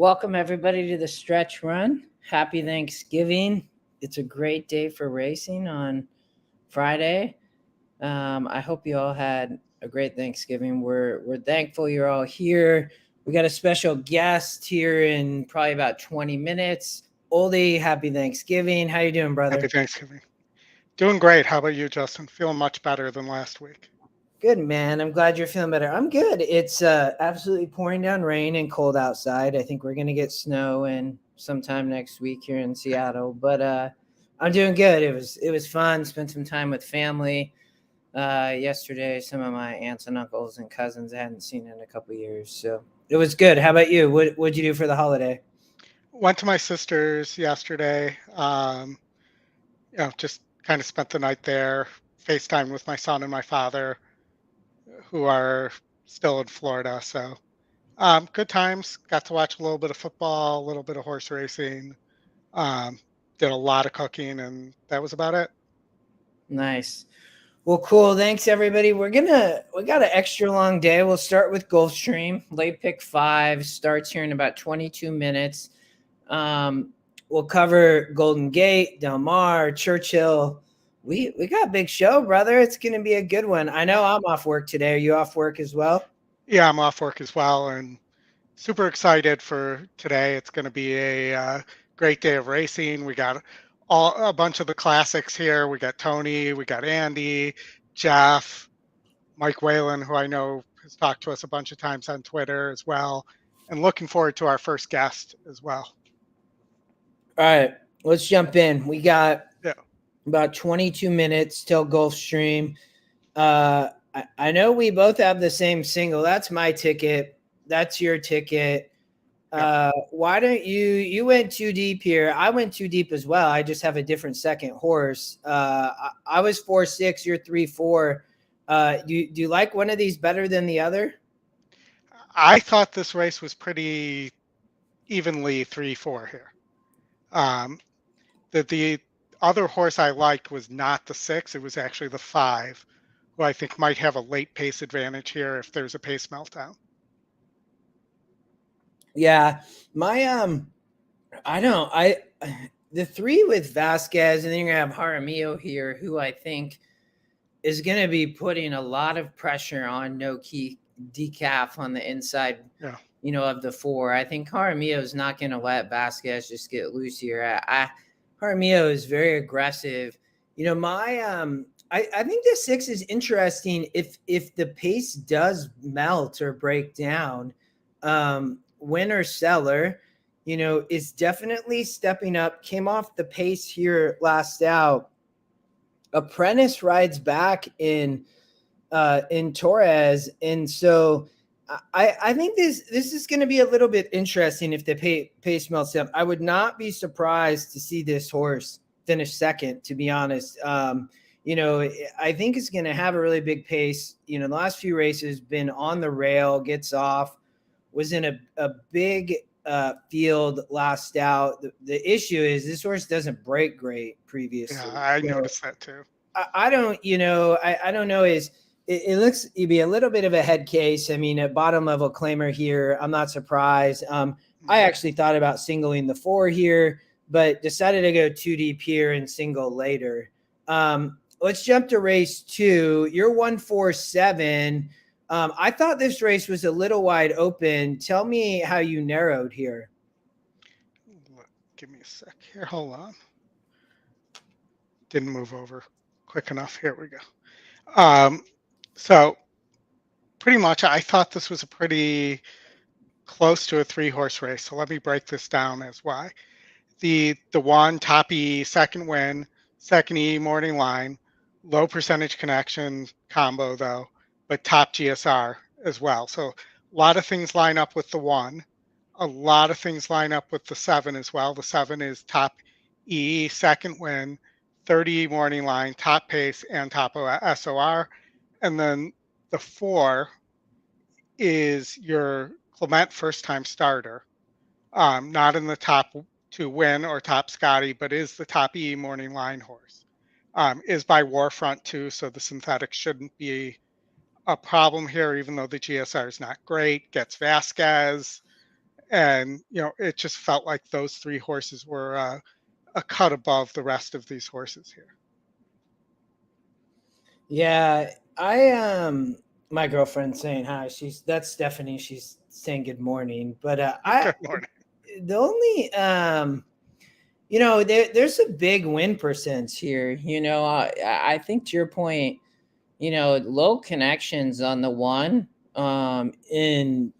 Welcome everybody to the stretch run. Happy Thanksgiving. It's a great day for racing on Friday. I hope you all had a great Thanksgiving. We're thankful you're all here. We got a special guest here in probably about 20 minutes. Oldy, happy Thanksgiving. How you doing, Happy brother? Thanksgiving. Doing great. How about you, Justin? Feeling much better than last week. Good, man. I'm glad you're feeling better. I'm good. It's absolutely pouring down rain and cold outside. I think we're gonna get snow and sometime next week here in Seattle. But I'm doing good. It was fun. Spent some time with family yesterday. Some of my aunts and uncles and cousins I hadn't seen in a couple years, so it was good. How about you? What'd you do for the holiday? Went to my sister's yesterday. Just kind of spent the night there. FaceTime with my son and my father, who are still in Florida. So good times. Got to watch a little bit of football, a little bit of horse racing. Um, did a lot of cooking, and that was about it. Nice. Well, cool. Thanks, everybody. We got an extra long day. We'll start with GulfStream. Late pick five starts here in about 22 minutes. Um, we'll cover Golden Gate, Del Mar, Churchill. We got a big show, brother. It's going to be a good one. I know I'm off work today. Are you off work as well? Yeah, I'm off work as well, and super excited for today. It's going to be a great day of racing. We got a bunch of the classics here. We got Tony, we got Andy, Jeff, Mike Whalen, who I know has talked to us a bunch of times on Twitter as well, and looking forward to our first guest as well. All right, let's jump in. We got Yeah, about 22 minutes till Gulfstream. I know we both have the same single. That's my ticket. That's your ticket. yeah. Why don't you went too deep here? I went too deep as well. I just have a different second horse. I was 4-6, you're 3-4. Do you like one of these better than the other? I thought this race was pretty evenly 3-4 here. Um, the other horse I liked was not the 6; it was actually the 5, who I think might have a late pace advantage here if there's a pace meltdown. Yeah, my I don't I the 3 with Vasquez, and then you're gonna have Jaramillo here, who I think is gonna be putting a lot of pressure on no key decaf on the inside, Yeah. of the 4. I think Jaramillo is not going to let Vasquez just get loose here. Jaramillo is very aggressive. I think the 6 is interesting if the pace does melt or break down. Winner seller, is definitely stepping up. Came off the pace here last out. Apprentice rides back in Torres, and so I think this is going to be a little bit interesting if the pace melts down. I would not be surprised to see this horse finish second, to be honest. I think it's going to have a really big pace. The last few races been on the rail, gets off, was in a big field last out. The issue is this horse doesn't break great Yeah, previously. I So noticed that too. I don't, I don't know. It looks to be a little bit of a head case. I mean, a bottom level claimer here. I'm not surprised. I Mhm. actually thought about singling the 4 here, but decided to go too deep here and single later. Let's jump to race 2. You're 147. I thought this race was a little wide open. Tell me how you narrowed here. Give me a sec here. Hold on. Didn't move over quick enough. Here we go. Um, so pretty much, I thought this was a pretty close to a 3-horse race. So let me break this down as why. The one top E second win, second E morning line, low percentage connection combo though, but top GSR as well. So a lot of things line up with the 1. A lot of things line up with the 7 as well. The 7 is top E second win, 30 morning line, top pace, and top SOR. And then the 4 is your Clement first time starter, not in the top to win or top Scotty, but is the top E morning line horse. Is by Warfront too, so the synthetic shouldn't be a problem here, even though the GSR is not great. Gets Vasquez, And, it just felt like those 3 horses were a cut above the rest of these horses here. Yeah, my girlfriend's saying hi. That's Stephanie. She's saying good morning. But Good morning. the only there's a big win percent here. I think to your point, low connections on the one. And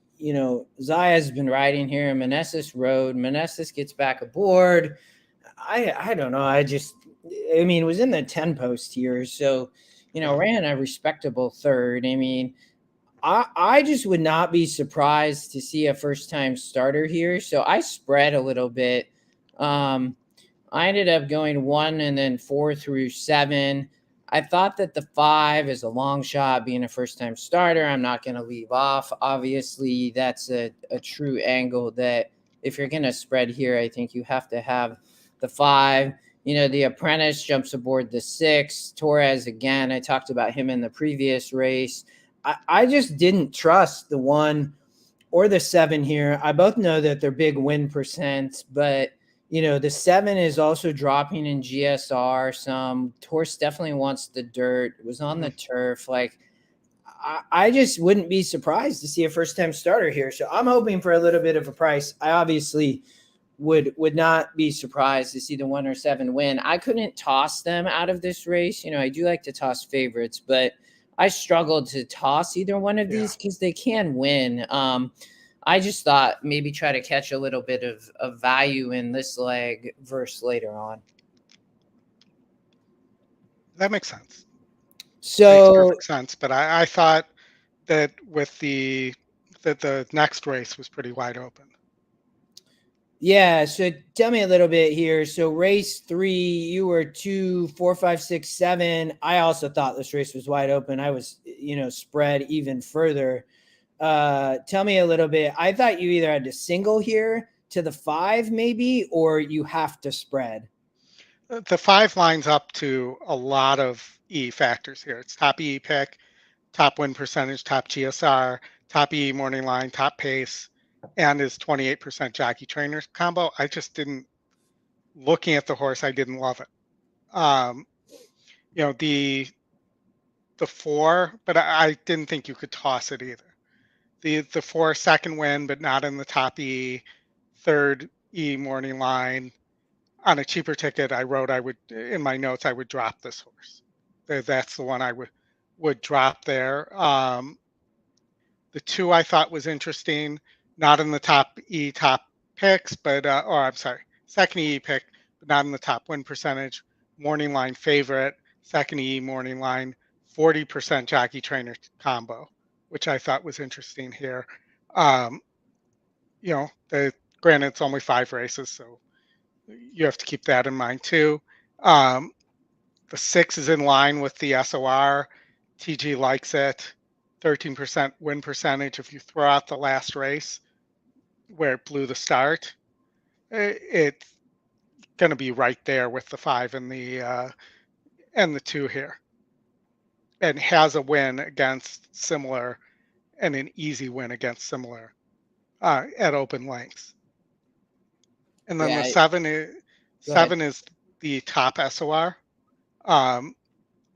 Zaya's been riding here. Meneses rode. Meneses gets back aboard. I don't know. It was in the 10 post here, so ran a respectable third. I just would not be surprised to see a first time starter here. So I spread a little bit. I ended up going 1 and then 4 through 7. I thought that the 5 is a long shot being a first time starter. I'm not going to leave off. Obviously, that's a true angle that if you're going to spread here, I think you have to have the 5. The Apprentice jumps aboard the 6. Torres, again, I talked about him in the previous race. I just didn't trust the 1 or the 7 here. I both know that they're big win percent, but the 7 is also dropping in GSR some. Horse definitely wants the dirt. It was on the turf. Like, I just wouldn't be surprised to see a first-time starter here. So I'm hoping for a little bit of a price. I obviously would not be surprised to see the 1 or 7 win. I couldn't toss them out of this race. I do like to toss favorites, but I struggled to toss either one of these because they can win. I just thought maybe try to catch a little bit of value in this leg versus later on. That makes sense. So makes perfect sense. But I thought that that the next race was pretty wide open. Yeah. So tell me a little bit here. So race 3, you were 2, 4, 5, 6, 7. I also thought this race was wide open. I was, spread even further. Tell me a little bit. I thought you either had to single here to the 5 maybe, or you have to spread. The 5 lines up to a lot of E factors here. It's top E pick, top win percentage, top GSR, top E morning line, top pace, and his 28% jockey trainer combo. I just didn't, looking at the horse, I didn't love it. The 4, but I didn't think you could toss it either. The 4 second win, but not in the top E, third E morning line. On a cheaper ticket, I wrote in my notes I would drop this horse. That's the one I would drop there. The 2 I thought was interesting, not in the top picks, but I'm sorry, second E pick, but not in the top win percentage. Morning line favorite, second E morning line, 40% jockey trainer combo, which I thought was interesting here. Granted, it's only 5 races, so you have to keep that in mind too. The 6 is in line with the SOR. TG likes it. 13% win percentage. If you throw out the last race where it blew the start, it's going to be right there with the 5 and the 2 here, and has a win against similar and an easy win against similar at open lengths. And then the 7 is the top SOR.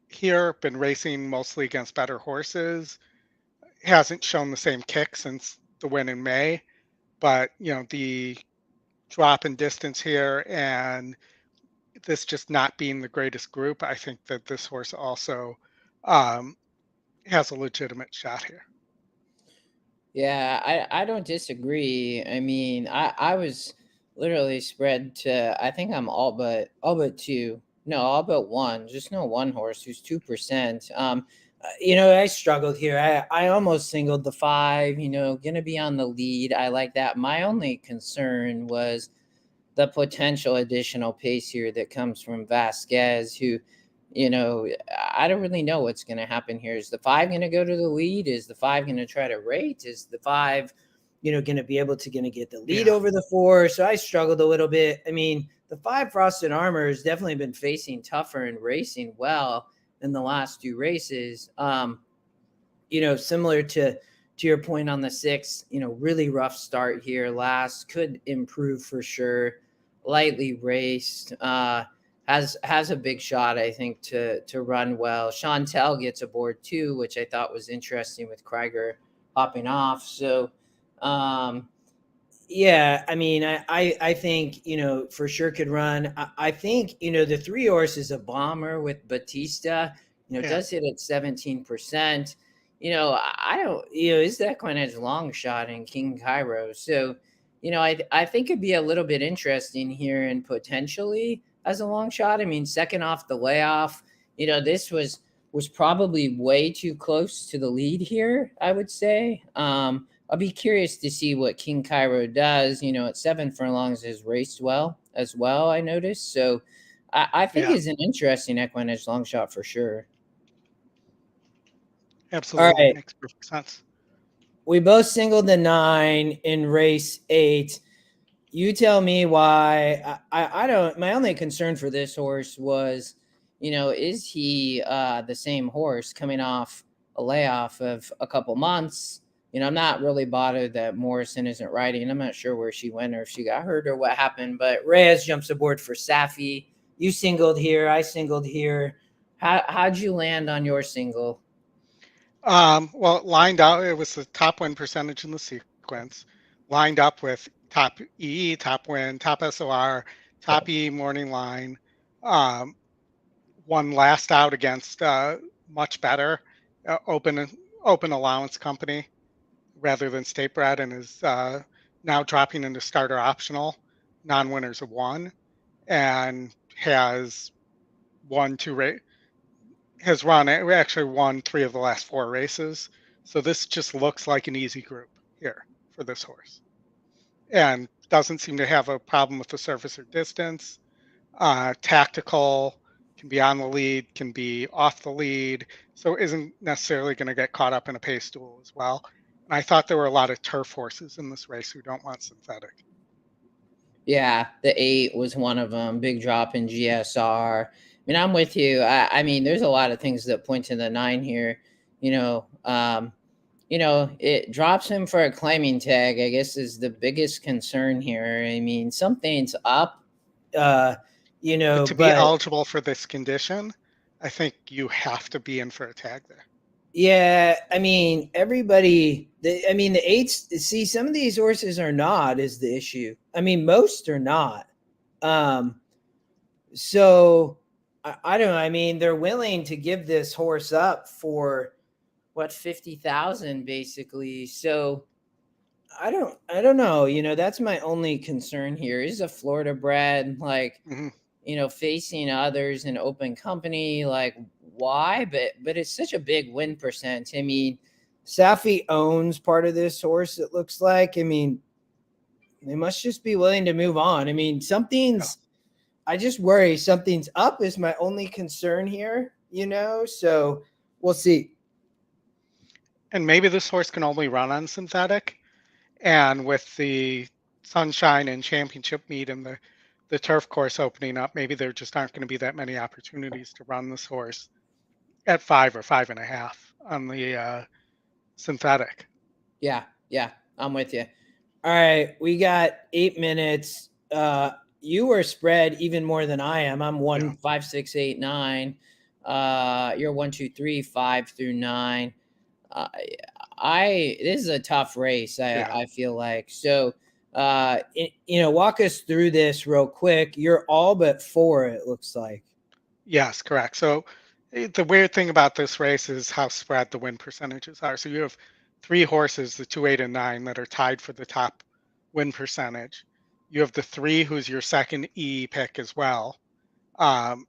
Here, been racing mostly against better horses. Hasn't shown the same kick since the win in May, but the drop in distance here and this just not being the greatest group, I think that this horse also has a legitimate shot here. Yeah, I don't disagree. I was literally spread to, I think I'm all but 2. No, all but 1. Just no 1 horse who's 2%. I struggled here. I almost singled the 5, gonna be on the lead. I like that. My only concern was the potential additional pace here that comes from Vasquez, who, I don't really know what's going to happen here. Is the 5 going to go to the lead? Is the 5 going to try to rate? Is the 5, going to be able to get the lead over the 4? So I struggled a little bit. The 5 Frosted Armor has definitely been facing tougher and racing well in the last 2 races. Similar to to your point on the 6, really rough start here. Last could improve for sure. Lightly raced. Has a big shot, I think, to run well. Chantel gets aboard too, which I thought was interesting with Krieger hopping off. So, yeah, I mean, I think, for sure could run. I think, the 3 horse is a bomber with Batista, Yeah. does hit at 17%. I don't, is that EquinEdge long shot in King Cairo. So, I think it'd be a little bit interesting here and potentially as a long shot. I mean, second off the layoff, this was probably way too close to the lead here, I would say. I'll be curious to see what King Cairo does. At 7 furlongs has raced well as well, I noticed. So I think Yeah. is an interesting EquinEdge long shot for sure. All Absolutely. right. Makes perfect sense. We both singled the 9 in race 8. You tell me why. I don't. My only concern for this horse was, is he the same horse coming off a layoff of a couple months? I'm not really bothered that Morrison isn't riding. I'm not sure where she went or if she got hurt or what happened. But Reyes jumps aboard for Safi. You singled here. I singled here. How'd you land on your single? Well, it lined out, it was the top win percentage in the sequence, lined up with top E, top win, top SOR, top E morning line. One last out against much better open allowance company rather than state bred, and is now dropping into starter optional, non-winners of 1, and has won 2 has run actually won 3 of the last 4 races. So this just looks like an easy group here for this horse, and doesn't seem to have a problem with the surface or distance. Tactical, can be on the lead, can be off the lead, so isn't necessarily going to get caught up in a pace duel as well. And I thought there were a lot of turf horses in this race who don't want synthetic. Yeah, the 8 was one of them. Big drop in GSR. I mean, I'm with you. I mean, there's a lot of things that point to the 9 here. It drops him for a claiming tag, I guess, is the biggest concern here. I mean, something's up, But to be but eligible for this condition, I think you have to be in for a tag there. yeah, I mean, everybody, the 8s, see, some of these horses are not, is the issue. I mean, most are not. So I don't know. I mean, they're willing to give this horse up for what, 50,000 basically. So I don't know. That's my only concern here. Is a Florida bred, like, facing others in open company, like, why? But it's such a big win percent. I mean, Safi owns part of this horse, it looks like. I mean, they must just be willing to move on. I mean, I just worry something's up is my only concern here, so we'll see. And maybe this horse can only run on synthetic, and with the Sunshine and Championship meet and the turf course opening up, maybe there just aren't going to be that many opportunities to run this horse at 5 or 5.5 on the synthetic. Yeah, I'm with you. All right, we got 8 minutes. You were spread even more than I am. I'm 1, 5, 6, 8, 9. You're 1, 2, 3, 5 through 9. This is a tough race. I feel like. So, walk us through this real quick. You're all but 4, it looks like. Yes, correct. So the weird thing about this race is how spread the win percentages are. So you have 3 horses, the 2, 8, and 9, that are tied for the top win percentage. You have the 3 who's your second E pick as well. And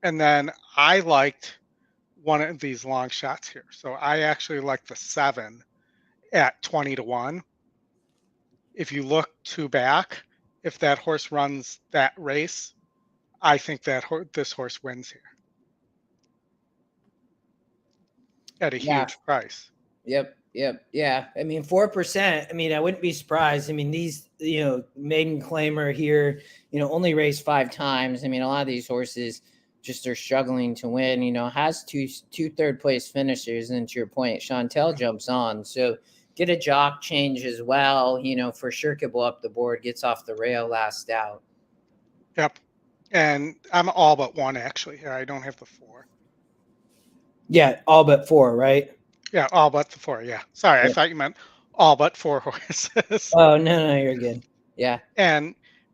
then I liked one of these long shots here. So I actually like the 7 at 20-1. If you look 2 back, if that horse runs that race, I think that this horse wins here at a huge price. Yep. Yeah. I mean, 4%. I mean, I wouldn't be surprised. I mean, these, maiden claimer here, only raced 5 times. I mean, a lot of these horses just are struggling to win. You know, has two third place finishers, and to your point, Chantel jumps on. So get a jock change as well. You know, for sure could blow up the board. Gets off the rail last out. Yep. And I'm all but one actually here. I don't have the 4. Yeah, all but 4, right? Yeah, all but the 4. Yeah. Sorry, I Yeah. thought you meant all but 4 horses. Oh no, you're good. Yeah.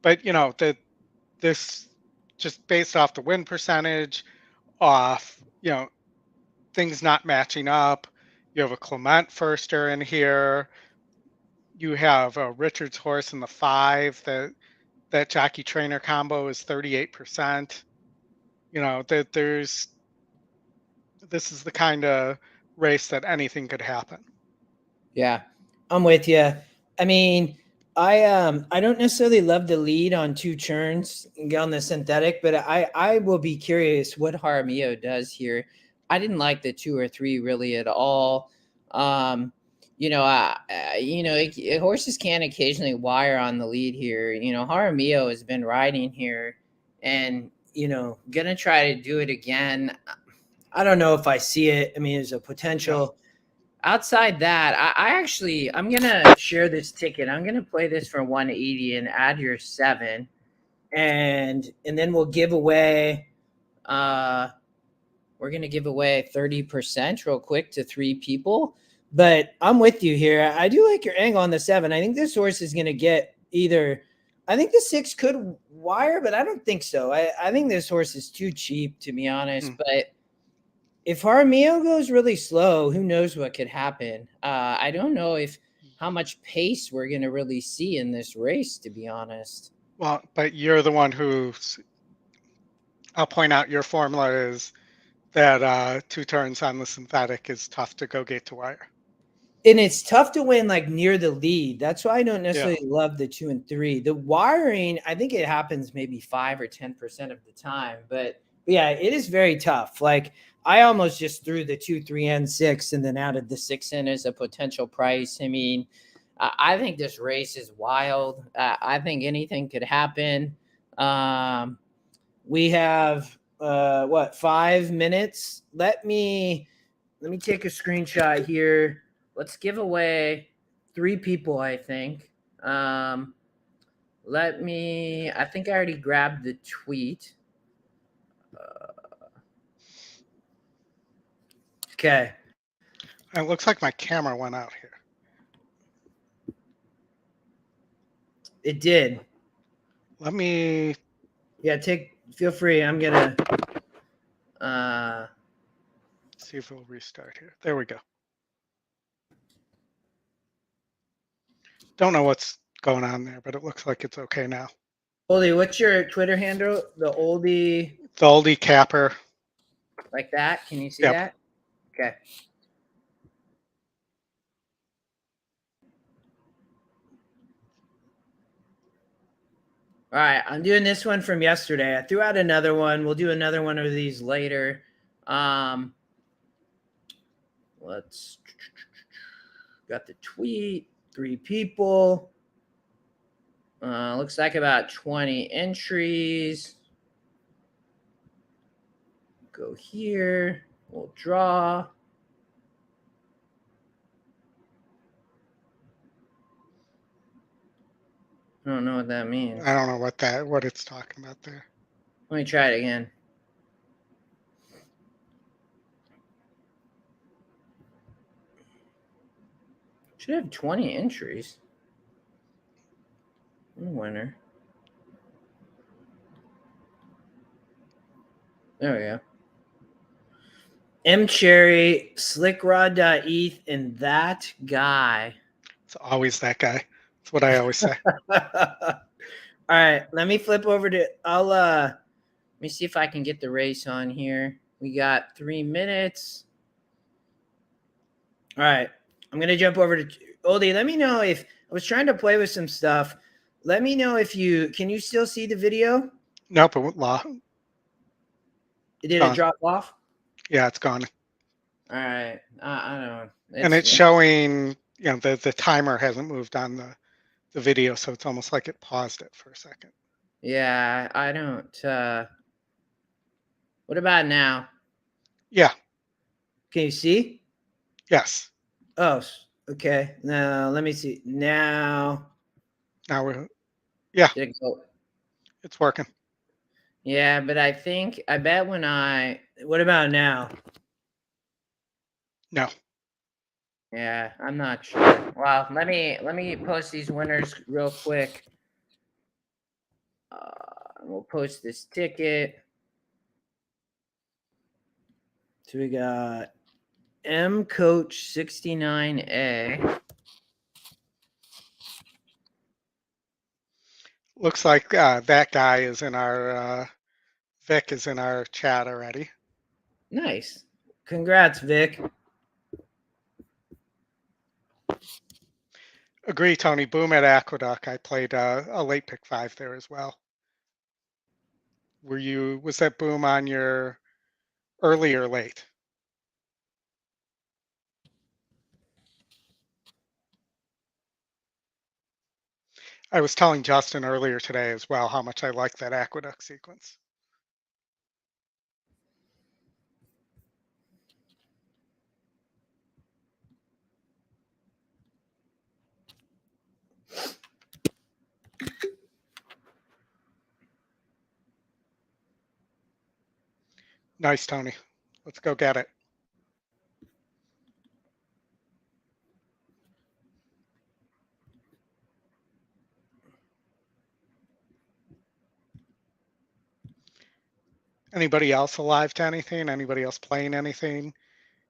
But you know, this just based off the win percentage, off, you know, things not matching up. You have a Clement firster in here. You have a Richards horse in the 5. That jockey trainer combo is 38%. You know, that this is the kind of race that anything could happen. Yeah, I'm with you. I mean, I don't necessarily love the lead on 2 turns and get on the synthetic, but I will be curious what Jaramillo does here. I didn't like the 2 or 3 really at all. You know, horses can occasionally wire on the lead here. You know, Jaramillo has been riding here, and you know, gonna try to do it again. I don't know if I see it. I mean, there's a potential. Outside that, I'm gonna share this ticket. I'm gonna play this for 180 and add your 7, and then we'll give away. We're gonna give away 30% real quick to 3 people. But I'm with you here. I do like your angle on the 7. I think this horse is gonna get either. I think the 6 could wire, but I don't think so. I think this horse is too cheap, to be honest. But if Jaramillo goes really slow, who knows what could happen? I don't know how much pace we're going to really see in this race, to be honest. Well, but you're the one I'll point out your formula is that 2 turns on the synthetic is tough to go gate to wire. And it's tough to win like near the lead. That's why I don't necessarily love the 2 and 3. The wiring, I think it happens maybe 5 or 10% of the time. But yeah, it is very tough. Like I almost just threw the 2, 3, and 6 and then added the 6 in as a potential price. I mean, I think this race is wild. I think anything could happen. We have 5 minutes. Let me take a screenshot here. Let's give away 3 people, I think. I think I already grabbed the tweet. Okay. It looks like my camera went out here. It did. Let me. Yeah, feel free. I'm gonna see if it'll restart here. There we go. Don't know what's going on there, but it looks like it's okay now. Oldy, what's your Twitter handle? The Oldy. The Oldy Capper. Like that? Can you see that? Okay. All right, I'm doing this one from yesterday. I threw out another one. We'll do another one of these later. Let's got the tweet, 3 people. Looks like about 20 entries. Go here. We'll draw. I don't know what that means. I don't know what it's talking about there. Let me try it again. Should have 20 entries. Winner. There we go. M Cherry, Slickrod.eth, and that guy. It's always that guy. That's what I always say. All right, let me flip over to. Let me see if I can get the race on here. We got 3 minutes. All right, I'm gonna jump over to Oldy. Let me know if I was trying to play with some stuff. Let me know if can you still see the video? Nope, it lost. Did it drop off? Yeah, it's gone. All right, I don't know. And it's showing, you know, the timer hasn't moved on the video, so it's almost like it paused it for a second. Yeah, I don't. What about now? Yeah. Can you see? Yes. Oh, okay. Now let me see. Now, Now we're, yeah, did it go? it's working. Yeah, but I bet what about now? No. Yeah, I'm not sure. Well, let me post these winners real quick. We'll post this ticket. So we got M Coach 69A. Looks like that guy is in our, Vic is in our chat already. Nice. Congrats, Vic. Agree, Tony. Boom at Aqueduct. I played a late pick 5 there as well. Was that boom on your early or late? I was telling Justin earlier today as well how much I like that Aqueduct sequence. Nice, Tony. Let's go get it. Anybody else alive to anything? Anybody else playing anything?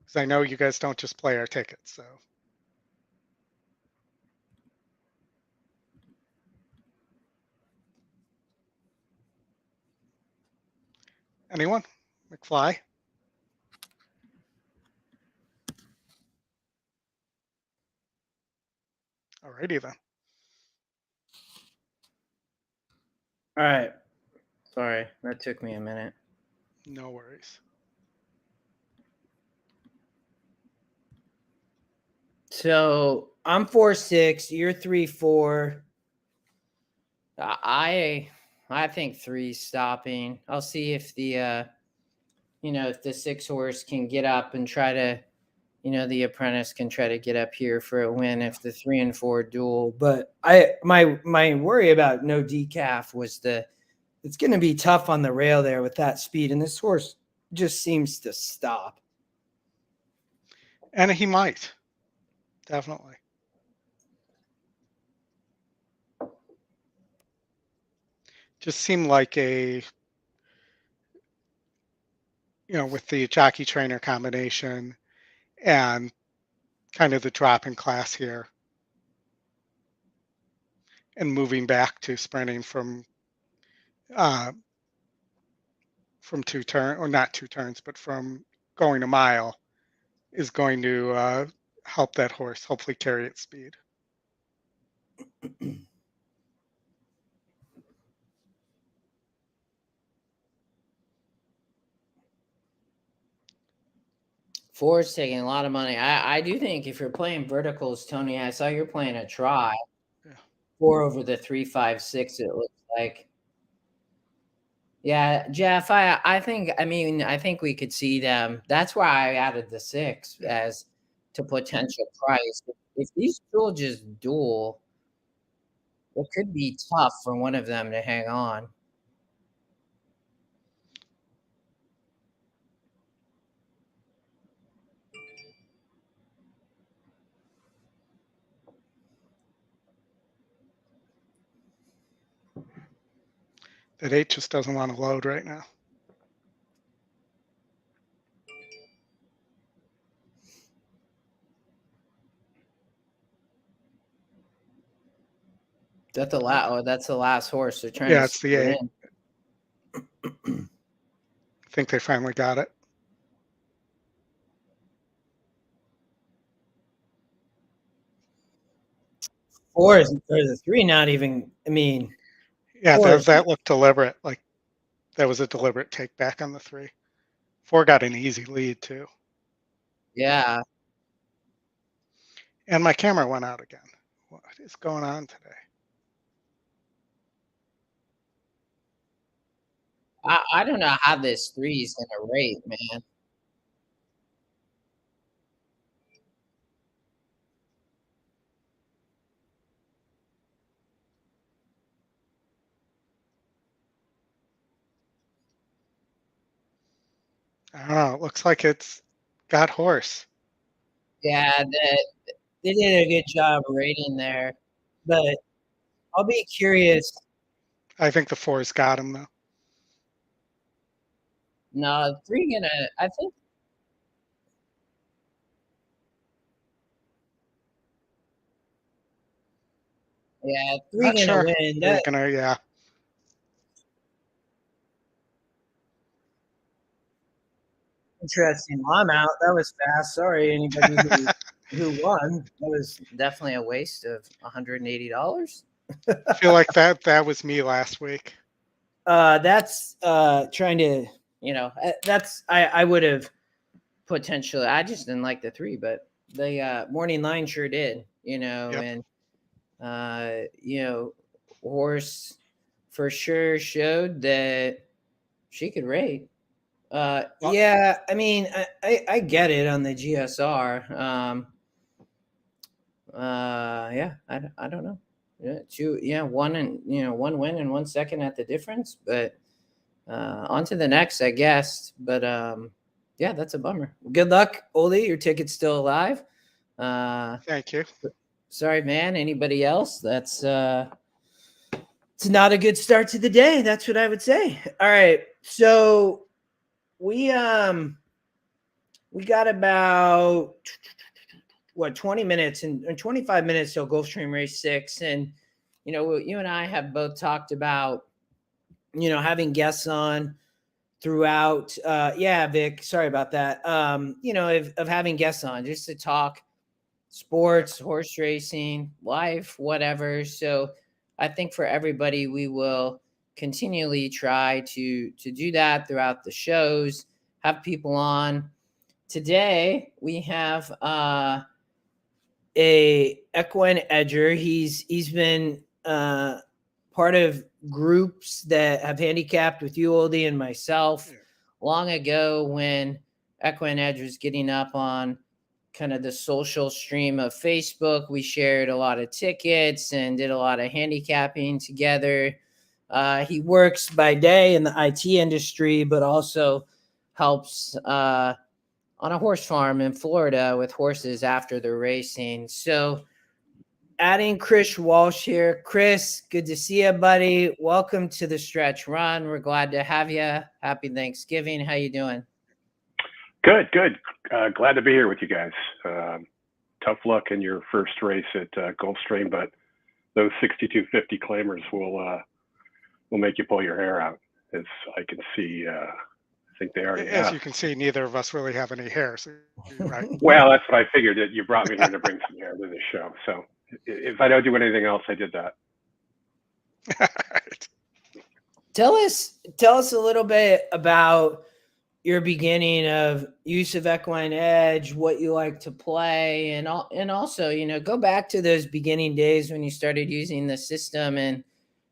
Because I know you guys don't just play our tickets, so. Anyone? McFly? Alrighty then. All right. Sorry, that took me a minute. No worries. So I'm 4-6. You're 3-4. I think 3 stopping. I'll see if the if the 6 horse can get up and try to, the apprentice can try to get up here for a win if the 3 and 4 duel. But my worry about no decaf was it's going to be tough on the rail there with that speed, and this horse just seems to stop. And he might. Definitely. Just seemed like with the jockey trainer combination and kind of the drop in class here and moving back to sprinting from 2 turns, or not 2 turns, but from going a mile is going to help that horse hopefully carry its speed. Four's taking a lot of money. I do think if you're playing verticals, Tony, I saw you're playing a try. Yeah. 4 over the 3, 5, 6. It looks like. Yeah, Jeff. I think we could see them. That's why I added the 6 as to potential price. If these two just duel, it could be tough for one of them to hang on. That 8 just doesn't want to load right now. That's the last horse. They're trying Yeah, to it's the sneak 8. in. I think they finally got it. Or the 3 not even? I mean, Yeah, four. that looked deliberate. Like that was a deliberate take back on the 3. 4 got an easy lead too. Yeah. And my camera went out again. What is going on today? I don't know how this 3 is gonna rate, man. I don't know. It looks like it's got horse. Yeah, they did a good job rating there, but I'll be curious. I think the 4's got him though. No, 3 gonna I think yeah, 3 Not gonna sure. win. They're That gonna, yeah. interesting. Well, I'm out. That was fast. Sorry, anybody who won. That was definitely a waste of $180. I feel like that was me last week. That's trying to, that's I would have potentially. I just didn't like the 3, but the morning line sure did. Yep. And horse for sure showed that she could rate. Well, Yeah, I mean, I get it on the GSR. Yeah, I don't know. Yeah, one and one win and 1 second at the difference, but on to the next, I guess. But yeah, that's a bummer. Good luck, Oldy. Your ticket's still alive. thank you. Sorry, man. Anybody else? It's not a good start to the day. That's what I would say. All right, so we got about 20 minutes and 25 minutes till Gulfstream race 6, and you and I have both talked about having guests on throughout. Yeah, Vic, sorry about that. Of having guests on just to talk sports, horse racing, life, whatever. So I think for everybody, we will continually try to do that throughout the shows, have people on. Today we have a EquinEdger. He's been part of groups that have handicapped with you, Oldy, and myself long ago when EquinEdge was getting up on kind of the social stream of Facebook. We shared a lot of tickets and did a lot of handicapping together. He works by day in the IT industry, but also helps on a horse farm in Florida with horses after the racing. So adding Chris Walsh here. Chris, good to see you, buddy. Welcome to the Stretch Run. We're glad to have you. Happy Thanksgiving. How you doing? Good. Glad to be here with you guys. Tough luck in your first race at GulfStream, but those 6250 claimers will make you pull your hair out, as I can see. I think they already As have. you can see, neither of us really have any hair, so you're right. Well, that's what I figured. That you brought me here to bring some hair to the show. So if I don't do anything else, I did that. Tell us a little bit about your beginning of use of EquinEdge, what you like to play, and also, go back to those beginning days when you started using the system and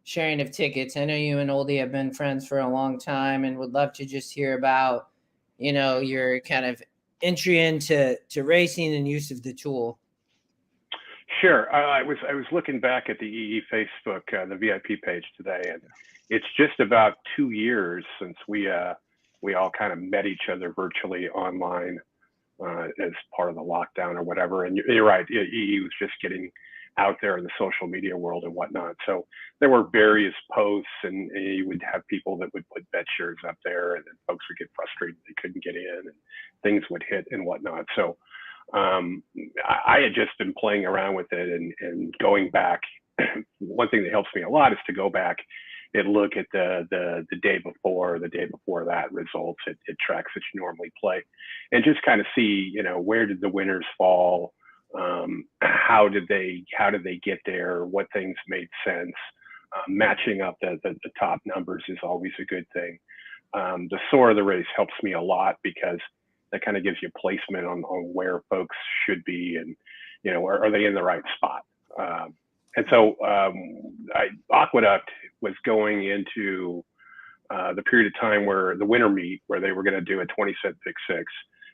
sharing of tickets. I know you and Oldy have been friends for a long time and would love to just hear about, your kind of entry into racing and use of the tool. Sure. I was looking back at the EE Facebook, the VIP page today, and it's just about 2 years since we all kind of met each other virtually online as part of the lockdown or whatever. And you're right, EE was just getting out there in the social media world and whatnot. So there were various posts, and you would have people that would put bet shares up there, and then folks would get frustrated they couldn't get in, and things would hit and whatnot. So I had just been playing around with it and going back. One thing that helps me a lot is to go back and look at the day before, the day before that results. It tracks that you normally play, and just kind of see, where did the winners fall? How did they get there? What things made sense? Matching up the top numbers is always a good thing. The sore of the race helps me a lot because that kind of gives you placement on where folks should be, and are they in the right spot? And so Aqueduct was going into the period of time where the winter meet, where they were going to do a 20-cent pick six,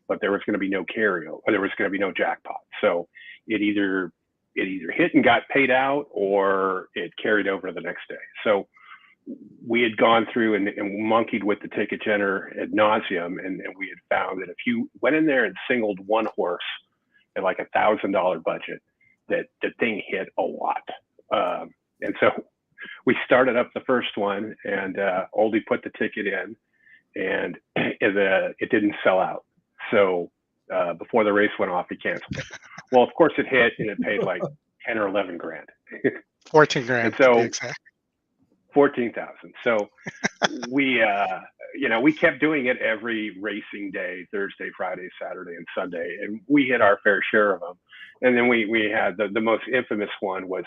but there was going to be no carryover, or there was going to be no jackpot. So it either hit and got paid out, or it carried over to the next day. So we had gone through and monkeyed with the ticket getter ad nauseum, and we had found that if you went in there and singled one horse at like $1,000 budget, that the thing hit a lot. And so we started up the first one, and Oldy put the ticket in, and it didn't sell out. So before the race went off, he canceled it. Well, of course it hit, and it paid like 10 or 11 grand. 14 grand. And so exactly. 14,000. So we kept doing it every racing day, Thursday, Friday, Saturday, and Sunday, and we hit our fair share of them. And then we had the most infamous one was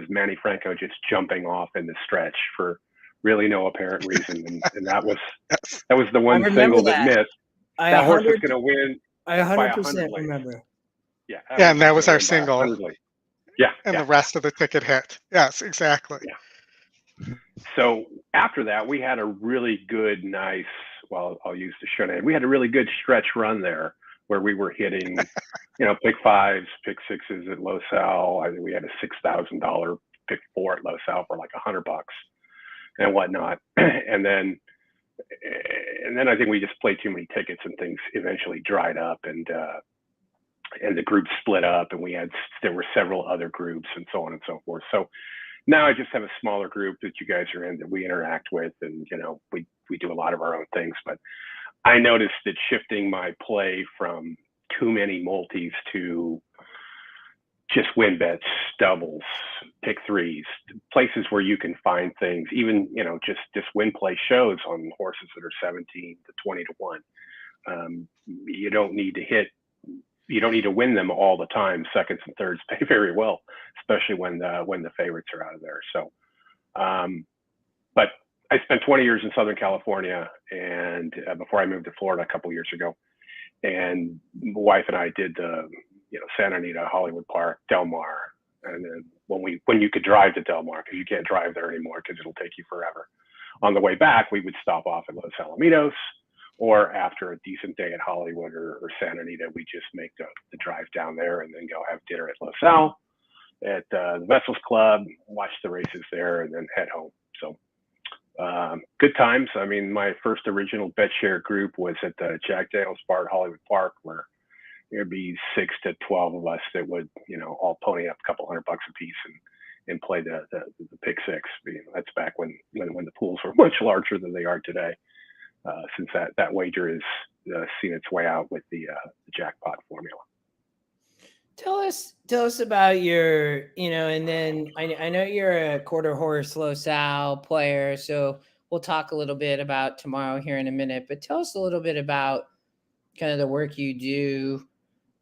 Manny Franco just jumping off in the stretch for really no apparent reason, and that was the one single that missed. That horse was going to win. I 100% remember. Yeah, and that was our single. Yeah, and the rest of the ticket hit. Yes, exactly. Yeah. So after that, we had a really good, nice, well, I'll use the show name. We had a really good stretch run there where we were hitting, pick fives, pick sixes at Los Al. I think we had a $6,000 pick four at Los Al for like $100 and whatnot. And then I think we just played too many tickets, and things eventually dried up, and the group split up, and there were several other groups, and so on and so forth. So now I just have a smaller group that you guys are in that we interact with, and we do a lot of our own things. But I noticed that shifting my play from too many multis to just win bets, doubles, pick threes, places where you can find things, even just win play shows on horses that are 17 to 20 to 1. You don't need to win them all the time. Seconds and thirds pay very well, especially when the favorites are out of there. So, but I spent 20 years in Southern California, and before I moved to Florida a couple years ago, and my wife and I did the Santa Anita, Hollywood Park, Del Mar, and then when you could drive to Del Mar, because you can't drive there anymore because it'll take you forever. On the way back, we would stop off at Los Alamitos, or after a decent day at Hollywood or Santa Anita, we just make the drive down there and then go have dinner at Los Al, at the Vessels Club, watch the races there, and then head home. So good times. I mean, my first original bet share group was at the Jack Daniels Bar at Hollywood Park, where there'd be 6 to 12 of us that would, all pony up a couple $100 a piece and play the pick six. That's back when the pools were much larger than they are today. Since that wager has seen its way out with the jackpot formula. Tell us about your, and then I know you're a quarter horse Los Al player, so we'll talk a little bit about tomorrow here in a minute, but tell us a little bit about kind of the work you do,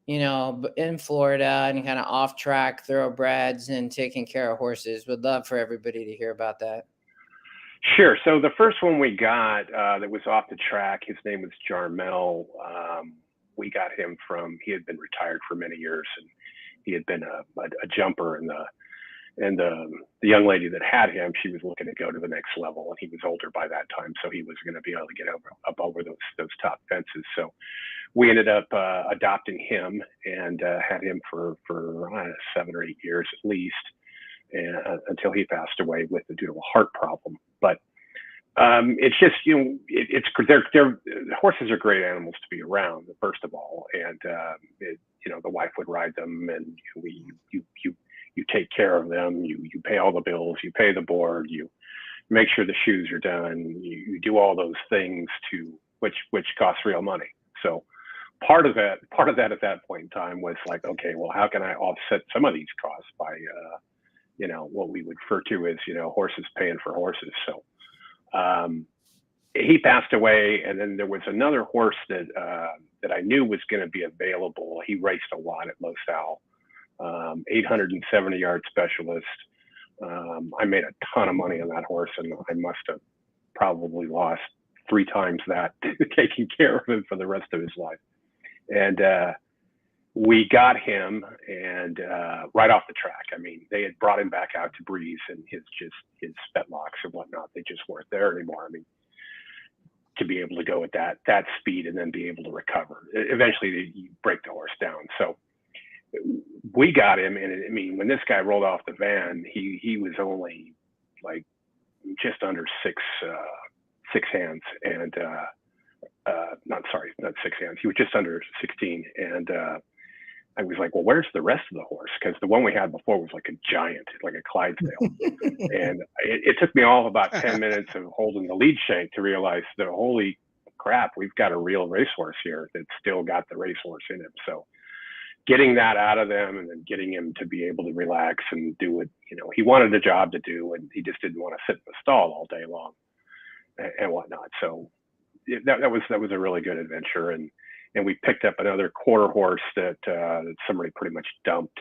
in Florida, and kind of off track thoroughbreds and taking care of horses. Would love for everybody to hear about that. Sure. So the first one we got that was off the track, his name was Jarmel. We got him he had been retired for many years, and he had been a jumper, and the young lady that had him, she was looking to go to the next level, and he was older by that time, so he was going to be able to get up over those top fences. So we ended up adopting him and had him for 7 or 8 years at least, and until he passed away due to a heart problem. But it's just, horses are great animals to be around, first of all, and the wife would ride them, and you take care of them, you pay all the bills, you pay the board, you make sure the shoes are done, you do all those things which costs real money. So part of that at that point in time was like, okay, well, how can I offset some of these costs by what we would refer to as horses paying for horses. So he passed away, and then there was another horse that I knew was going to be available. He raced a lot at Los Al, 870-yard specialist. I made a ton of money on that horse, and I must have probably lost 3 times that taking care of him for the rest of his life. And we got him, and right off the track. I mean, they had brought him back out to breeze, and his fetlocks and whatnot, they just weren't there anymore. I mean, to be able to go at that speed and then be able to recover. Eventually, you break the horse down. So we got him, and I mean, when this guy rolled off the van, he was only like just under six hands, and not 6 hands. He was just under 16, and I was like, well, where's the rest of the horse? Because the one we had before was like a giant, like a Clydesdale. And it took me all about 10 minutes of holding the lead shank to realize that, holy crap, we've got a real racehorse here that's still got the racehorse in him. So getting that out of them and then getting him to be able to relax and do what, he wanted a job to do, and he just didn't want to sit in the stall all day long and whatnot. So that was a really good adventure. And we picked up another quarter horse that somebody pretty much dumped,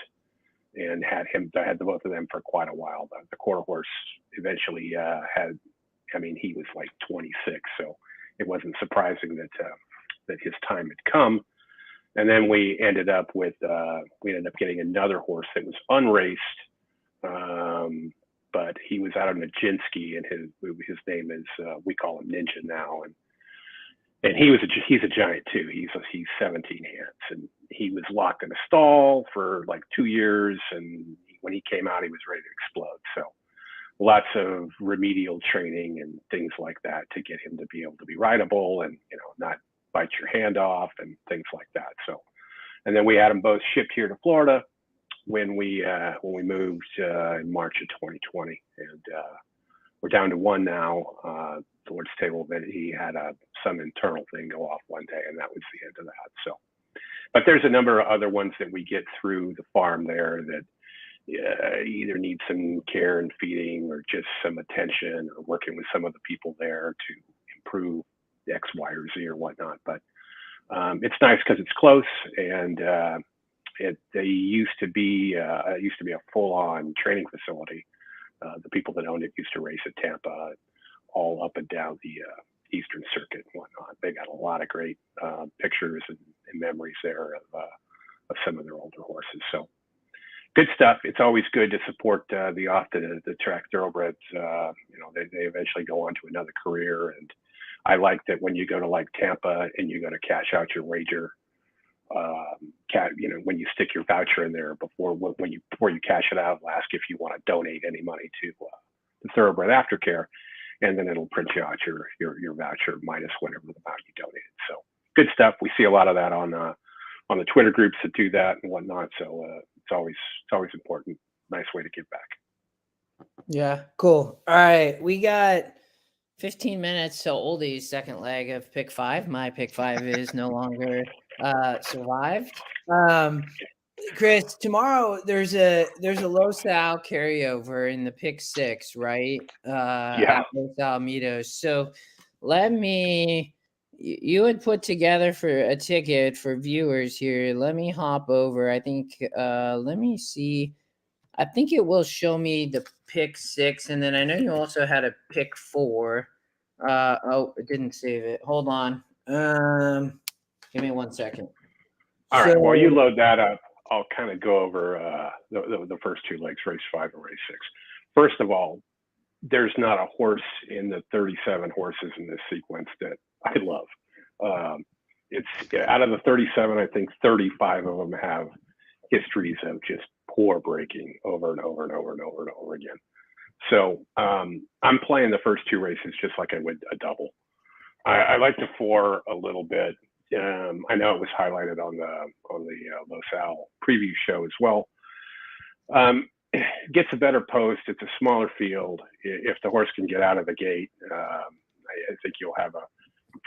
and had the both of them for quite a while. The quarter horse eventually he was like 26, so it wasn't surprising that his time had come. And then we ended up getting another horse that was unraced, but he was out of Nijinsky, and his name is we call him Ninja now, and he's a giant too. He's 17 hands, and he was locked in a stall for like 2 years, and when he came out, he was ready to explode. So lots of remedial training and things like that to get him to be able to be rideable and not bite your hand off and things like that. So, and then we had them both shipped here to Florida when we moved in March of 2020, and we're down to one now. Lord's table event, he had some internal thing go off one day, and that was the end of that. So, but there's a number of other ones that we get through the farm there that either need some care and feeding, or just some attention, or working with some of the people there to improve X, Y, or Z or whatnot. But it's nice because it's close, and they used to be a full-on training facility. The people that owned it used to race at Tampa, all up and down the Eastern Circuit and whatnot. They got a lot of great pictures and memories there of some of their older horses. So good stuff. It's always good to support the track thoroughbreds. They eventually go on to another career, and I like that when you go to like Tampa and you go to cash out your wager, when you stick your voucher in there before you cash it out, it'll ask if you want to donate any money to the Thoroughbred Aftercare, and then it'll print you out your voucher minus whatever the amount you donated. So good stuff. We see a lot of that on the Twitter groups that do that and whatnot. So it's always important. Nice way to give back. Yeah, cool. All right, we got 15 minutes till Oldy's second leg of pick 5. My pick 5 is no longer survived. Chris, tomorrow there's a Los Al carryover in the pick 6, right? Yeah. At Los Alamitos. So you had put together for a ticket for viewers here. Let me hop over. I think let me see. I think it will show me the pick 6, and then I know you also had a pick 4. It didn't save it. Hold on. Give me 1 second. All right. While you load that up, I'll kind of go over the first 2 legs, race 5 and race 6. First of all, there's not a horse in the 37 horses in this sequence that I love. It's out of the 37, I think 35 of them have histories of just poor breaking over and over and over and over and over again. So I'm playing the first 2 races just like I would a double. I like the 4 a little bit. I know it was highlighted on the Los Al preview show as well. Gets a better post. It's a smaller field. If the horse can get out of the gate, I think you'll have I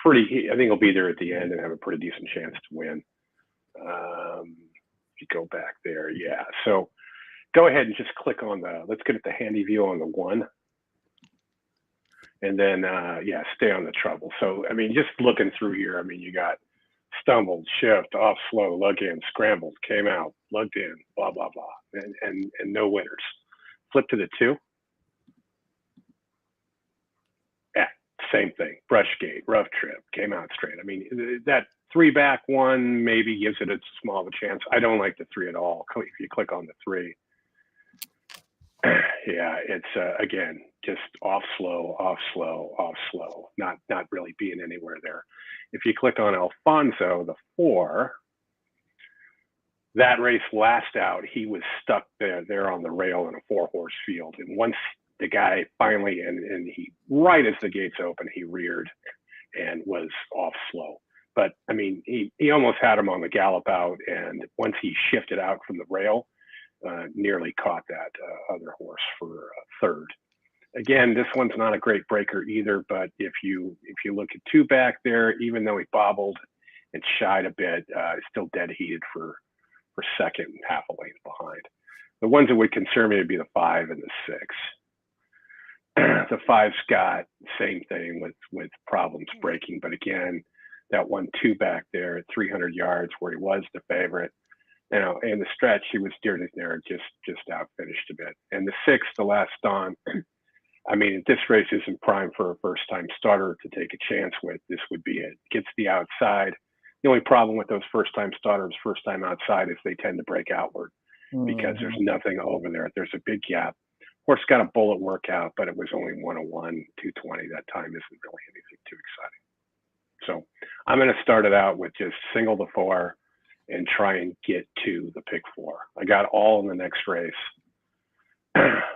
think he'll be there at the end and have a pretty decent chance to win. If you go back there, yeah. So go ahead and just click on let's get at the handy view on the 1. And then, stay on the treble. So, I mean, just looking through here, I mean, you got stumbled, shift, off slow, lug in, scrambled, came out, lugged in, blah, blah, blah, and no winners. Flip to the 2. Yeah, same thing. Brush gate, rough trip, came out straight. I mean, that 3 back 1 maybe gives it a small of a chance. I don't like the 3 at all. If you click on the 3, yeah, it's again just off slow, off slow, off slow, not really being anywhere there. If you click on Alfonso, the 4, that race last out, he was stuck there on the rail in a 4-horse field. And once the guy finally, and he, right as the gates open, he reared and was off slow. But I mean, he almost had him on the gallop out. And once he shifted out from the rail, nearly caught that other horse for 3rd. Again, this one's not a great breaker either, but if you look at 2 back there, even though he bobbled and shied a bit, still dead heated for 2nd and half a length behind. The ones that would concern me would be the 5 and the 6. The 5's got same thing with problems breaking, but again, that 1-2 back there at 300 yards where he was the favorite, you know, and the stretch he was steered in there, just out finished a bit. And the 6, the last on, I mean, this race isn't prime for a first-time starter to take a chance with. This would be it. Gets the outside. The only problem with those first-time starters, first-time outside, is they tend to break outward because there's nothing over there. There's a big gap. Horse got a bullet workout, but it was only 101, 220. That time isn't really anything too exciting. So I'm going to start it out with just single the 4 and try and get to the pick 4. I got all in the next race.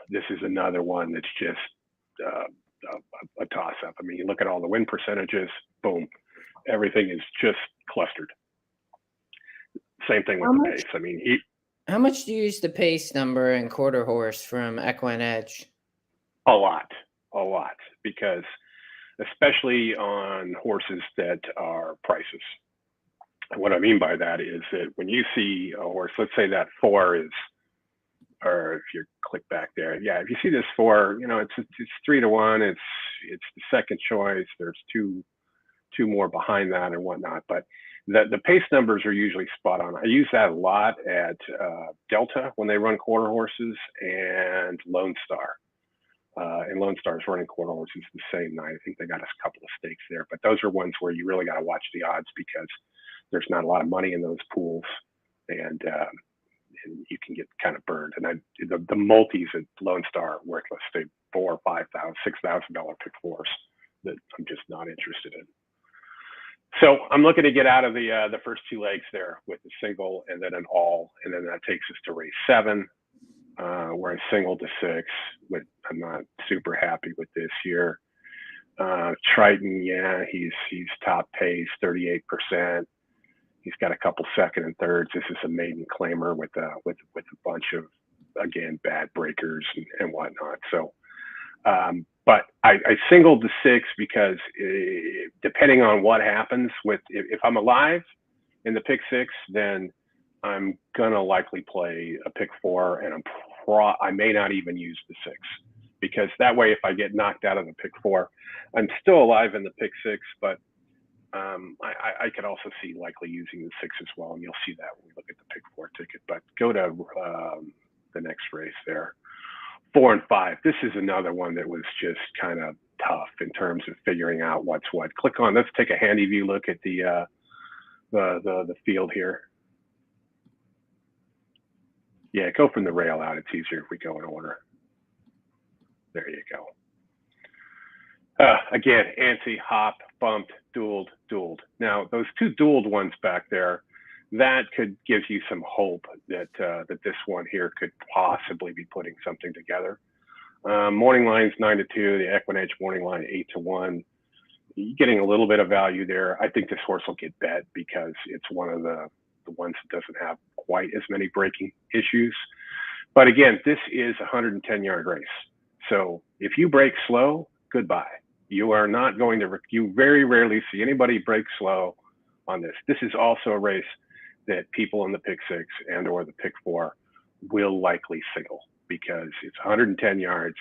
This is another one that's just a toss-up. I mean, you look at all the win percentages, boom, everything is just clustered. Same thing with the pace. I mean, how much do you use the pace number and quarter horse from EquinEdge? A lot, because especially on horses that are prices. And what I mean by that is that when you see a horse, let's say that 4 is, or if you click back there, yeah, if you see this 4, you know, it's 3-1. It's the second choice. There's two more behind that and whatnot, but the pace numbers are usually spot on. I use that a lot at Delta when they run quarter horses, and Lone Star. And Lone Star's running quarter horses the same night. I think they got a couple of stakes there, but those are ones where you really got to watch the odds because there's not a lot of money in those pools, and you can get kind of burned. And the multis at Lone Star are worthless. They $4,000, $5,000, $6,000 pick 4s that I'm just not interested in. So I'm looking to get out of the first 2 legs there with a single and then an all, and then that takes us to race 7, where I singled to 6. But I'm not super happy with this here. Triton, yeah, he's top pace, 38%. He's got a couple 2nd and 3rds. This is a maiden claimer with a bunch of, again, bad breakers and whatnot. So, but I singled the 6 because depending on what happens with, if I'm alive in the pick 6, then I'm gonna likely play a pick 4, and I may not even use the 6, because that way if I get knocked out of the pick 4, I'm still alive in the pick 6, but I could also see likely using the 6 as well, and you'll see that when we look at the pick 4 ticket. But go to the next race there. 4 and 5. This is another one that was just kind of tough in terms of figuring out what's what. Click on. Let's take a handy view look at the field here. Yeah, go from the rail out. It's easier if we go in order. There you go. Again, antsy, hop, bumped, dueled. Now, those 2 dueled ones back there, that could give you some hope that that this one here could possibly be putting something together. Morning line's 9-2, the EquinEdge morning line 8-1. You're getting a little bit of value there. I think this horse will get bet because it's one of the ones that doesn't have quite as many breaking issues. But again, this is a 110-yard race. So if you break slow, goodbye. You are not going to, you very rarely see anybody break slow on this. This is also a race that people in the pick 6 and or the pick 4 will likely single, because it's 110 yards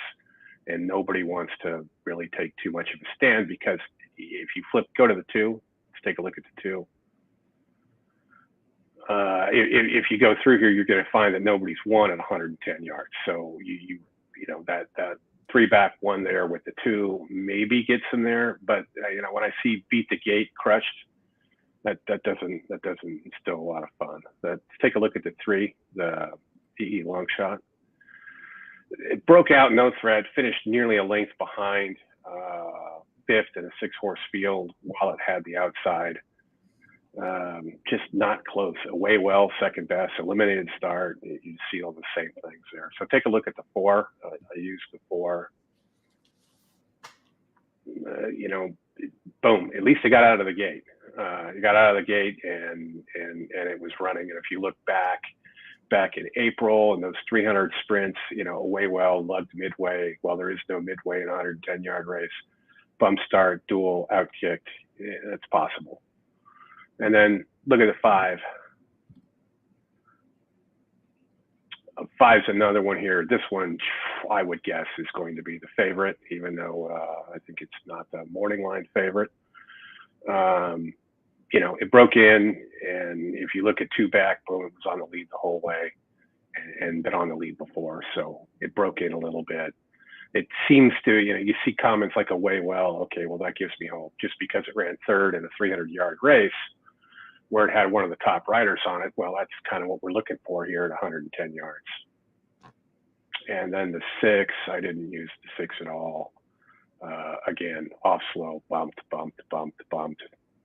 and nobody wants to really take too much of a stand, because if you go to the 2, let's take a look at the 2. If you go through here, you're going to find that nobody's won at 110 yards. So you know, that 3 back 1 there with the 2 maybe gets them there, but you know, when I see beat the gate crushed, that doesn't instill a lot of fun. Let's take a look at the 3, the EE long shot. it broke out, no threat, finished nearly a length behind fifth in a 6-horse field while it had the outside. Just not close. Away well, second best, eliminated start. You see all the same things there. So take a look at the 4. I used the 4. You know, boom. At least it got out of the gate. It got out of the gate and it was running. And if you look back in April and those 300 sprints, you know, away well, lugged midway. Well, there is no midway in a 110-yard race. Bump start, duel, outkicked. It's possible. And then look at the 5. 5's another one here. This one, I would guess, is going to be the favorite, even though I think it's not the morning line favorite. You know, it broke in, and if you look at 2 back, boom, it was on the lead the whole way and been on the lead before. So it broke in a little bit. It seems to, you know, you see comments like away well, okay, well, that gives me hope. Just because it ran 3rd in a 300-yard race where it had one of the top riders on it, well, that's kind of what we're looking for here at 110 yards. And then the 6, I didn't use the 6 at all. Again, off slow, bumped,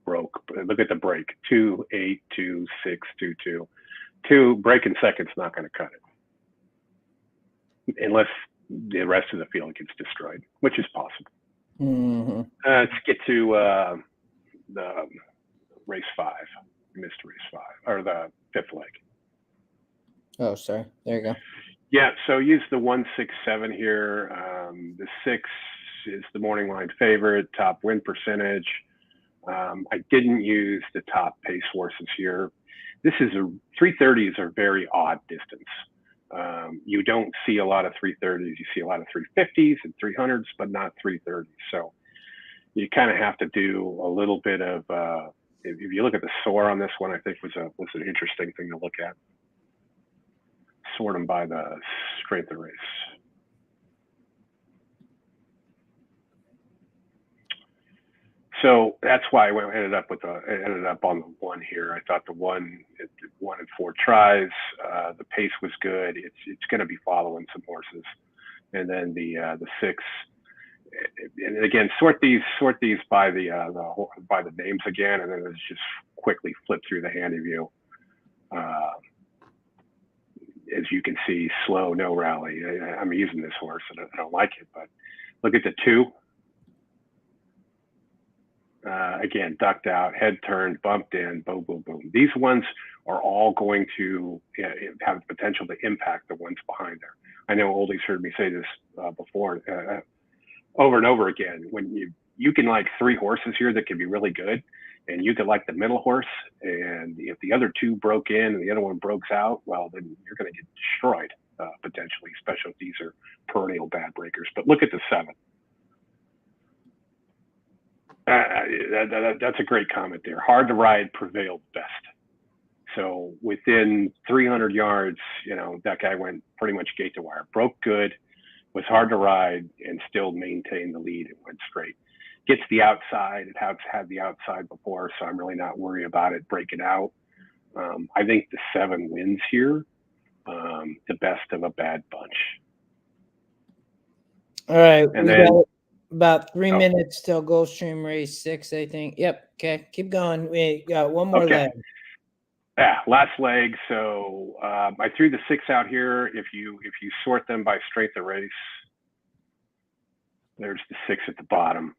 broke. Look at the break, 2, 8, 2, 6, 2, 2. 2, breaking second's not going to cut it. Unless the rest of the field gets destroyed, which is possible. Mm-hmm. Let's get to the race 5. Missed race 5, or the 5th leg. Oh, sorry. There you go. Yeah, so use the 1, 6, 7 here. The 6 is the morning line favorite, top win percentage. I didn't use the top pace horses here. This is 330s are very odd distance. You don't see a lot of 330s. You see a lot of 350s and 300s, but not 330s. So you kind of have to do a little bit of, if you look at the soar on this one, I think was an interesting thing to look at. Sort them by the strength of race. So that's why I ended up on the 1 here. I thought the 1 in 4 tries. The pace was good. It's going to be following some horses, and then the 6. And again, sort these by the names again, and then let's just quickly flip through the handy view. As you can see, slow, no rally. I'm using this horse, and I don't like it, but look at the 2. Again, ducked out, head turned, bumped in, boom, boom, boom. These ones are all going to have the potential to impact the ones behind there. I know Oldy's heard me say this before, over and over again. When you can like 3 horses here that can be really good, and you could like the middle horse, and if the other 2 broke in and the other one breaks out, well, then you're going to get destroyed potentially, especially if these are perennial bad breakers. But look at the 7. That's a great comment there. Hard to ride prevailed best. So within 300 yards, you know, that guy went pretty much gate to wire. Broke good, was hard to ride, and still maintained the lead and went straight. Gets the outside. It has had the outside before, so I'm really not worried about it breaking out. I think the 7 wins here, the best of a bad bunch. All right. And we then got about 3 minutes till GulfStream race 6, I think. Yep. Okay. Keep going. We got one more leg. Yeah, last leg. So I threw the 6 out here. If you sort them by strength of race, there's the 6 at the bottom.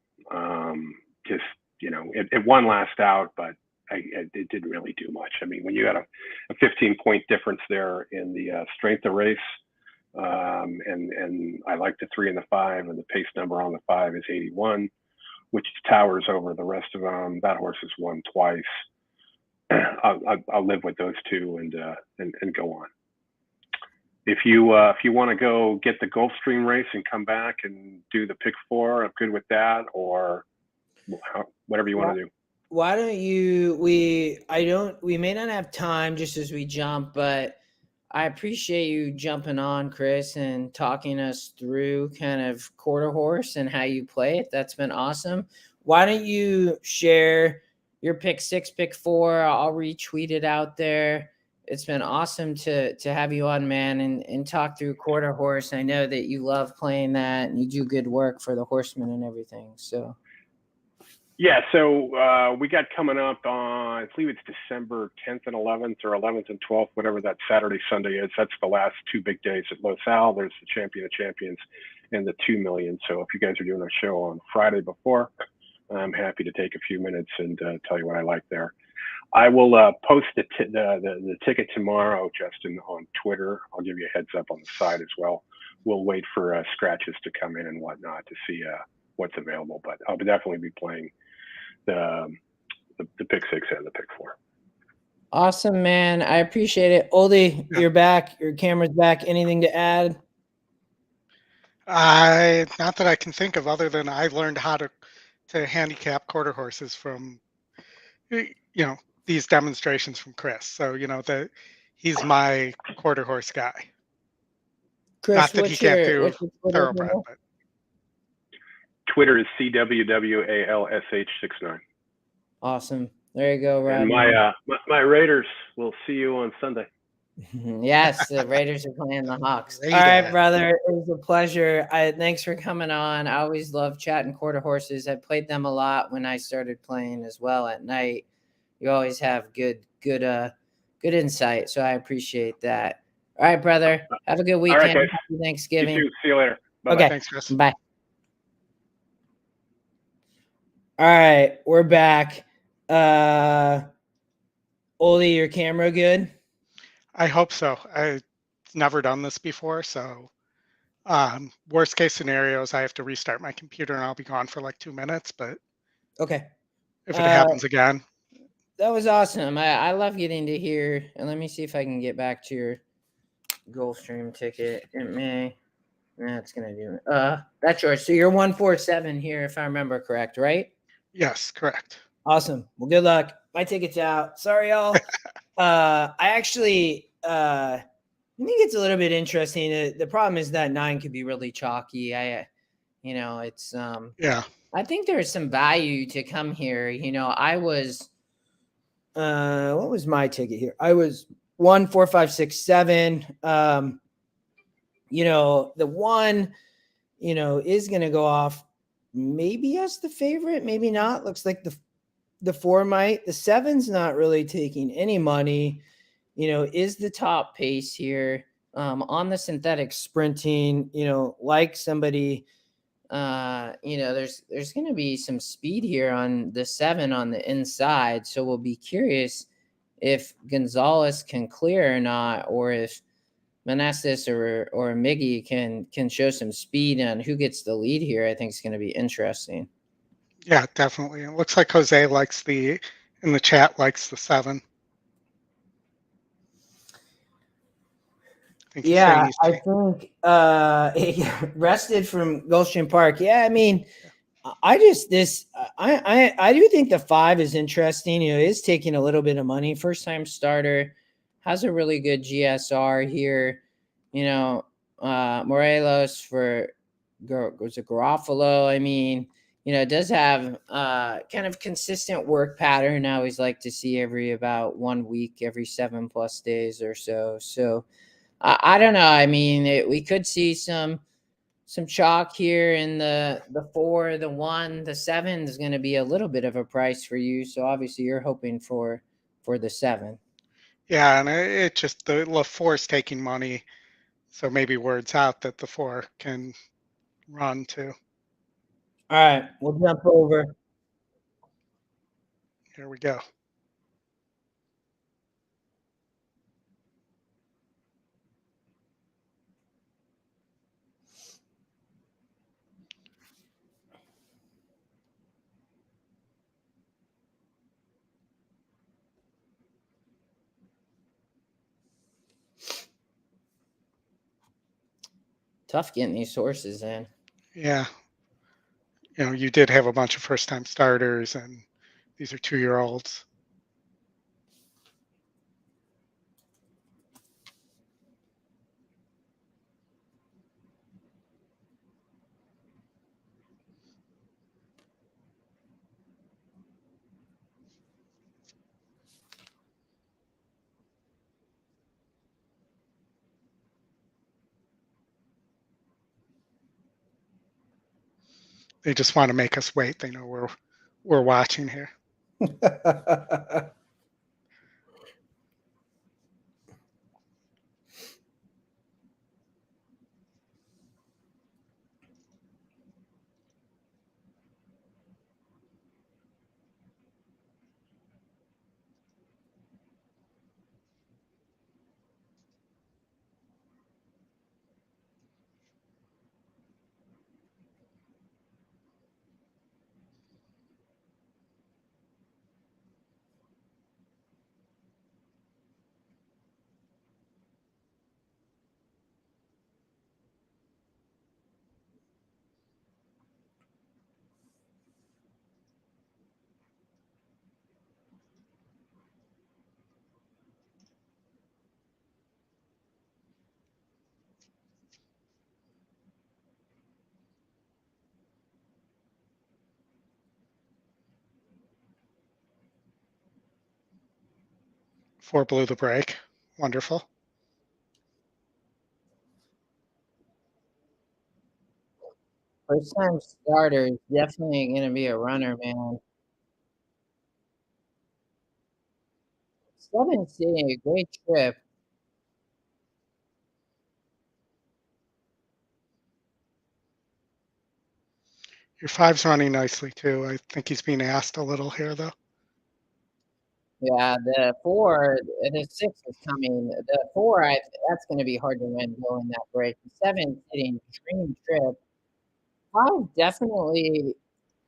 Just, you know, it won last out, but it didn't really do much. I mean, when you got a 15-point difference there in the strength of race, and I like the 3 and the 5, and the pace number on the 5 is 81, which towers over the rest of them. That horse has won twice. I'll live with those 2 and go on. If you want to go get the Gulfstream race and come back and do the pick 4, I'm good with that, or whatever you want to do. Why don't you? We may not have time just as we jump, but I appreciate you jumping on, Chris, and talking us through kind of quarter horse and how you play it. That's been awesome. Why don't you share your pick 6, pick 4? I'll retweet it out there, it's been awesome to have you on, man, and talk through quarter horse. I know that you love playing that and you do good work for the horsemen and everything. So Yeah, so we got coming up on, I believe it's December 10th and 11th, or 11th and 12th, whatever that Saturday, Sunday is. That's the last 2 big days at Los Al. There's the Champion of Champions and the 2 million. So if you guys are doing a show on Friday before, I'm happy to take a few minutes and tell you what I like there. I will post the ticket tomorrow, Justin, on Twitter. I'll give you a heads up on the side as well. We'll wait for scratches to come in and whatnot to see what's available, but I'll definitely be playing the pick 6 and the pick 4. Awesome, man. I appreciate it. Oldy, you're back. Your camera's back. Anything to add? Not that I can think of, other than I learned how to handicap quarter horses from, these demonstrations from Chris. So, he's my quarter horse guy. Chris, not that he can't do thoroughbred, handle? but Twitter is CWWALSH69. Awesome. There you go, Rod. And my Raiders will see you on Sunday. Yes, the Raiders are playing the Hawks. Raiders. All right, brother. It was a pleasure. Thanks for coming on. I always love chatting quarter horses. I played them a lot when I started playing as well at night. You always have good insight, so I appreciate that. All right, brother. Have a good weekend. All right, guys. Happy Thanksgiving. You too. See you later. Bye-bye. Okay. Thanks, Chris. Bye. All right, we're back. Oldy, your camera good? I hope so. I've never done this before, so worst case scenarios, I have to restart my computer and I'll be gone for like 2 minutes, but Okay. if it happens again. That was awesome. I love getting to hear, and let me see if I can get back to your GulfStream ticket. It may. That's gonna do it. That's yours. So you're 147 here, if I remember correct, right? Yes, correct. Awesome. Well, good luck. My ticket's out. Sorry, y'all. I actually I think it's a little bit interesting. The problem is that 9 could be really chalky. It's Yeah. I think there's some value to come here. I was what was my ticket here? I was 1, 4, 5, 6, 7. The 1, is going to go off maybe as the favorite, maybe not. Looks like the 4 might. The 7's not really taking any money. Is the top pace here on the synthetic sprinting. Like somebody. There's going to be some speed here on the 7 on the inside. So we'll be curious if Gonzalez can clear or not, or if Manassas or Miggy can show some speed on who gets the lead here. I think it's going to be interesting. Yeah, definitely. It looks like Jose in the chat likes the 7. I think rested from Gulfstream Park. Yeah, I mean, I do think the 5 is interesting. It is taking a little bit of money. First time starter, has a really good GSR here. Morelos for Garofalo. I mean, does have kind of consistent work pattern. I always like to see about 1 week, every 7+ days or so. So I don't know. I mean, we could see some chalk here in the 4, the 1, the 7 is going to be a little bit of a price for you. So obviously you're hoping for the 7. Yeah, and it just the 4 is taking money, so maybe word's out that the 4 can run too. All right, we'll jump over. Here we go. Tough getting these sources in. Yeah. You did have a bunch of first-time starters, and these are 2-year-olds. They just want to make us wait. They know we're watching here. Four blew the break. Wonderful. First time starter is definitely going to be a runner, man. 7 sitting, a great trip. Your 5's running nicely too. I think he's being asked a little here though. Yeah, the 4, the 6 is coming. The 4, that's going to be hard to win going that break. The 7 sitting, dream trip. 5 definitely.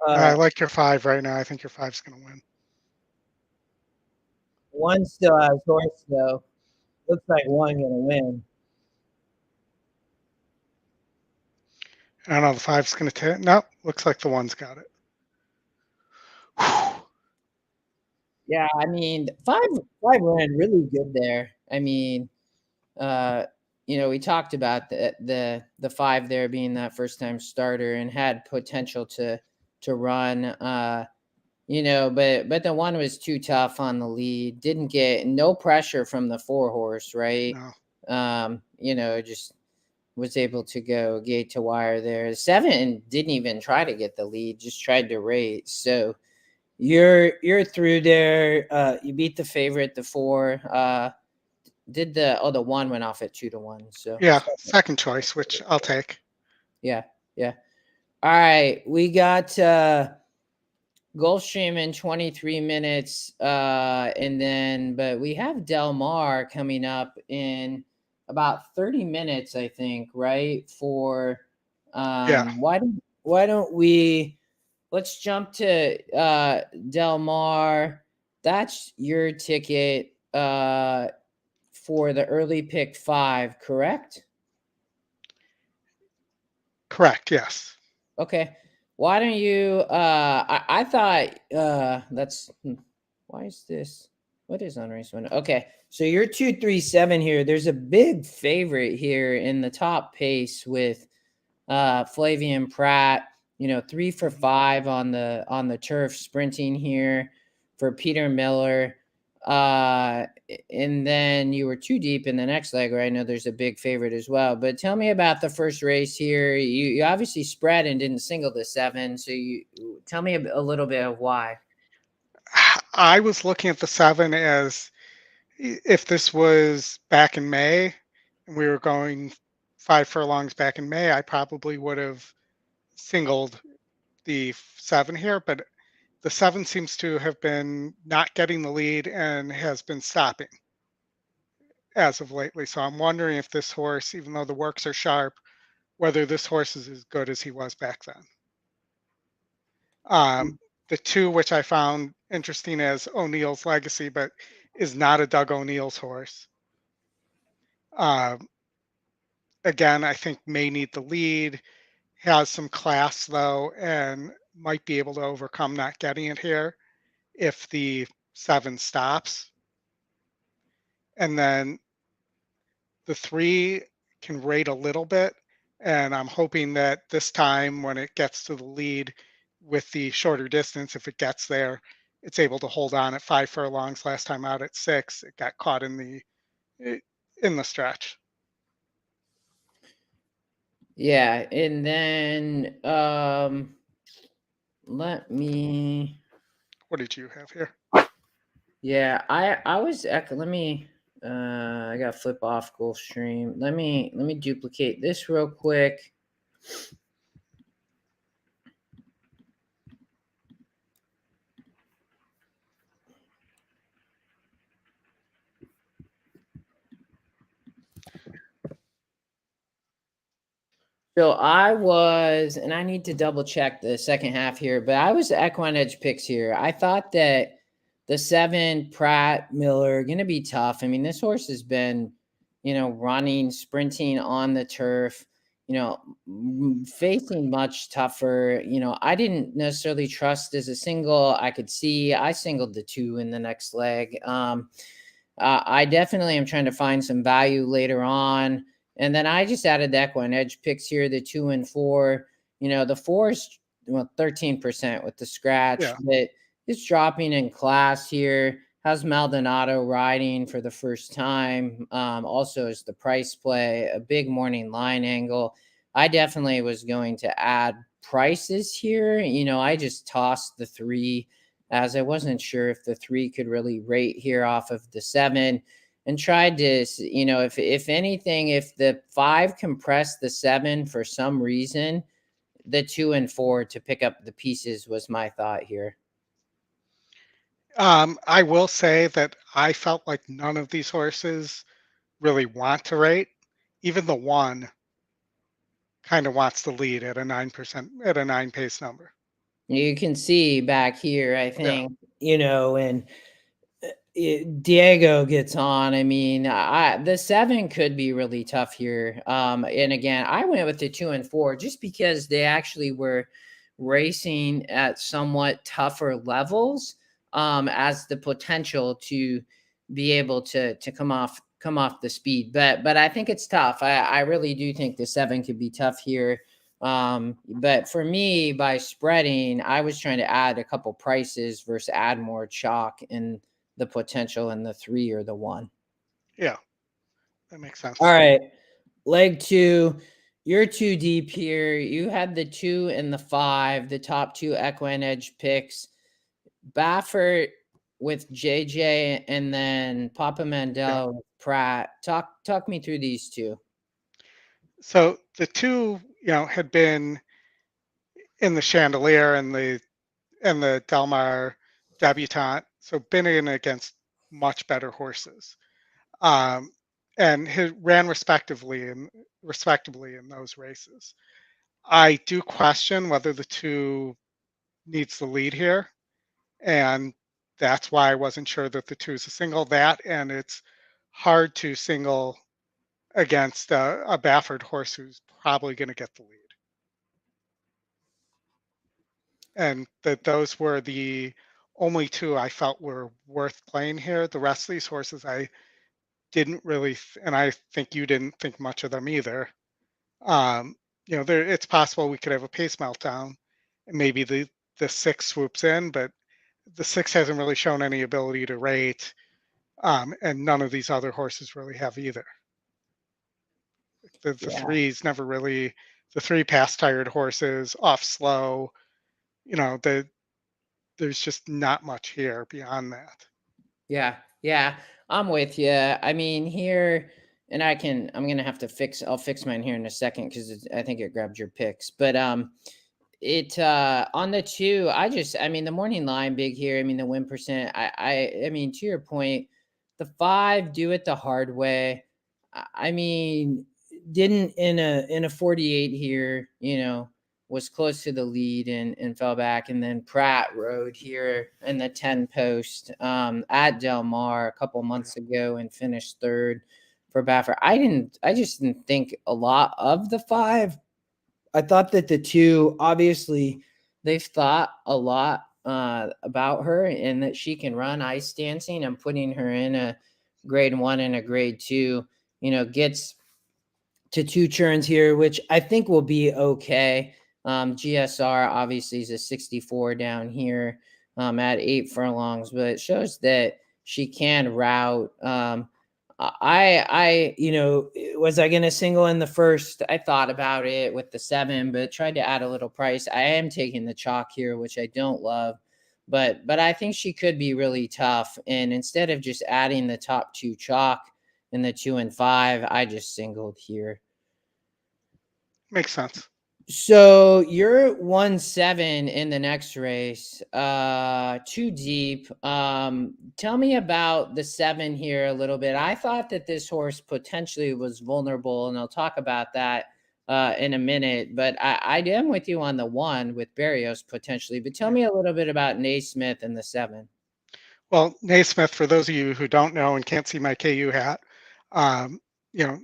I like your 5 right now. I think your 5's going to win. 1 still has horse though. Looks like 1 going to win. I don't know. The 5's going to take. No, looks like the 1's got it. Whew. Yeah, I mean, 5 ran really good there. I mean, we talked about the 5 there being that first time starter and had potential to run. But the 1 was too tough on the lead. Didn't get no pressure from the 4 horse, right? No. Just was able to go gate to wire there. 7 didn't even try to get the lead, just tried to race. So you're through there. You beat the favorite, the 4. Did the 1 went off at 2-1. So yeah, second choice, which I'll take. Yeah. All right, we got GulfStream in 23 minutes, but we have Del Mar coming up in about 30 minutes, I think, right? For Yeah. Why don't we let's jump to Del Mar. That's your ticket for the early pick 5, correct? Correct. Yes. Okay. Why don't you I thought that's why is this? What is on race 1? Okay. So you're 237 here. There's a big favorite here in the top pace with Flavian Pratt, 3 for 5 on the turf sprinting here for Peter Miller. And then you were too deep in the next leg, where I know there's a big favorite as well. But tell me about the first race here. You obviously spread and didn't single the 7. So you tell me a little bit of why. I was looking at the 7 as if this was back in May and we were going 5 furlongs back in May, I probably would have singled the 7 here, but the 7 seems to have been not getting the lead and has been stopping as of lately. So I'm wondering if this horse, even though the works are sharp, whether this horse is as good as he was back then. The 2, which I found interesting as O'Neill's Legacy, but is not a Doug O'Neill's horse. Again, I think may need the lead, has some class though, and might be able to overcome not getting it here if the 7 stops. And then the 3 can rate a little bit, and I'm hoping that this time when it gets to the lead with the shorter distance, if it gets there, it's able to hold on at 5 furlongs. Last time out at 6, it got caught in the stretch. Yeah, and then let me. What did you have here? Yeah, I was let me I got to flip off GulfStream. Let me duplicate this real quick. So I was, and I need to double check the second half here, but I was EquinEdge picks here. I thought that the 7 Pratt Miller going to be tough. I mean, this horse has been, running, sprinting on the turf, facing much tougher. I didn't necessarily trust as a single. I could see I singled the 2 in the next leg. I definitely am trying to find some value later on. And then I just added the EquinEdge picks here, the 2 and 4. The 4 is 13% with the scratch, Yeah. but it's dropping in class here. How's Maldonado riding for the first time? Also, is the price play a big morning line angle? I definitely was going to add prices here. I just tossed the 3 as I wasn't sure if the 3 could really rate here off of the 7, and tried to, if anything, if the 5 compressed the 7 for some reason, the 2 and 4 to pick up the pieces was my thought here. I will say that I felt like none of these horses really want to rate. Even the 1 kind of wants to lead at a 9%, at a 9 pace number. You can see back here, I think, and Diego gets on. I mean, the 7 could be really tough here. And again, I went with the 2 and 4 just because they actually were racing at somewhat tougher levels, as the potential to be able to come off the speed. But I think it's tough. I really do think the 7 could be tough here. But for me, by spreading, I was trying to add a couple prices versus add more chalk in the potential in the 3 or the 1. Yeah, that makes sense. All right. Leg 2, you're too deep here. You had the 2 and the 5, the top 2 EquinEdge picks. Baffert with JJ, and then Papa Mandela with Pratt. Talk me through these 2. So the 2, had been in the Chandelier and the Del Mar Debutante, so been in against much better horses, and ran respectively in those races. I do question whether the 2 needs the lead here, and that's why I wasn't sure that the 2 is a single. That, and it's hard to single against a Baffert horse who's probably going to get the lead. And that those were the only 2 I felt were worth playing here. The rest of these horses I didn't really, and I think you didn't think much of them either. It's possible we could have a pace meltdown, and maybe the 6 swoops in, but the 6 hasn't really shown any ability to rate, and none of these other horses really have either. The 3's never really, the 3 past tired horses off slow. There's just not much here beyond that. Yeah, I'm with you. I mean, here, and I'm gonna have to I'll fix mine here in a second because I think it grabbed your picks. But it on the 2, I mean, the morning line big here. I mean, the win percent. I mean, to your point, the 5 do it the hard way. I mean, didn't in a 48 here, was close to the lead and fell back. And then Pratt rode here in the 10 post at Del Mar a couple months ago and finished 3rd for Baffert. I just didn't think a lot of the 5. I thought that the 2, obviously, they've thought a lot about her and that she can run ice dancing, and putting her in a grade 1 and a grade 2, gets to 2 turns here, which I think will be okay. GSR obviously is a 64 down here at 8 furlongs, but it shows that she can route. Was I going to single in the first? I thought about it with the 7, but tried to add a little price. I am taking the chalk here, which I don't love, but I think she could be really tough. And instead of just adding the top 2 chalk and the 2 and 5, I just singled here. Makes sense. So you're 1-7 in the next race, 2 deep. Tell me about the 7 here a little bit. I thought that this horse potentially was vulnerable, and I'll talk about that in a minute. But I am with you on the 1 with Barrios potentially. But tell me a little bit about Naismith and the 7. Well, Naismith, for those of you who don't know and can't see my KU hat, you know,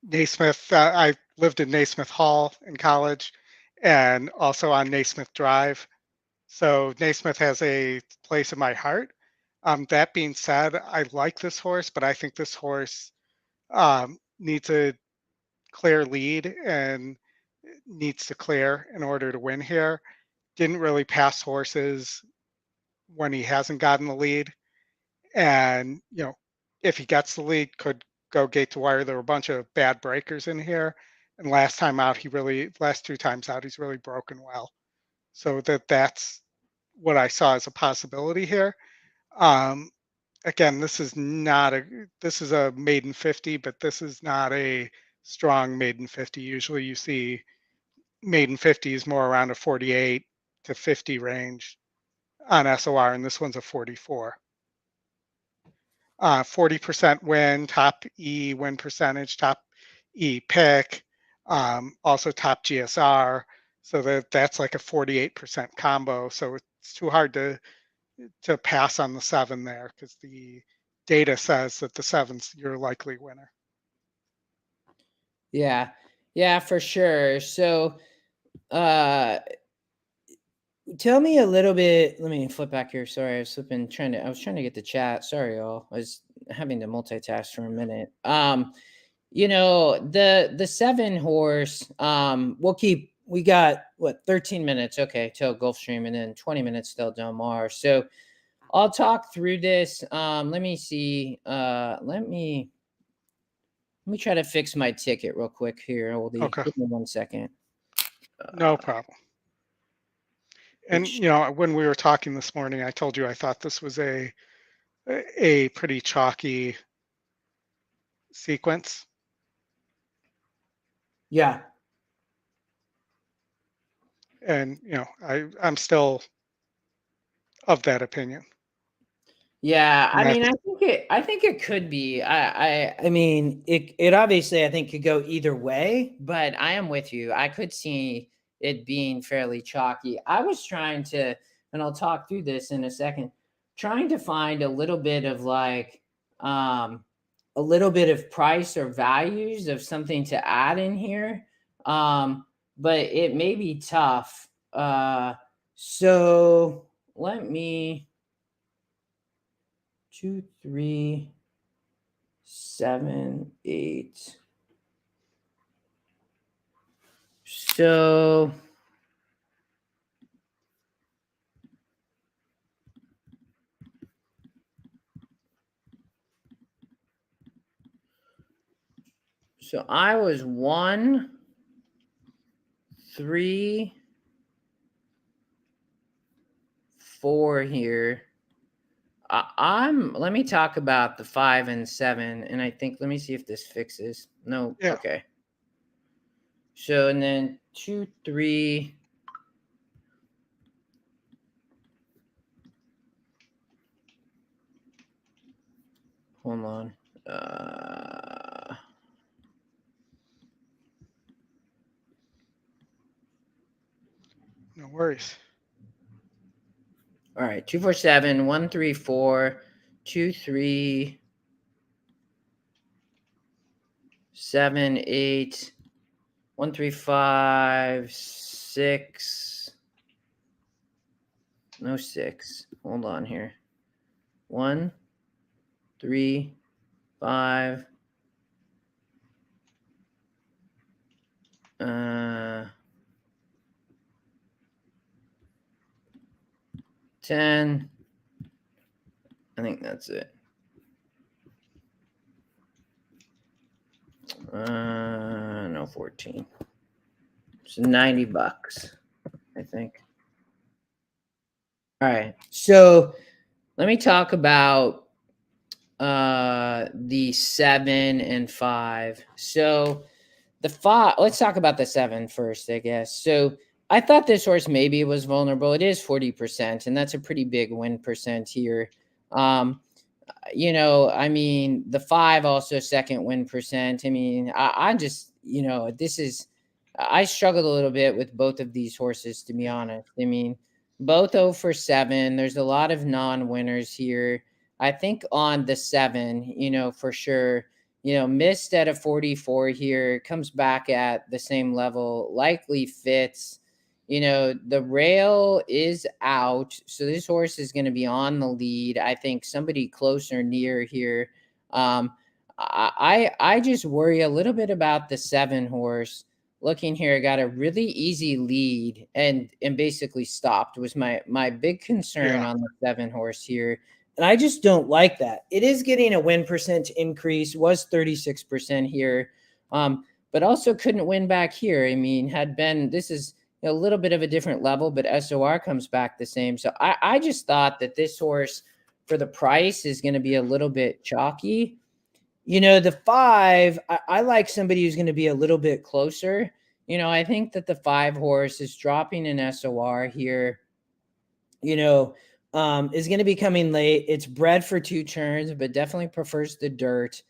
Naismith, I lived in Naismith Hall in college and also on Naismith Drive. So Naismith has a place in my heart. That being said, I like this horse, but I think this horse needs a clear lead and needs to clear in order to win here. Didn't really pass horses when he hasn't gotten the lead. And, if he gets the lead, could go gate to wire. There were a bunch of bad breakers in here. And last 2 times out, he's really broken well. So that's what I saw as a possibility here. Again, this is a maiden 50, but this is not a strong maiden 50. Usually you see maiden 50s more around a 48 to 50 range on SOR, and this one's a 44. 40% win, top E win percentage, top E pick, also top GSR. So that's like a 48% combo. So it's too hard to pass on the 7 there because the data says that the 7's your likely winner. Yeah, for sure. So, tell me a little bit. Let me flip back here. Sorry, I was trying to get the chat. Sorry, y'all. I was having to multitask for a minute. The 7 horse, we got 13 minutes, okay, till GulfStream, and then 20 minutes till Del Mar. So I'll talk through this. Let me see. Let me try to fix my ticket real quick here, Oldy. Okay. Give me 1 second. No problem. And when we were talking this morning, I told you I thought this was a pretty chalky sequence. Yeah. And I'm still of that opinion. Yeah, I mean, I think it could be. I mean, it obviously I think could go either way, but I am with you. I could see it being fairly chalky. I was trying to, and I'll talk through this in a second, trying to find a little bit of a little bit of price or values of something to add in here. But it may be tough. So let me 2, 3, 7, 8. So I was 1, 3, 4 here. Let me talk about the 5 and 7, and I think, let me see if this fixes. No. Yeah. Okay. So, and then 2, 3. Hold on. No worries. All right. 2, 4, 7, 1, 3, 4, 2, 3, 7, 8, 1, 3, 5, 6. No 6. Hold on here. 1, 3, 5. 10. I think that's it. No, 14. It's $90, I think. All right. So let me talk about the 7 and 5. So the 5, let's talk about the 7 first, I guess. So I thought this horse maybe was vulnerable. It is 40%, and that's a pretty big win percent here. I mean, the 5 also second win percent. I mean, I just, I struggled a little bit with both of these horses, to be honest. I mean, both 0 for 7. There's a lot of non-winners here. I think on the 7, for sure, missed at a 44 here, comes back at the same level, likely fits. The rail is out, so this horse is going to be on the lead. I think somebody closer near here. I just worry a little bit about the 7 horse. Looking here, got a really easy lead and basically stopped. Was my big concern on the 7 horse here. And I just don't like that. It is getting a win percent increase, was 36% here, but also couldn't win back here. I mean, this is a little bit of a different level, but SOR comes back the same. So I just thought that this horse for the price is going to be a little bit chalky. The 5, I like somebody who's going to be a little bit closer. I think that the 5 horse is dropping an SOR here. Is going to be coming late. It's bred for 2 turns, but definitely prefers the dirt.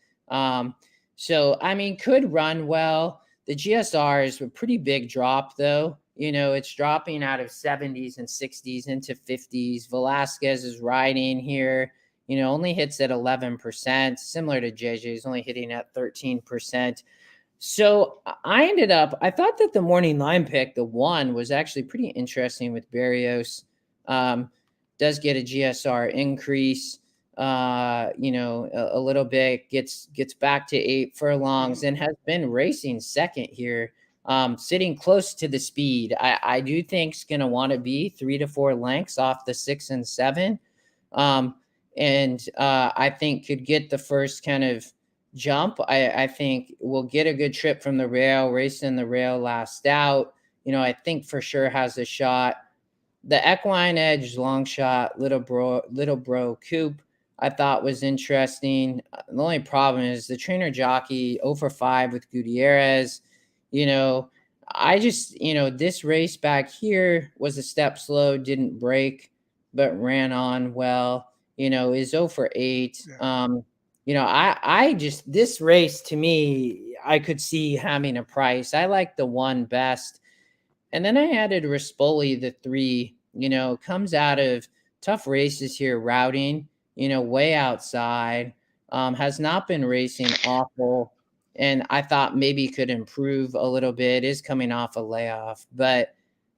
So, I mean, could run well. The GSR is a pretty big drop, though. It's dropping out of 70s and 60s into 50s. Velasquez is riding here. Only hits at 11%, similar to JJ. He's only hitting at 13%. So I thought that the morning line pick, the 1, was actually pretty interesting with Barrios. Does get a GSR increase, a little bit, gets back to 8 furlongs and has been racing second here, sitting close to the speed. I do think it's going to want to be 3 to 4 lengths off the 6 and 7. And I think could get the first kind of jump. I think we'll get a good trip from the rail, racing the rail last out. I think for sure has a shot. The EquinEdge long shot, little bro coupe, I thought was interesting. The only problem is the trainer jockey 0 for 5 with Gutierrez. I just, this race back here was a step slow, didn't break, but ran on well. Is 0 for 8. I just, this race to me, I could see having a price. I like the 1 best. And then I added Rispoli, the 3, comes out of tough races here, routing, way outside, has not been racing awful. And I thought maybe could improve a little bit, is coming off a layoff, but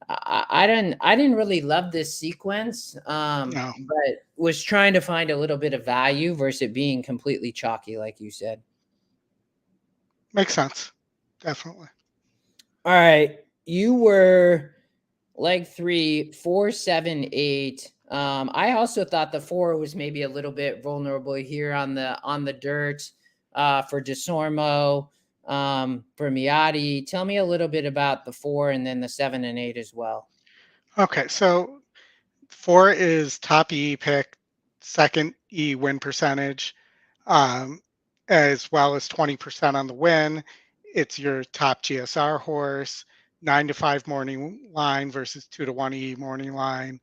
I didn't really love this sequence, No. but was trying to find a little bit of value versus it being completely chalky, like you said. Makes sense. Definitely. All right. You were leg 3, 4, 7, 8. I also thought the 4 was maybe a little bit vulnerable here on the dirt, for DeSormo, for Miotti. Tell me a little bit about the 4 and then the 7 and 8 as well. Okay, so 4 is top E pick, second E win percentage, as well as 20% on the win. It's your top GSR horse, 9 to 5 morning line versus 2 to 1 E morning line.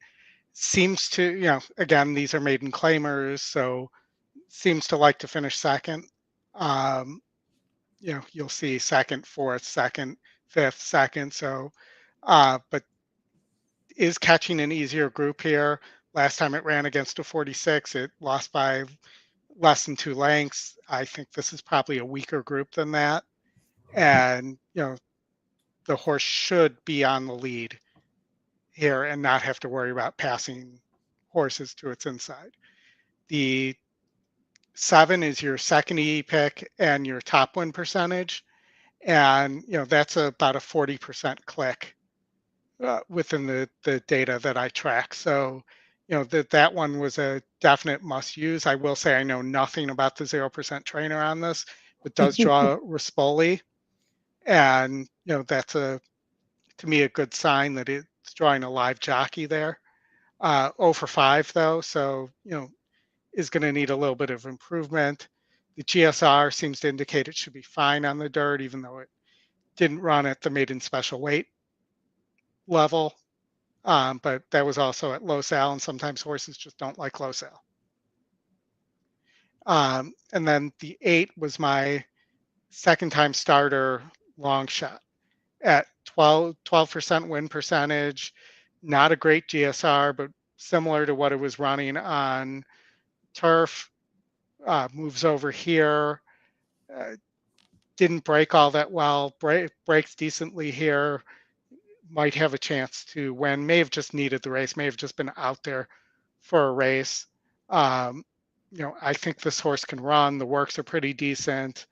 Seems to, again, these are maiden claimers, so seems to like to finish second. You'll see second, fourth, second, fifth, second. So, but is catching an easier group here. Last time it ran against a 46, it lost by less than 2 lengths. I think this is probably a weaker group than that. And, the horse should be on the lead here and not have to worry about passing horses to its inside. The 7 is your second E pick and your top win percentage. And, that's about a 40% click within the data that I track. So, that one was a definite must use. I will say I know nothing about the 0% trainer on this, but does draw Rispoli. And, that's to me, a good sign that it's drawing a live jockey there. 0 for 5 though. So, is going to need a little bit of improvement. The GSR seems to indicate it should be fine on the dirt, even though it didn't run at the maiden special weight level. But that was also at low sal, and sometimes horses just don't like low sal. And then the 8 was my second time starter long shot at 12% win percentage. Not a great GSR, but similar to what it was running on turf. Moves over here. Didn't break all that well. Breaks decently here. Might have a chance to win. May have just needed the race. May have just been out there for a race. I think this horse can run. The works are pretty decent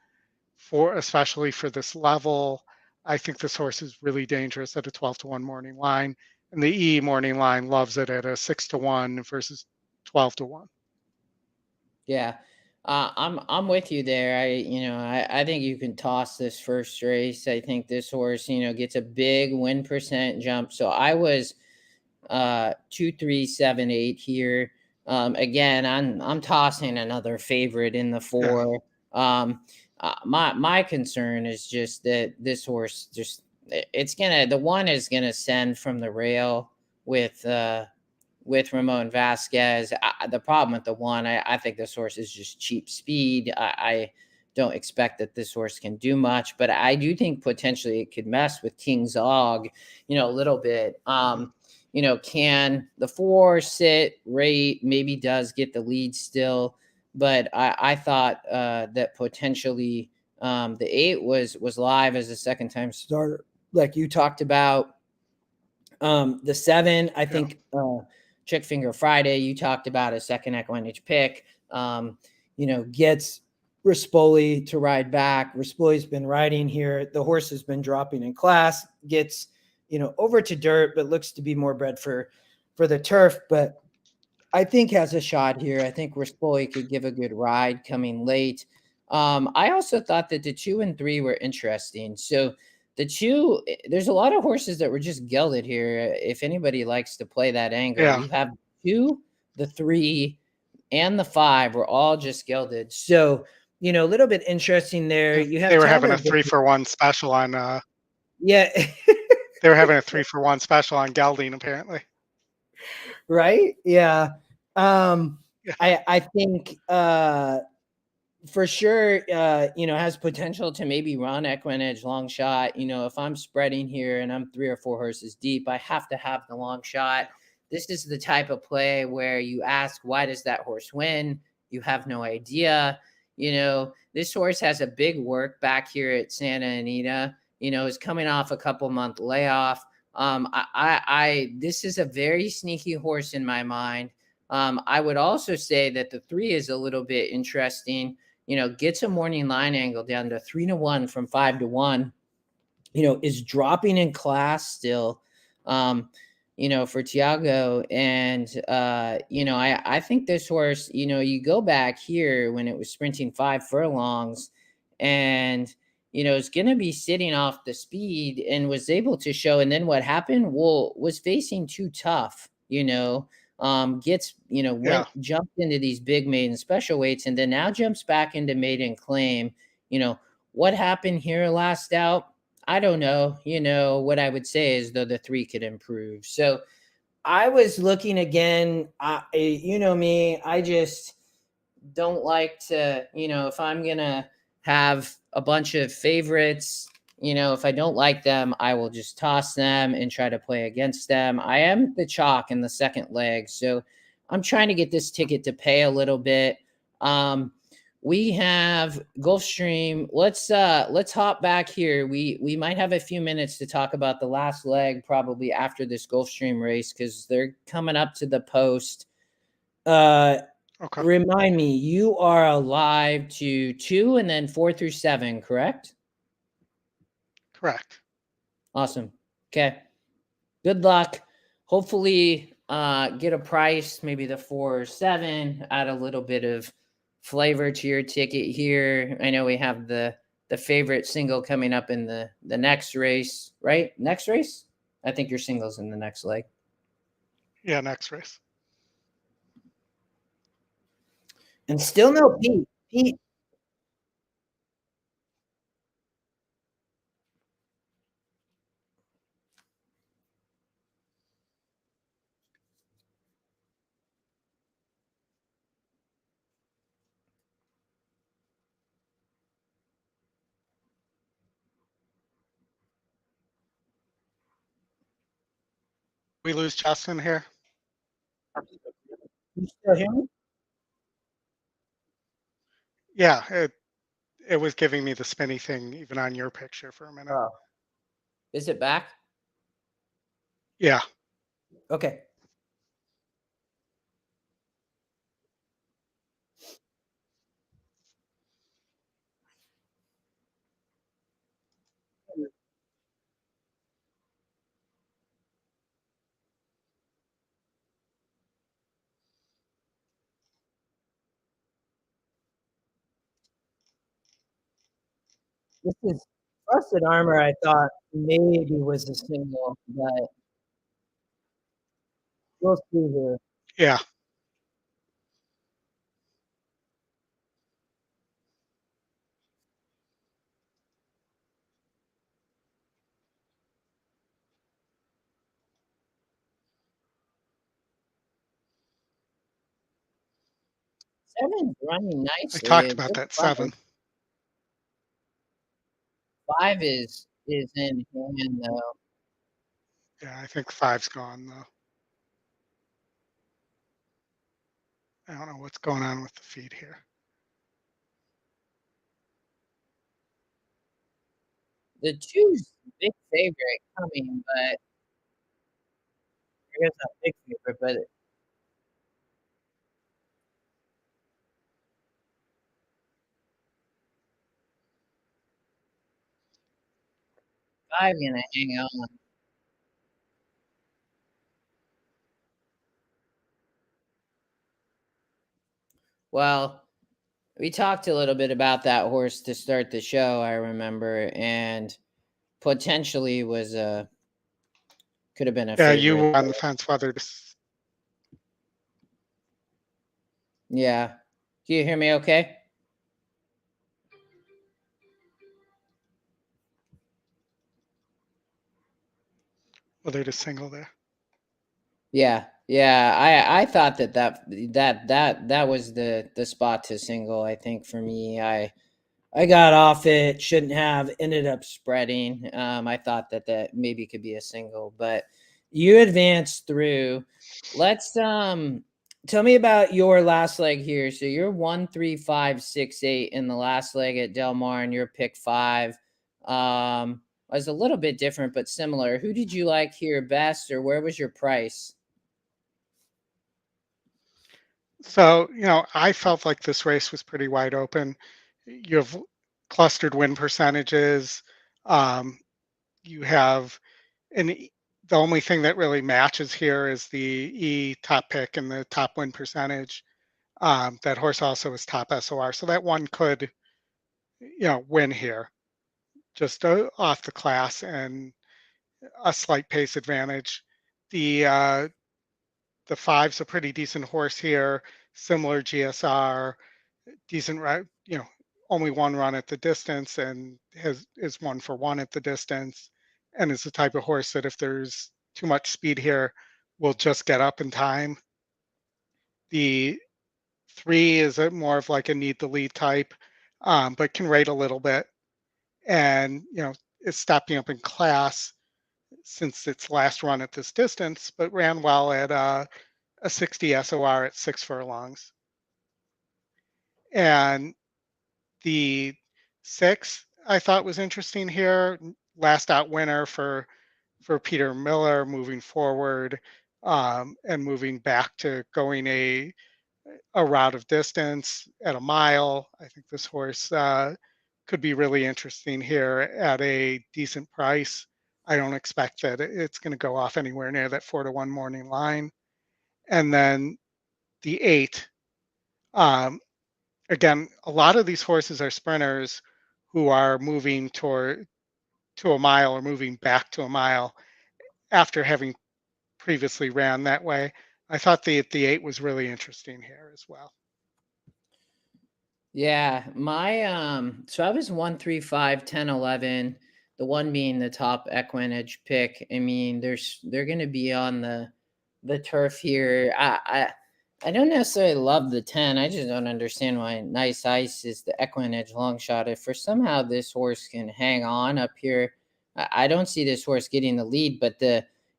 especially for this level. I think this horse is really dangerous at a 12-1 morning line, and the E morning line loves it at a 6-1 versus 12-1. Yeah. I'm with you there. I think you can toss this first race. I think this horse, gets a big win percent jump. So I was 2, 3, 7, 8 here. Again, I'm tossing another favorite in the 4. Yeah. My concern is just that this horse the 1 is gonna send from the rail with Ramon Vasquez. The problem with the 1, I think this horse is just cheap speed. I don't expect that this horse can do much, but I do think potentially it could mess with King Zog, a little bit. Can the 4 sit rate? Maybe does get the lead still, but I thought that potentially the 8 was live as a second time starter, like you talked about. The 7, I think. Chick Finger Friday, you talked about a second EquinEdge pick, gets Rispoli to ride back. Rispoli's been riding here. The horse has been dropping in class, gets, over to dirt, but looks to be more bred for the turf, but I think has a shot here. I think Rispoli could give a good ride coming late. I also thought that the 2 and 3 were interesting. So the 2, there's a lot of horses that were just gelded here. If anybody likes to play that angle, you have 2, the 3, and the 5 were all just gelded. So, a little bit interesting there. You have they were having a 3-for-1 special on. Yeah, they were having a 3-for-1 special on gelding, apparently. Right? Yeah. I think for sure, has potential to maybe run EquinEdge long shot. If I'm spreading here and I'm 3 or 4 horses deep, I have to have the long shot. This is the type of play where you ask, why does that horse win? You have no idea. This horse has a big work back here at Santa Anita, is coming off a couple month layoff. This is a very sneaky horse in my mind. I would also say that the 3 is a little bit interesting. Gets a morning line angle down to 3-1 from 5-1. Is dropping in class still. For Tiago, and I think this horse. You go back here when it was sprinting 5 furlongs, and is going to be sitting off the speed and was able to show. And then what happened? Well, was facing too tough. Gets, jumped into these big maiden special weights, and then now jumps back into maiden claim. What happened here last out? I don't know. What I would say is though the 3 could improve. So I was looking again, me, I just don't like to, if I'm going to have a bunch of favorites, if I don't like them, I will just toss them and try to play against them. I am the chalk in the second leg, so I'm trying to get this ticket to pay a little bit. We have GulfStream. Let's hop back here. We might have a few minutes to talk about the last leg, probably after this GulfStream race, because they're coming up to the post. Okay. Remind me, you are alive to 2 and then 4 through 7, correct? Correct. Awesome. Okay. Good luck. Hopefully, get a price, maybe the 4 or 7, add a little bit of flavor to your ticket here. I know we have the favorite single coming up in the next race, right? Next race? I think your single's in the next leg. Yeah, next race. And still no Pete. Pete. We lose Justin here. You still hear me? Yeah, it was giving me the spinny thing even on your picture for a minute. Oh. Is it back? Yeah. Okay. This is Rusted Armor. I thought maybe was a single, but we'll see here. Yeah. Seven's running I nicely. talked A about good that five. 7. 5 is in hand though. Yeah, I think 5's gone though. I don't know what's going on with the feed here. The 2's big favorite coming, but I guess not big favorite, but 5 gonna hang on. Well, we talked a little bit about that horse to start the show, I remember, and potentially was could have been a Yeah, favorite. you were on the fence whether to. Yeah. Do you hear me okay? Whether to single there. Yeah. Yeah. I thought that was the spot to single, I think, for me. I got off it, shouldn't have, ended up spreading. I thought that maybe could be a single, but you advanced through. Let's tell me about your last leg here. So you're 1, 3, 5, 6, 8 in the last leg at Del Mar, and you're pick 5. Was a little bit different, but similar. Who did you like here best, or where was your price? So, I felt like this race was pretty wide open. You have clustered win percentages. You have, and the only thing that really matches here is the E top pick and the top win percentage. That horse also is top SOR. So that one could, win here just off the class and a slight pace advantage. The 5's a pretty decent horse here, similar GSR, decent run, only one run at the distance and is 1-for-1 at the distance, and is the type of horse that if there's too much speed here, will just get up in time. The 3 is more of like a need the lead type, but can rate a little bit, and is stepping up in class since its last run at this distance, but ran well at a 60 SOR at 6 furlongs. And the 6 I thought was interesting here. Last out winner for Peter Miller moving forward, and moving back to going a route of distance at a mile. I think this horse could be really interesting here at a decent price. I don't expect that it's going to go off anywhere near that 4-1 morning line. And then the 8, again, a lot of these horses are sprinters who are moving to a mile or moving back to a mile after having previously ran that way. I thought the 8 was really interesting here as well. Yeah, my so I was 1, 3, 5, 10, 11. The one being the top EquinEdge pick. I mean, they're going to be on the turf here. I don't necessarily love the 10. I just don't understand why Nice Ice is the EquinEdge long shot. If for somehow this horse can hang on up here, I don't see this horse getting the lead, but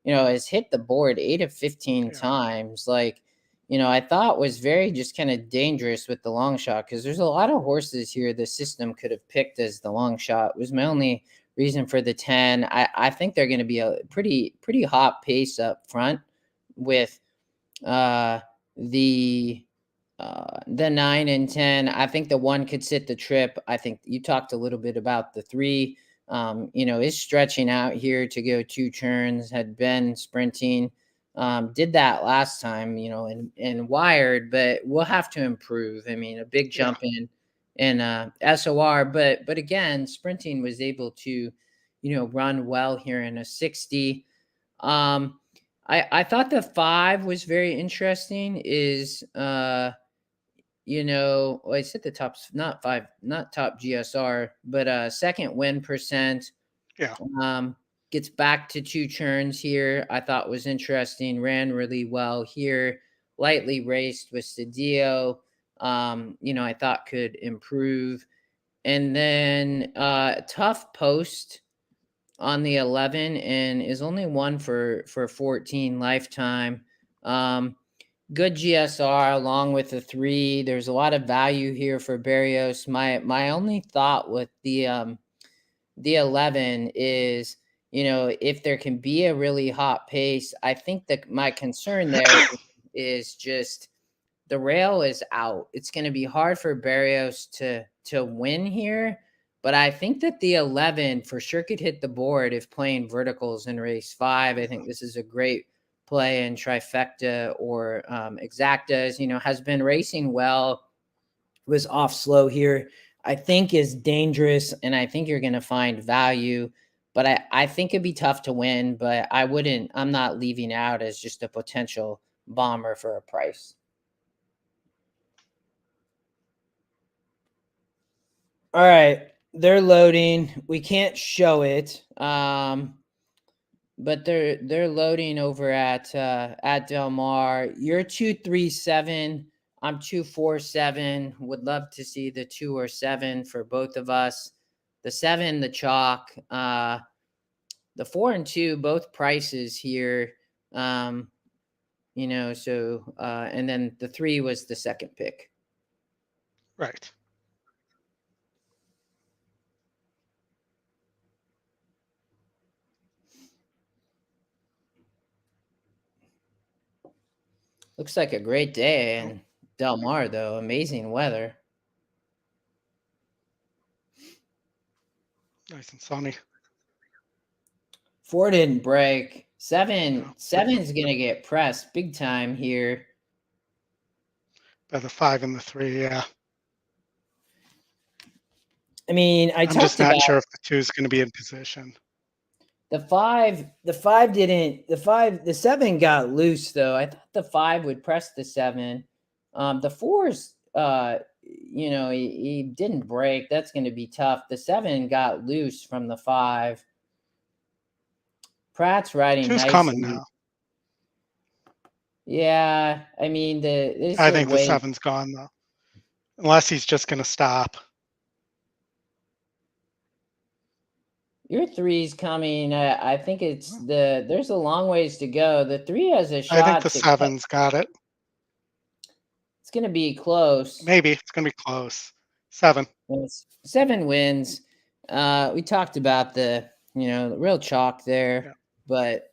has hit the board 8 of 15 times. Like, I thought was very just kind of dangerous with the long shot, because there's a lot of horses here the system could have picked as the long shot. Was my only reason for the 10. I think they're going to be a pretty hot pace up front with the 9 and 10. I think the 1 could sit the trip. I think you talked a little bit about the 3, is stretching out here to go 2 turns, had been sprinting. Did that last time, and wired, but we'll have to improve. I mean, a big jump in SOR, but again, sprinting was able to, run well here in a 60. I thought the 5 was very interesting. Is I said the top, not 5, not top GSR, but second win percent. Yeah. Gets back to 2 turns here. I thought was interesting. Ran really well here. Lightly raced with Cedillo. I thought could improve. And then tough post on the 11 and is only 1 for 14 lifetime. Good GSR along with the 3. There's a lot of value here for Barrios. My only thought with the 11 is, if there can be a really hot pace, I think that my concern there is just the rail is out. It's going to be hard for Barrios to win here, but I think that the 11 for sure could hit the board if playing verticals in race 5. I think this is a great play in trifecta or exactas. Has been racing well, was off slow here. I think is dangerous, and I think you're going to find value, but I think it'd be tough to win, but I'm not leaving out as just a potential bomber for a price. All right. They're loading. We can't show it. But they're loading over at Del Mar. You're 237. I'm 247. Would love to see the 2 or 7 for both of us. The 7, the chalk. The 4 and 2, both prices here. And then the 3 was the second pick. Right. Looks like a great day in Del Mar, though. Amazing weather. Nice and sunny. 4 didn't break. 7's gonna get pressed big time here. By the 5 and the 3, yeah. I mean, I'm just not sure if the 2 is going to be in position. The 7 got loose though. I thought the 5 would press the 7. The 4's, he didn't break. That's going to be tough. The 7 got loose from the 5. Pratt's riding 2's nicely. coming now. Yeah, I mean I think the 7's gone though, unless he's just going to stop. Your 3's coming. I think there's a long ways to go. The 3 has a shot. I think the 7's got it. It's going to be close. Maybe it's going to be close. 7. 7 wins. We talked about the real chalk there, but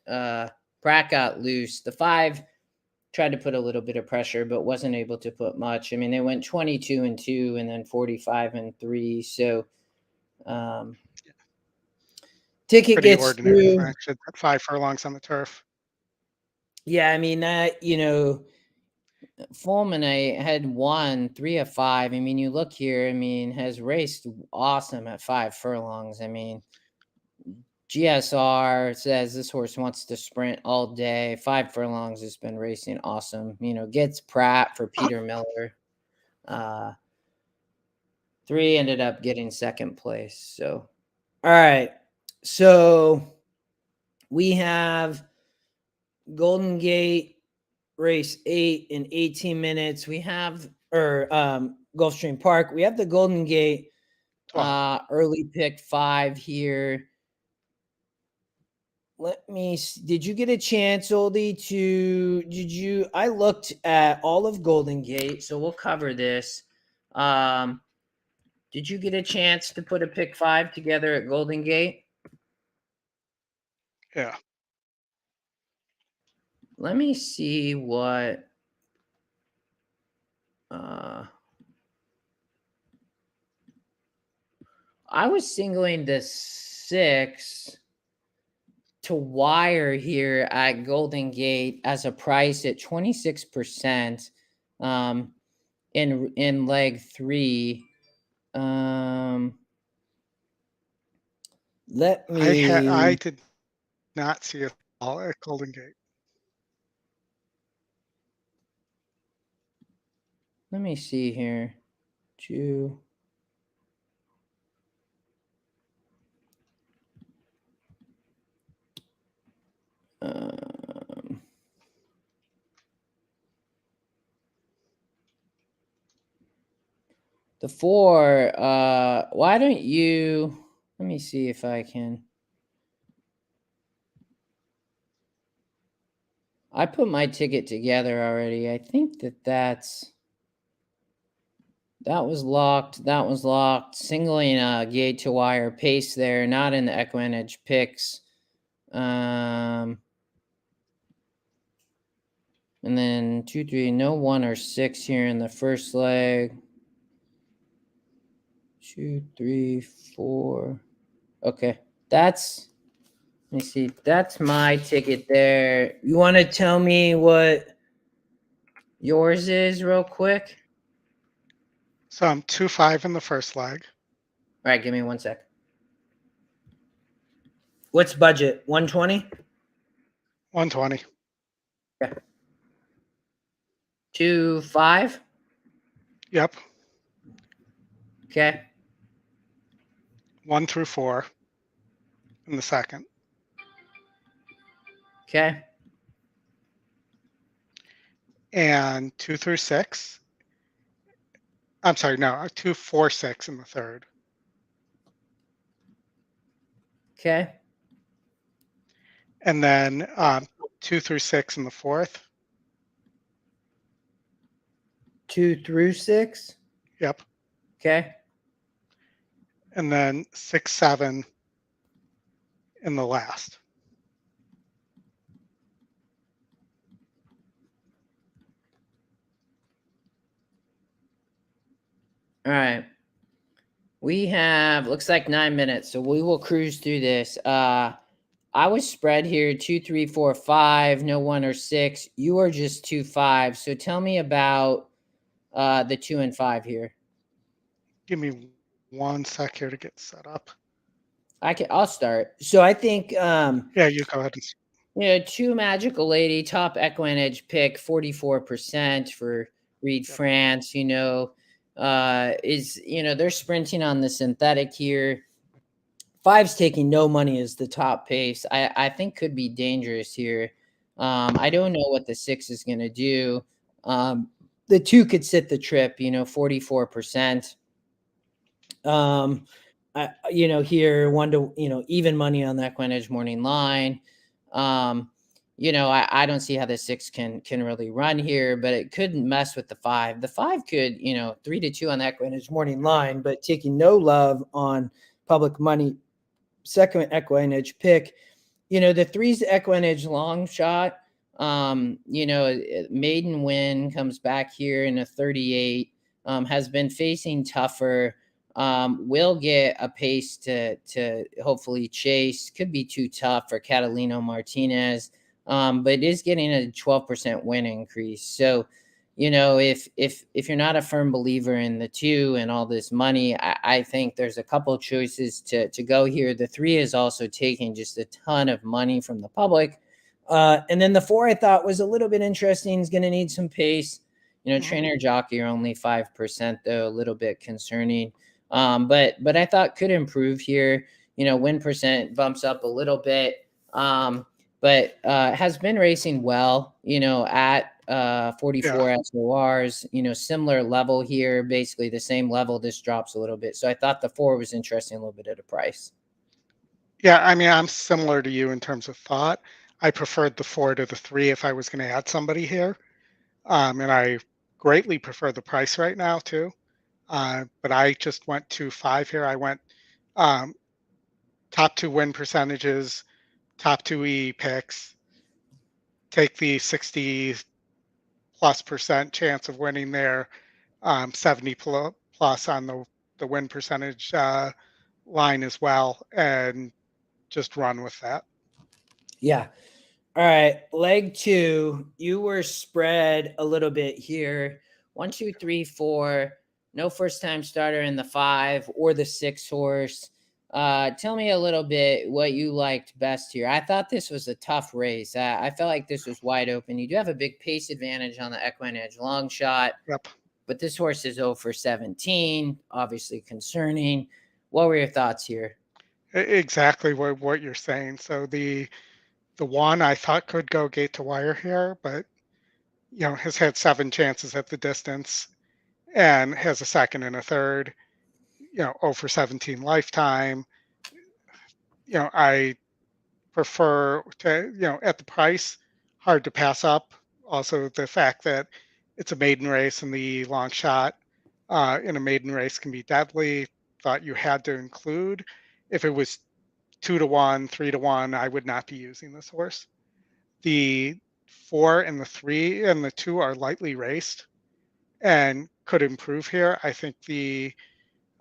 Pratt got loose. The 5 tried to put a little bit of pressure, but wasn't able to put much. I mean, they went 22 and 2, and then 45 and 3. So. Ticket Pretty gets ordinary through. action at 5 furlongs on the turf. Yeah, I mean that, Fulminate had won 3 of 5. I mean, you look here, I mean, has raced awesome at 5 furlongs. I mean, GSR says this horse wants to sprint all day. 5 furlongs has been racing awesome. You know, gets Pratt for Peter Miller. 3 ended up getting second place. So, All right. So we have Golden Gate race 8 in 18 minutes. We have Gulfstream Park. We have the Golden Gate early pick 5 here. Did you get a chance, Oldie, I looked at all of Golden Gate, so we'll cover this. Did you get a chance to put a pick 5 together at Golden Gate? Yeah. Let me see what I was singling the 6 to wire here at Golden Gate as a price at 26% in leg 3. I did not see it all at Golden Gate. Let me see here. The 4, why don't you, let me see if I can. I put my ticket together already. I think that was locked. That was locked. Singling gate to wire pace there, not in the EquinEdge picks. And then 2, 3, no 1 or 6 here in the first leg. 2, 3, 4. Okay, let me see. That's my ticket there. You want to tell me what yours is real quick? So I'm 2-5 in the first leg. All right, give me 1 sec. What's budget? 120? 120. Yeah. 2, 5? Yep. Okay. 1 through 4 in the second. Okay. And 2 through 6. I'm sorry, no, 2, 4, 6 in the third. Okay. And then 2 through 6 in the fourth. 2 through 6? Yep. Okay. And then 6, 7 in the last. All right. We have, looks like 9 minutes, so we will cruise through this. I was spread here 2, 3, 4, 5, no 1 or 6. You are just 2, 5. So tell me about the 2 and 5 here. Give me 1 sec here to get set up. I'll start. So I think Yeah, you go ahead. Yeah, 2 Magical Lady, top EquinEdge pick, 44% for Reed France, they're sprinting on the synthetic here. 5's taking no money as the top pace. I think could be dangerous here. I don't know what the 6 is going to do. The 2 could sit the trip, 44%. Here 1 to, even money on the EquinEdge morning line. I don't see how the 6 can really run here, but it could mess with the 5. The 5 could, 3 to 2 on the EquinEdge morning line, but taking no love on public money. Second EquinEdge pick, the 3's EquinEdge long shot. Maiden win comes back here in a 38. Has been facing tougher. Will get a pace to hopefully chase. Could be too tough for Catalino Martinez, but is getting a 12% win increase. So, you know, if you're not a firm believer in the 2 and all this money, I think there's a couple choices to go here. The 3 is also taking just a ton of money from the public. And then the 4 I thought was a little bit interesting. Is going to need some pace. You know, trainer jockey are only 5% though, a little bit concerning. But I thought could improve here. You know, win percent bumps up a little bit. But has been racing well, you know, at 44 SORs, you know, similar level here, basically the same level. This drops a little bit. So I thought the 4 was interesting a little bit at a price. Yeah, I mean, I'm similar to you in terms of thought. I preferred the 4 to the 3 if I was going to add somebody here. And I greatly prefer the price right now too. But I just went to 5 here. I went top 2 win percentages, top 2 E picks, take the 60+% chance of winning there, 70 plus on the win percentage line as well, and just run with that. Yeah. All right. Leg 2, you were spread a little bit here. 1, 2, 3, 4. No first time starter in the 5 or the 6 horse. Tell me a little bit what you liked best here. I thought this was a tough race. I felt like this was wide open. You do have a big pace advantage on the EquinEdge long shot. Yep. But this horse is 0 for 17, obviously concerning. What were your thoughts here? Exactly what you're saying. So the 1 I thought could go gate to wire here, but you know, has had 7 chances at the distance and has a second and a third, you know, 0 for 17 lifetime. You know, I prefer to, you know, at the price, hard to pass up. Also, the fact that it's a maiden race and the long shot in a maiden race can be deadly. Thought you had to include. If it was 2 to 1, 3 to 1, I would not be using this horse. The 4 and the 3 and the 2 are lightly raced and could improve here. I think the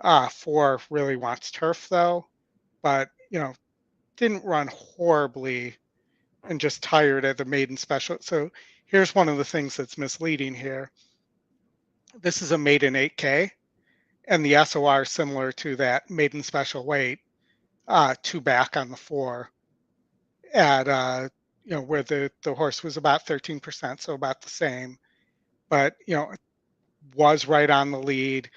4 really wants turf though, but you know, didn't run horribly and just tired at the maiden special. So here's one of the things that's misleading here. This is a maiden 8K, and the SOR is similar to that maiden special weight, 2 back on the 4 at you know, where the horse was about 13%, so about the same, but you know, was right on the lead.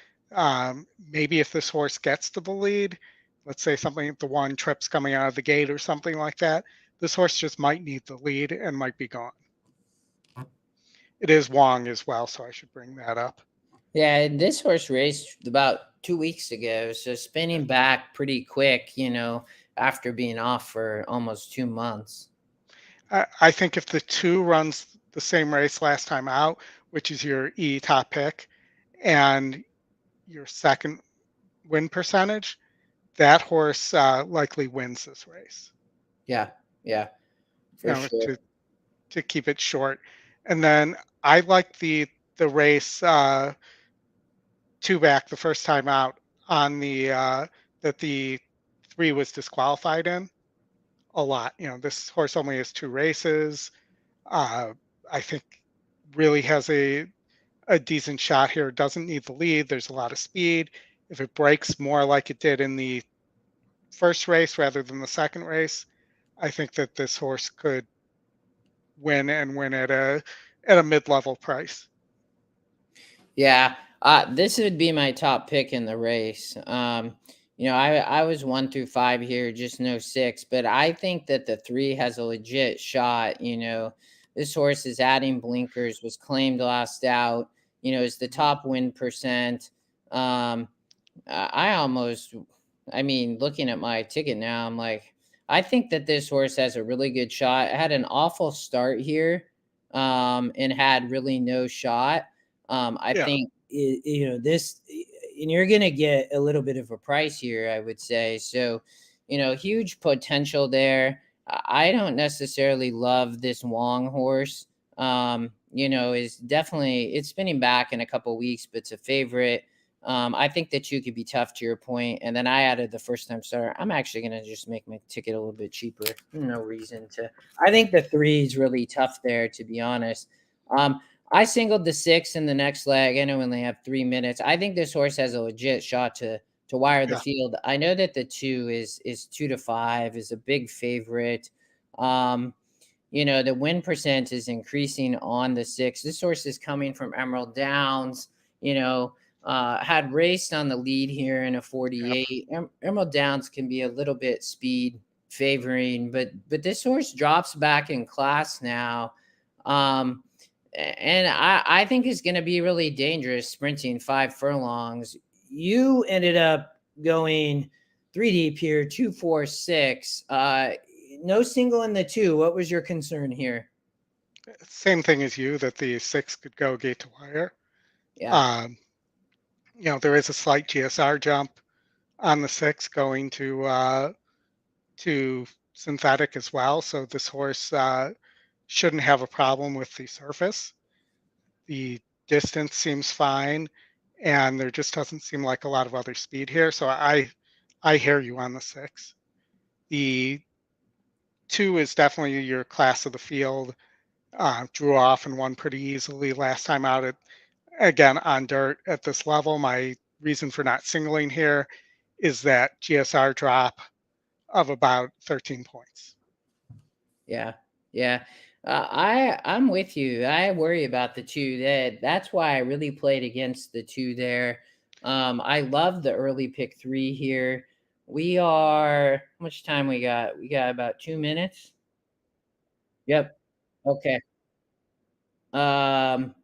Maybe if this horse gets to the lead, let's say something, the 1 trips coming out of the gate or something like that, this horse just might need the lead and might be gone. It is Wong as well, so I should bring that up. Yeah, and this horse raced about 2 weeks ago, so spinning back pretty quick, you know, after being off for almost 2 months. I think if the 2 runs the same race last time out, which is your E top pick, and your second win percentage, that horse likely wins this race. Yeah, for sure. To keep it short. And then I like the race 2 back the first time out on the that the 3 was disqualified in a lot. You know, this horse only has 2 races. I think really has a decent shot here. Doesn't need the lead. There's a lot of speed. If it breaks more like it did in the first race rather than the second race, I think that this horse could win and win at a mid-level price. Yeah, this would be my top pick in the race. You know, I was 1 through 5 here, just no 6, but I think that the 3 has a legit shot. You know, this horse is adding blinkers, was claimed last out, you know, is the top win percent. I mean, looking at my ticket now, I'm like, I think that this horse has a really good shot. It had an awful start here, and had really no shot. I think, You know, this, and you're going to get a little bit of a price here, I would say. So, you know, huge potential there. I don't necessarily love this Wong horse. You know, is definitely, it's spinning back in a couple weeks, but it's a favorite. I think that you could be tough to your point. And then I added the first time starter. I'm actually going to just make my ticket a little bit cheaper. No reason to. I think the 3 is really tough there, to be honest. I singled the 6 in the next leg. I know we only have 3 minutes. I think this horse has a legit shot to wire the Yeah. field. I know that the 2 is 2 to 5, is a big favorite. You know, the win percent is increasing on the 6. This horse is coming from Emerald Downs, you know, had raced on the lead here in a 48. Emerald Downs can be a little bit speed favoring, but this horse drops back in class now. And I think it's going to be really dangerous sprinting 5 furlongs. You ended up going 3 deep here, 2, 4, 6. No single in the 2. What was your concern here? Same thing as you, that the 6 could go gate to wire. Yeah. You know, there is a slight GSR jump on the 6 going to synthetic as well. So this horse shouldn't have a problem with the surface. The distance seems fine, and there just doesn't seem like a lot of other speed here. So I hear you on the 6. The 2 is definitely your class of the field. Drew off and won pretty easily last time out again on dirt at this level. My reason for not singling here is that GSR drop of about 13 points. Yeah. Yeah. I'm with you. I worry about the 2. That's why I really played against the 2 there. I love the early pick 3 here. How much time we got? We got about 2 minutes. Yep. Okay. Um,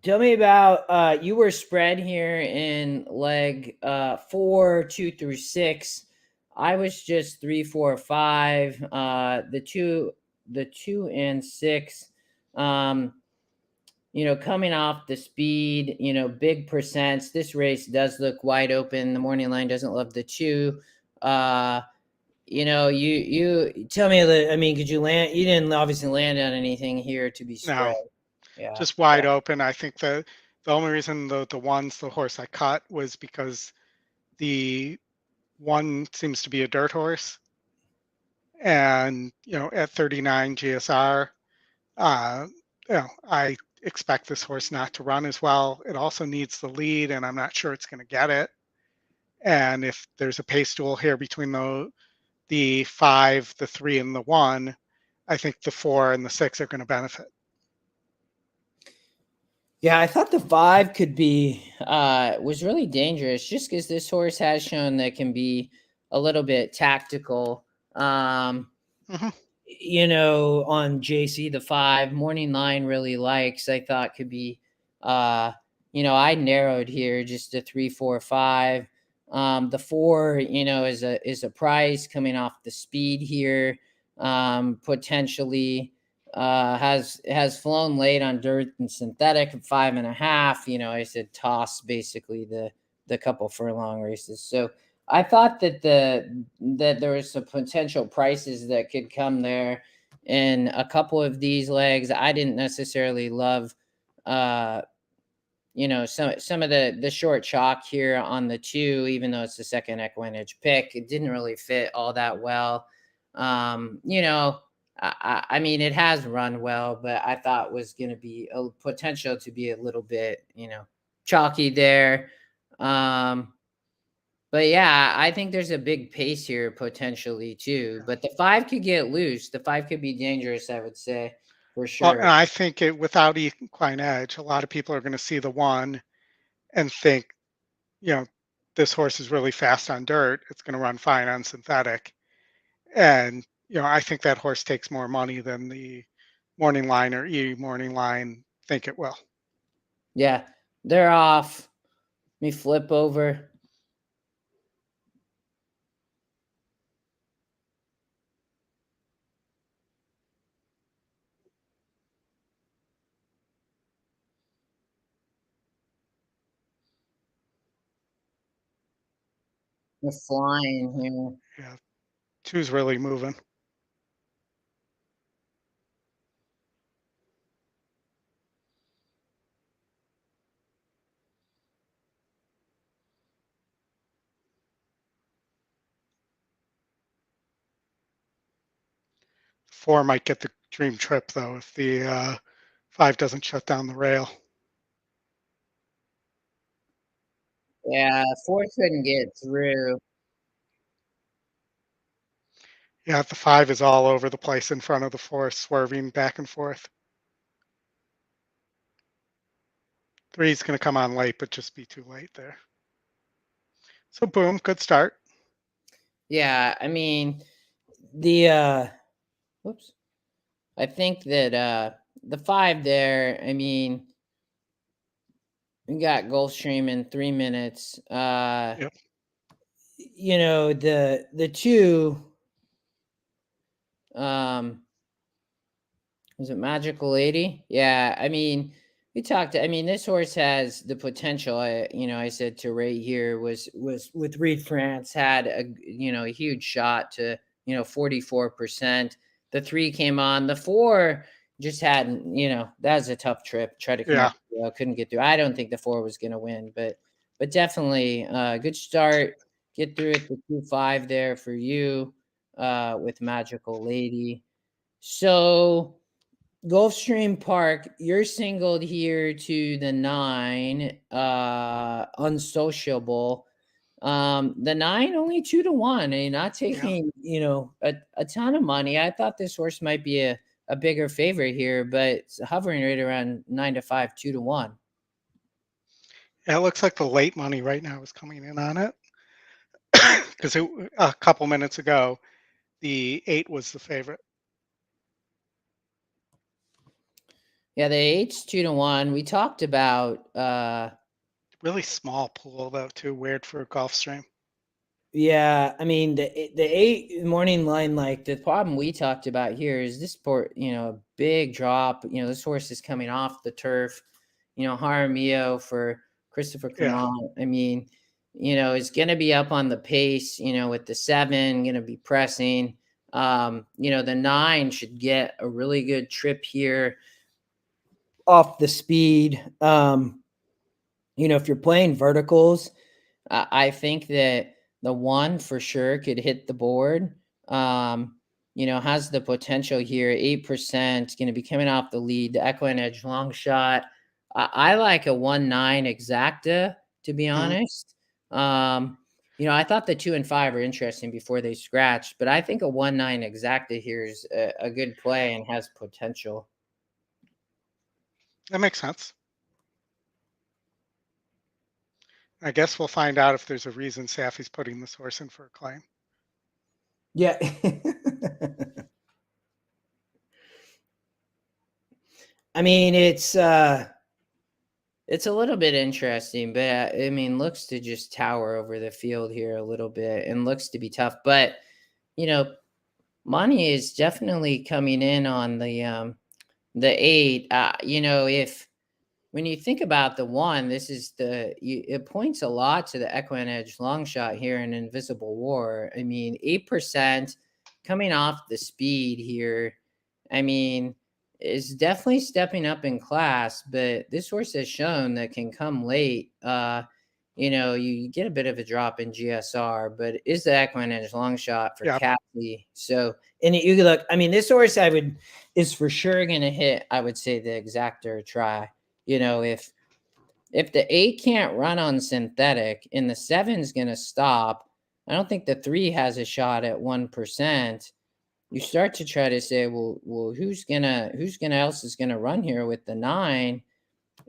Tell me about you were spread here in leg 4, 2 through 6. I was just 3, 4, 5. The two and 6. You know, coming off the speed, you know, big percents. This race does look wide open. The morning line doesn't love the 2. You know, you Tell me a little. I mean, could you land? You didn't obviously land on anything here to be spread. Now, Yeah. just wide open. I think the only reason the horse I cut was because the 1 seems to be a dirt horse, and you know at 39 GSR, you know I expect this horse not to run as well. It also needs the lead, and I'm not sure it's going to get it. And if there's a pace duel here between the 5, the 3, and the 1, I think the 4 and the 6 are going to benefit. Yeah, I thought the 5 could be. Was really dangerous just because this horse has shown that can be a little bit tactical. You know, on JC, the 5 morning line really likes. I thought could be. You know, I narrowed here just to 3, 4, 5. The 4, you know, is a price coming off the speed here. Potentially has flown late on dirt and synthetic at 5.5. You know, I said toss basically the couple furlong races. So I thought that there was some potential prices that could come there in a couple of these legs. I didn't necessarily love you know, some of the short chalk here on the 2, even though it's the second EquinEdge pick, it didn't really fit all that well. You know, I mean, it has run well, but I thought was going to be a potential to be a little bit, you know, chalky there. But yeah, I think there's a big pace here potentially too. But the 5 could get loose. The 5 could be dangerous, I would say, for Well, sure. and I think without EquinEdge, a lot of people are going to see the 1 and think, you know, this horse is really fast on dirt. It's going to run fine on synthetic. And, you know, I think that horse takes more money than the morning line or morning line think it will. Yeah, they're off. Let me flip over. They're flying here. Yeah. 2's really moving. Four might get the dream trip though if the 5 doesn't shut down the rail. Yeah, 4 couldn't get through. Yeah, the 5 is all over the place in front of the 4, swerving back and forth. 3 is going to come on late, but just be too late there. So boom, good start. Yeah, I mean, the whoops. I think that the 5 there, I mean, we got GulfStream in 3 minutes. Yep. You know, the 2, was it Magical Lady? Yeah, I mean, we talked. I mean, this horse has the potential. I said to Ray here was with Reed France had a huge shot to 44%. The 3 came on. The 4 just hadn't. That was a tough trip. Tried to come Yeah. up, couldn't get through. I don't think the 4 was going to win, but definitely good start. Get through it. The 2-5 there for you with Magical Lady. So Gulfstream Park, you're singled here to the 9, unsociable. The 9 only 2-1. And not taking, a ton of money. I thought this horse might be a bigger favorite here, but it's hovering right around 9-5, 2-1. Yeah, it looks like the late money right now is coming in on it. Because a couple minutes ago, the 8 was the favorite. Yeah, the 8's 2-1. We talked about really small pool though, too. Weird for a Gulfstream. Yeah, I mean the 8 morning line, like the problem we talked about here is this port, a big drop. This horse is coming off the turf. Jaramillo for Christopher Clement. I mean, is going to be up on the pace. With the 7 going to be pressing. The 9 should get a really good trip here off the speed. If you're playing verticals, I think that the 1 for sure could hit the board. Has the potential here. 8% going to be coming off the lead. The EquinEdge long shot. I like a 1-9 exacta, to be honest. I thought the 2 and 5 are interesting before they scratched, but I think a 1-9 exacta here is a good play and has potential. That makes sense. I guess we'll find out if there's a reason Safi's putting this horse in for a claim. Yeah. I mean, it's a little bit interesting, but I mean, looks to just tower over the field here a little bit and looks to be tough. But, money is definitely coming in on the 8. If when you think about the 1, this is it points a lot to the EquinEdge long shot here in Invisible War. I mean, 8% coming off the speed here. I mean, is definitely stepping up in class, but this horse has shown that can come late. You get a bit of a drop in GSR, but is the EquinEdge long shot for Cassie. So, and you look, I mean, this horse is for sure going to hit, I would say, the exactor try. If the 8 can't run on synthetic and the 7's going to stop, I don't think the 3 has a shot at 1%. You start to try to say, well, who's else is gonna run here with the 9?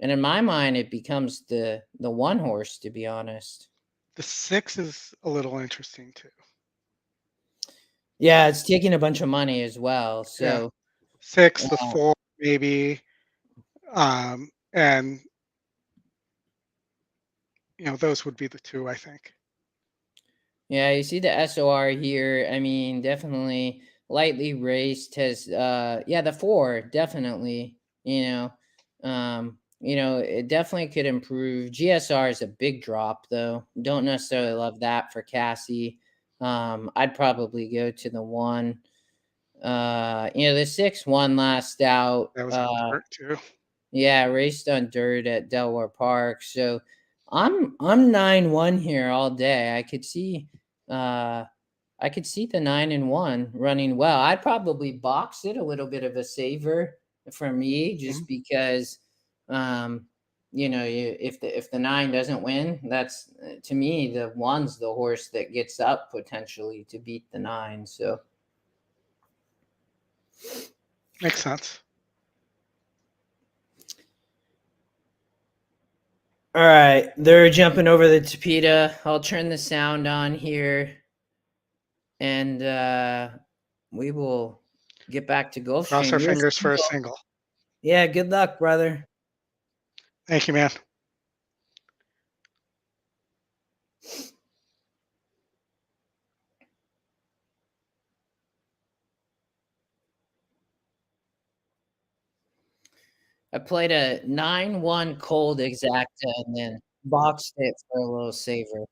And in my mind, it becomes the 1 horse, to be honest. The 6 is a little interesting too. Yeah, it's taking a bunch of money as well. So 6, the 4 maybe, and those would be the 2, I think. Yeah, you see the SOR here. I mean, definitely lightly raced has the 4 definitely, it definitely could improve. GSR is a big drop though. Don't necessarily love that for Cassie. I'd probably go to the 1. The 6 won last out. That was on dirt too. Yeah, raced on dirt at Delaware Park. So I'm 9-1 here all day. I could see I could see the 9-1 running well. I'd probably box it, a little bit of a saver for me, just because, if the 9 doesn't win, that's to me the 1's the horse that gets up potentially to beat the 9. So Makes sense. all right, they're jumping over the Tapeta. I'll turn the sound on here, and we will get back to Cross GulfStream. our fingers for a single. Yeah, good luck, brother. Thank you, man. I played a 9-1 cold exacta and then boxed it for a little saver.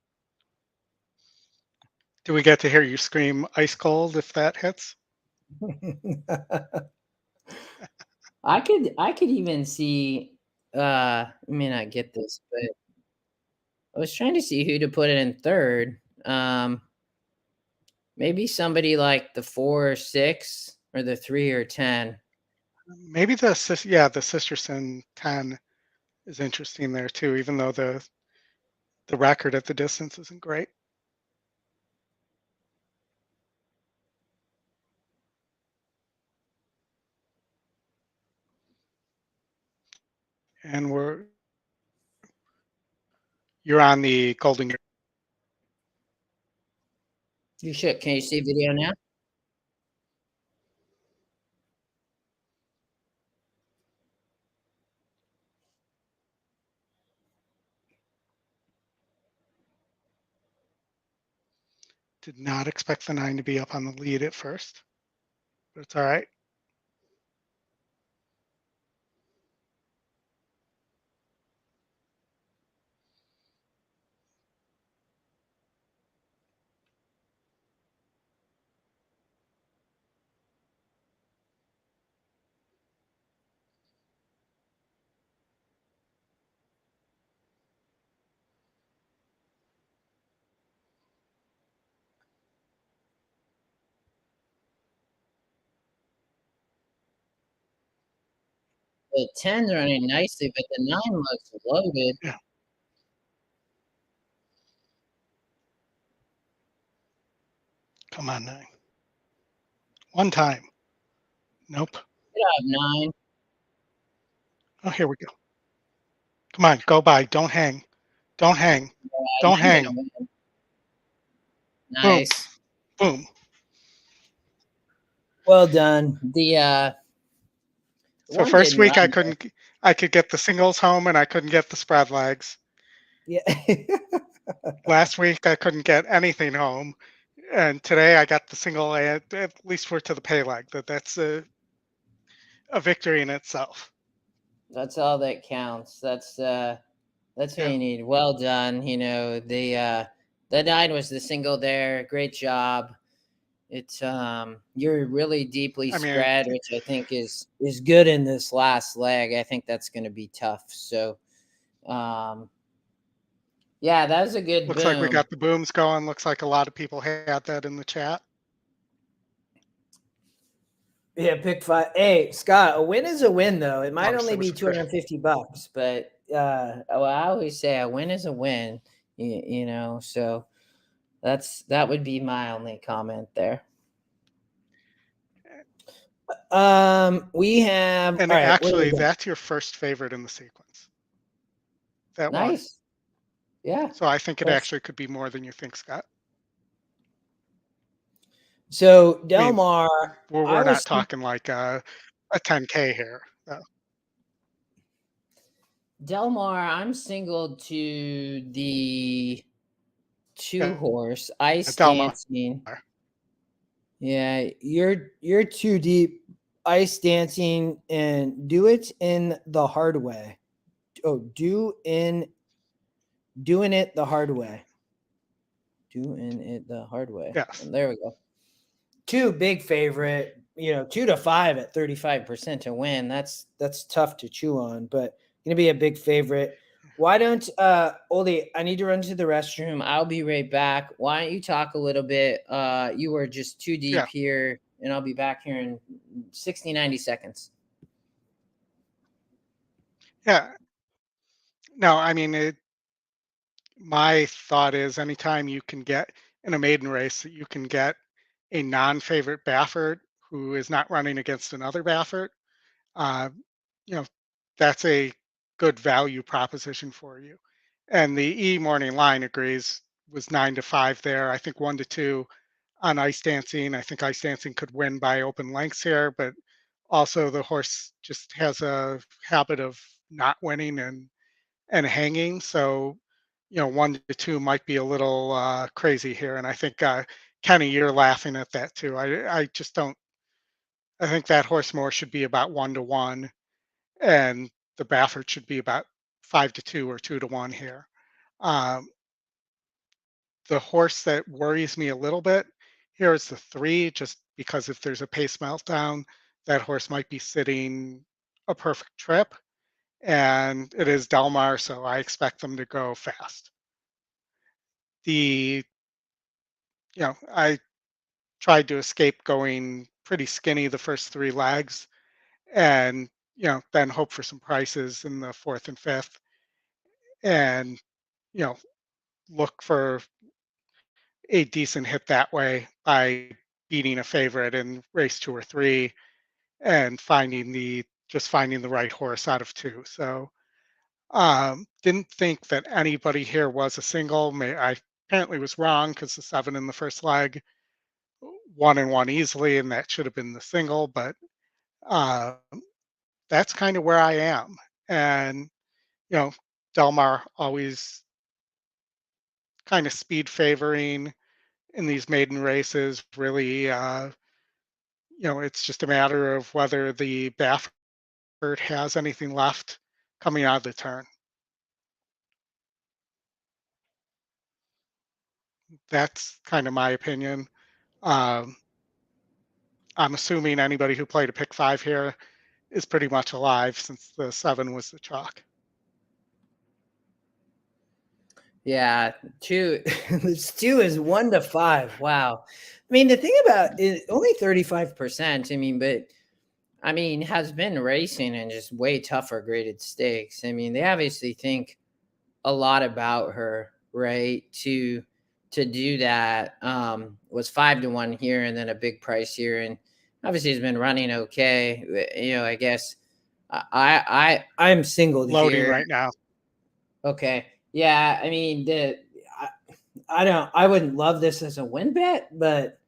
Do we get to hear you scream ice cold if that hits? I could even see I may not get this, but I was trying to see who to put it in third. Maybe somebody like the 4 or 6 or the 3 or 10. Maybe the Sisterson 10 is interesting there too, even though the record at the distance isn't great. And you're on the Golden. You should. Can you see video now? Did not expect the 9 to be up on the lead at first, but it's all right. The 10's running nicely, but the 9 looks loaded. Yeah. Come on, 9. One time. Nope. Good job, 9. Oh, here we go. Come on, go by. Don't hang. Don't hang. Don't hang. Nice. Boom. Well done. The So first week I could get the singles home and I couldn't get the spread legs. Yeah. Last week I couldn't get anything home, and today I got the single. At least we're to the pay leg. That's a victory in itself. That's all that counts. That's what you need. Well done. The 9 was the single there. Great job. It's you're really deeply spread, which I think is good in this last leg. I think that's going to be tough. So, yeah, that was a good. Looks like we got the booms going. Looks like a lot of people had that in the chat. Yeah, pick 5. Hey, Scott, a win is a win, though. It might only be $250, but I always say a win is a win. So that would be my only comment there. We have, and actually that's your first favorite in the sequence. That nice. Yeah. So I think it actually could be more than you think, Scott. So Del Mar, we're not talking like a 10K here. No. Del Mar, I'm singled to the 2 horse ice dancing. Yeah, you're too deep. Ice dancing, and do it in the hard way. Oh, doing it the hard way. Doing it the hard way. Yes. And there we go. 2 big favorite, 2 to 5 at 35% to win. That's tough to chew on, but going to be a big favorite. Why don't Oldy, I need to run to the restroom. I'll be right back. Why don't you talk a little bit? You were just too deep Yeah. here, and I'll be back here in 60, 90 seconds. Yeah. No, I mean, my thought is anytime you can get in a maiden race that you can get a non-favorite Baffert who is not running against another Baffert, uh, you know, that's a good value proposition for you. And the E morning line agrees, was 9-5 there. I think 1-2 on Ice Dancing. I think Ice Dancing could win by open lengths here, but also the horse just has a habit of not winning and hanging. So, 1-2 might be a little crazy here. And I think Kenny, you're laughing at that too. I just don't. I think that horse more should be about 1-1, and the Baffert should be about 5-2 or 2-1 here. Um, the horse that worries me a little bit here is the 3, just because if there's a pace meltdown, that horse might be sitting a perfect trip, and it is Delmar, so I expect them to go fast. The, I tried to escape going pretty skinny the first 3 legs, and then hope for some prices in the 4th and 5th, and you know look for a decent hit that way by beating a favorite in race 2 or 3 and finding the right horse out of 2. So didn't think that anybody here was a single. I apparently was wrong because the 7 in the first leg 1-1 easily, and that should have been the single. But uh, that's kind of where I am. And Delmar always kind of speed favoring in these maiden races. Really, it's just a matter of whether the Baffert has anything left coming out of the turn. That's kind of my opinion. Um, I'm assuming anybody who played a pick 5 here is pretty much alive since the 7 was the chalk. Yeah, 2. This 2 is 1-5. Wow. I mean, the thing about it, only 35%. I mean, has been racing in just way tougher graded stakes. I mean, they obviously think a lot about her, right? To do that was 5-1 here, and then a big price here, and obviously has been running okay. I guess I'm singled Loading here right now. Okay, yeah. I mean, I wouldn't love this as a win bet, but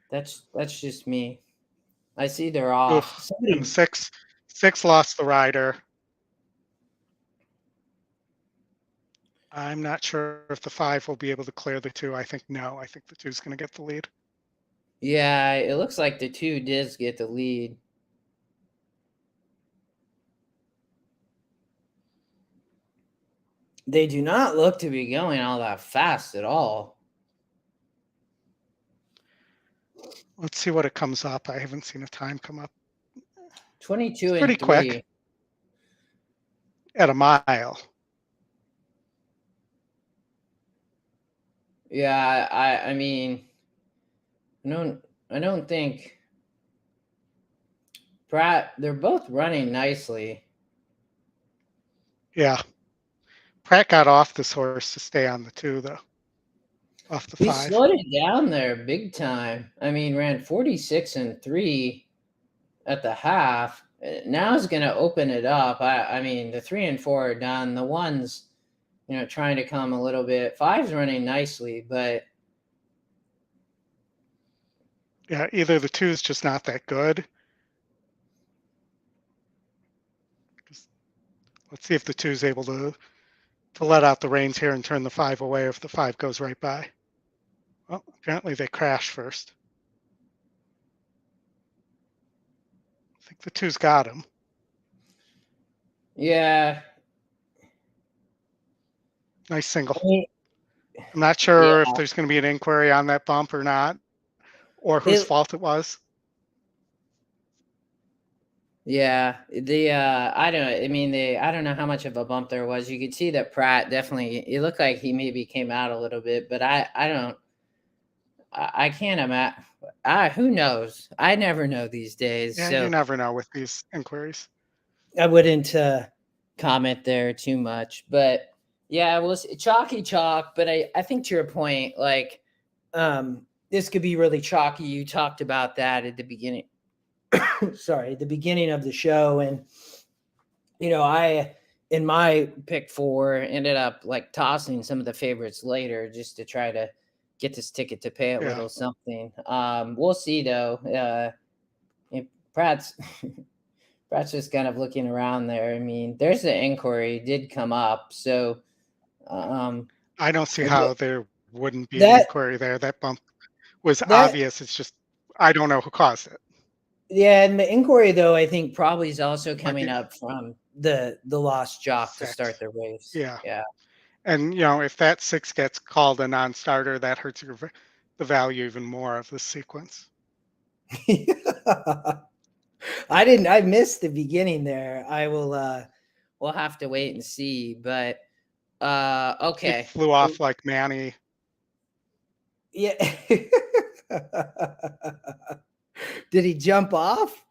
that's just me. I see they're off. Oof. somebody And 6 lost the rider. I'm not sure if the 5 will be able to clear the 2. I think no. I think the 2 is going to get the lead. Yeah, it looks like the 2 does get the lead. they do not look to be going all that fast at all. Let's see what it comes up. I haven't seen a time come up. 22 It's and pretty 3. quick at a mile. Yeah, I mean, I don't think Pratt. They're both running nicely. Yeah. Pratt got off this horse to stay on the 2, though. Off the He 5. slowed it down there big time. I mean, ran 46 and 3 at the half. Now is going to open it up. I mean, the 3 and 4 are done. The ones, trying to come a little bit. 5's running nicely, but Yeah, either the 2 is just not that good. Let's see if the 2 is able to let out the reins here and turn the 5 away if the 5 goes right by. Well, apparently they crash first. I think the 2's got him. yeah. Nice single. I mean, I'm not sure if there's going to be an inquiry on that bump or not, or whose fault it was. Yeah, the I don't know. I mean, I don't know how much of a bump there was. You could see that Pratt definitely. It looked like he maybe came out a little bit, but I don't. I can't imagine. Who knows? I never know these days, Yeah, you so never know with these inquiries. I wouldn't. comment there too much. But yeah, it was chalky chalk. But I think to your point, like This could be really chalky. You talked about that at the beginning. Sorry, at the beginning of the show, and I in my pick 4 ended up like tossing some of the favorites later just to try to get this ticket to pay a Yeah. little something. We'll see though. If Pratt's Pratt's just kind of looking around there. I mean, there's the inquiry did come up, so I don't see how there wouldn't be an that inquiry there. That bump was that obvious. It's just I don't know who caused it. yeah, and the inquiry though I think probably is also Might coming be up from the lost jock to 6. start the race. Yeah. yeah. And if that 6 gets called a non-starter, that hurts the value even more of the sequence. I missed the beginning there. I will We'll have to wait and see, but He okay. flew off like Manny. yeah. Did he jump off?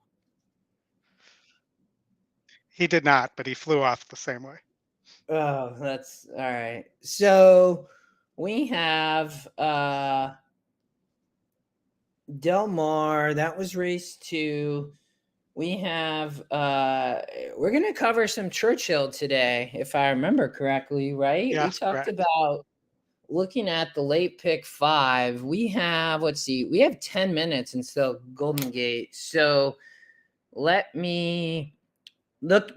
He did not, but he flew off the same way. Oh, that's all right. So we have Del Mar, that was race 2. we have we're gonna cover some Churchill today, if I remember correctly, right? We Yes, talked correct. about looking at the late pick 5. We have, let's see, we have 10 minutes until Golden Gate. So let me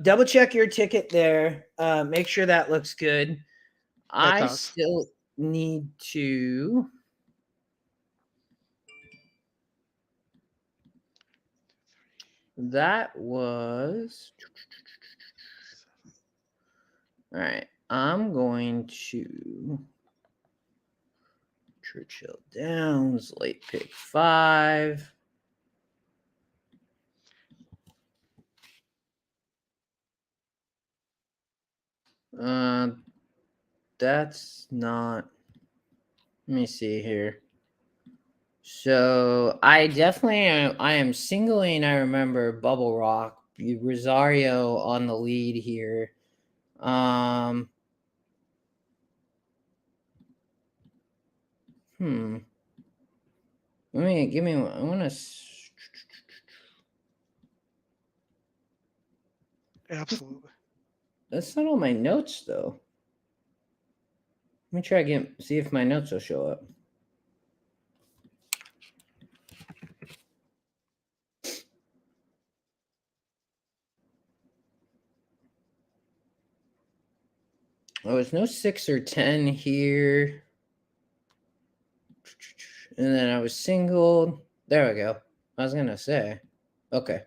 Double check your ticket there. Make sure that looks good. I does. still need to that was all right. I'm going to Churchill Downs, late pick 5. That's not. Let me see here. So I am singling. I remember Bubble Rock, Rosario on the lead here. Give me. I want to. Absolutely. That's not on my notes though. Let me try again. See if my notes will show up. Oh, there's no 6 or 10 here. And then I was singled. There we go. I was gonna say. Okay.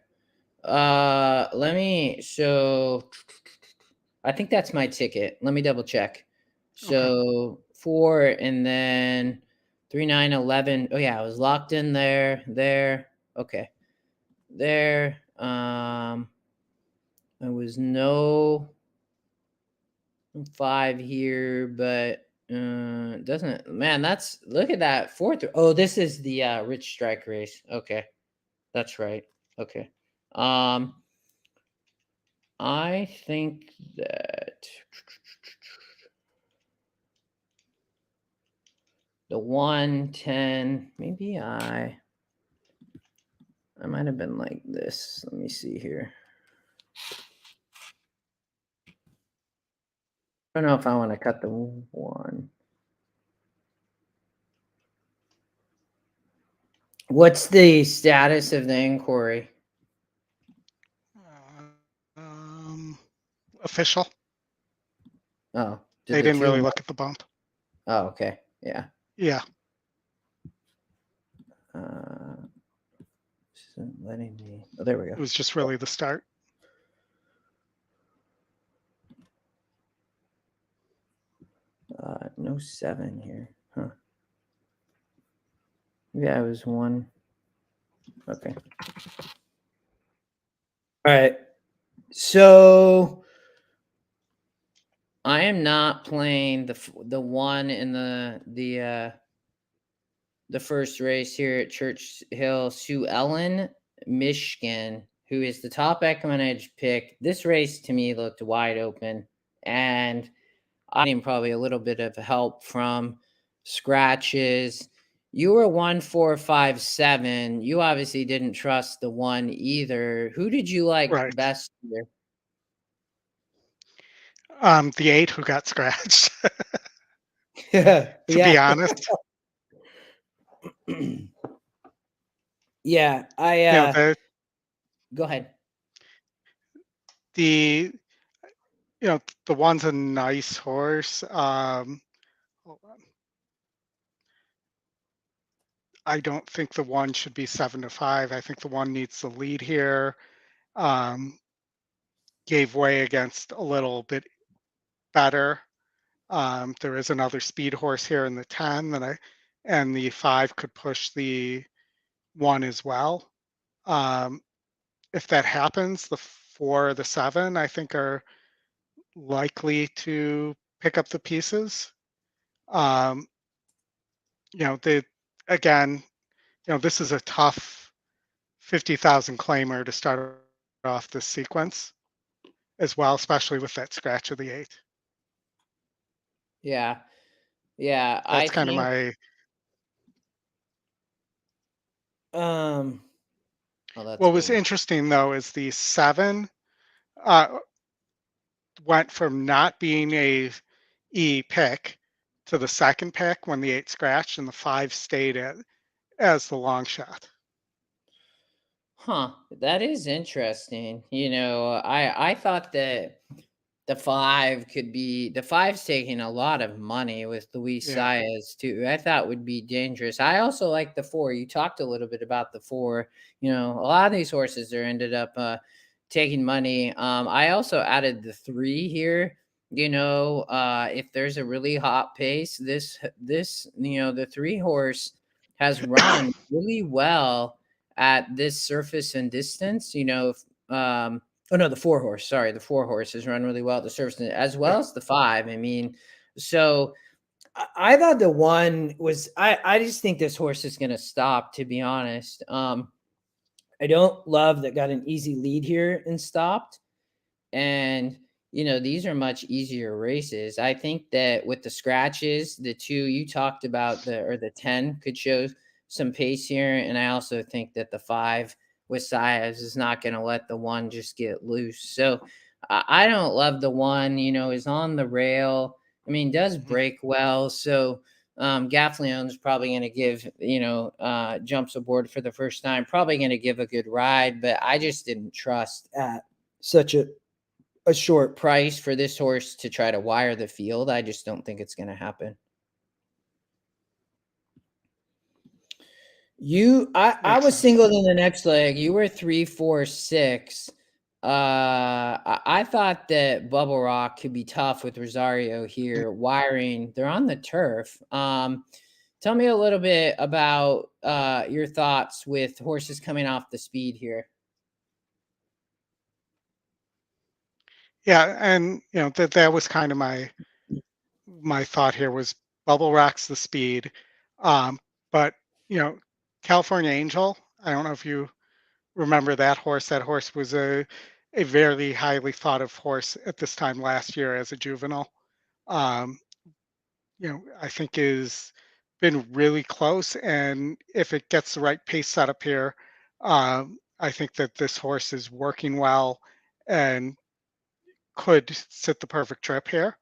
So I think that's my ticket. Let me double check. So 4 and then 3, 9, 11. Oh yeah, I was locked in there. Okay. There. There was no 5 here, but doesn't, man, that's, look at that 4th. Oh, this is the Rich Strike race. Okay. That's right. Okay. I think that the 110, maybe I might have been like this. Let me see here. I don't know if I want to cut the 1. What's the status of the inquiry? Official. Oh, They didn't really look at the bump. Oh, okay. Yeah. Yeah. Isn't letting me. Oh, there we go. It was just really the start. No 7 here. Huh. Yeah, it was 1. Okay. All right. So I am not playing the one in the first race here at Church Hill. Sue Ellen, Michigan, who is the top EquinEdge pick. This race to me looked wide open, and I need probably a little bit of help from scratches. You were 1, 4, 5, 7. You obviously didn't trust the one either. Who did you like Right. best here? The 8 who got scratched, yeah, to be honest. yeah. You know, Go ahead. the you know, the one's a nice horse. Hold on. I don't think the one should be 7-5. I think the one needs the lead here. Gave way against a little bit better. There is another speed horse here in the 10 and the 5 could push the 1 as well. If that happens, the 4 or the 7, I think, are likely to pick up the pieces. You know, again, this is a tough 50,000 claimer to start off this sequence as well, especially with that scratch of the 8. Yeah. Yeah. I That's kind of think my um oh, that's what was good. interesting though is the 7 went from not being a E pick to the second pick when the 8 scratched, and the 5 stayed as the long shot. Huh. That is interesting. I thought that the 5's taking a lot of money with Luis Yeah. Saez too. I thought would be dangerous. I also like the 4. You talked a little bit about the 4. A lot of these horses are ended up taking money. I also added the 3 here. If there's a really hot pace, this the 3 horse has run really well at this surface and distance. Oh no, the 4 horse. Sorry, the 4 horses run really well at the surface as well Yeah. as the 5. I mean, so I thought the one was I just think this horse is gonna stop, to be honest. I don't love that got an easy lead here and stopped. And these are much easier races. I think that with the scratches, the 2 you talked about, the 10 could show some pace here. And I also think that the 5 with Saez is not going to let the 1 just get loose. So I don't love the 1, is on the rail. I mean, does break well. So Gaffleon's probably going to give, jumps aboard for the first time, probably going to give a good ride, but I just didn't trust at such a short price for this horse to try to wire the field. I just don't think it's going to happen. I was singled in the next leg. You were 3, 4, 6. I thought that Bubble Rock could be tough with Rosario here. Wiring, they're on the turf. Tell me a little bit about your thoughts with horses coming off the speed here. Yeah, and that was kind of my thought here was Bubble Rock's the speed. But California Angel, I don't know if you remember that horse. That horse was a very highly thought of horse at this time last year as a juvenile. I think is been really close, and if it gets the right pace set up here, I think that this horse is working well and could sit the perfect trip here.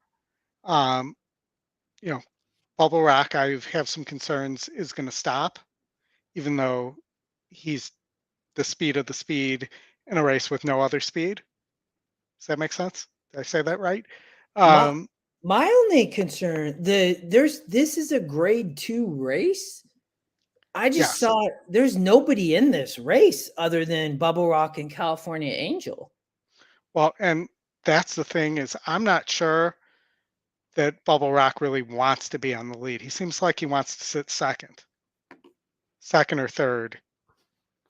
Um, you know, Bubble Rock, I have some concerns, is going to stop, even though he's the speed of the speed in a race with no other speed. Does that make sense? Did I say that right? My only concern, this is a grade 2 race. I just Yes. saw there's nobody in this race other than Bubble Rock and California Angel. Well, and that's the thing is I'm not sure that Bubble Rock really wants to be on the lead. He seems like he wants to sit second or third,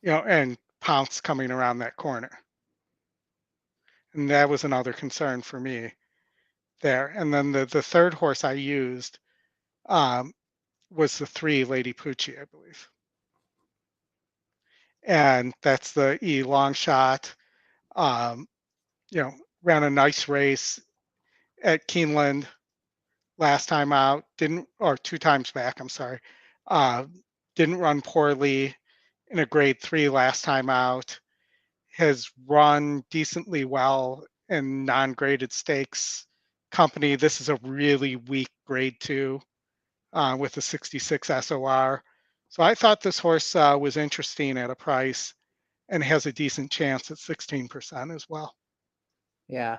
and Pounce coming around that corner. And that was another concern for me there. And then the third horse I used was the 3 Lady Poochie, I believe. And that's the E long shot. You know, ran a nice race at Keeneland last time out, didn't, or 2 times back, I'm sorry. Didn't run poorly in a grade 3 last time out, has run decently well in non-graded stakes company. This is a really weak grade 2 with a 66 SOR. So I thought this horse was interesting at a price and has a decent chance at 16% as well. Yeah.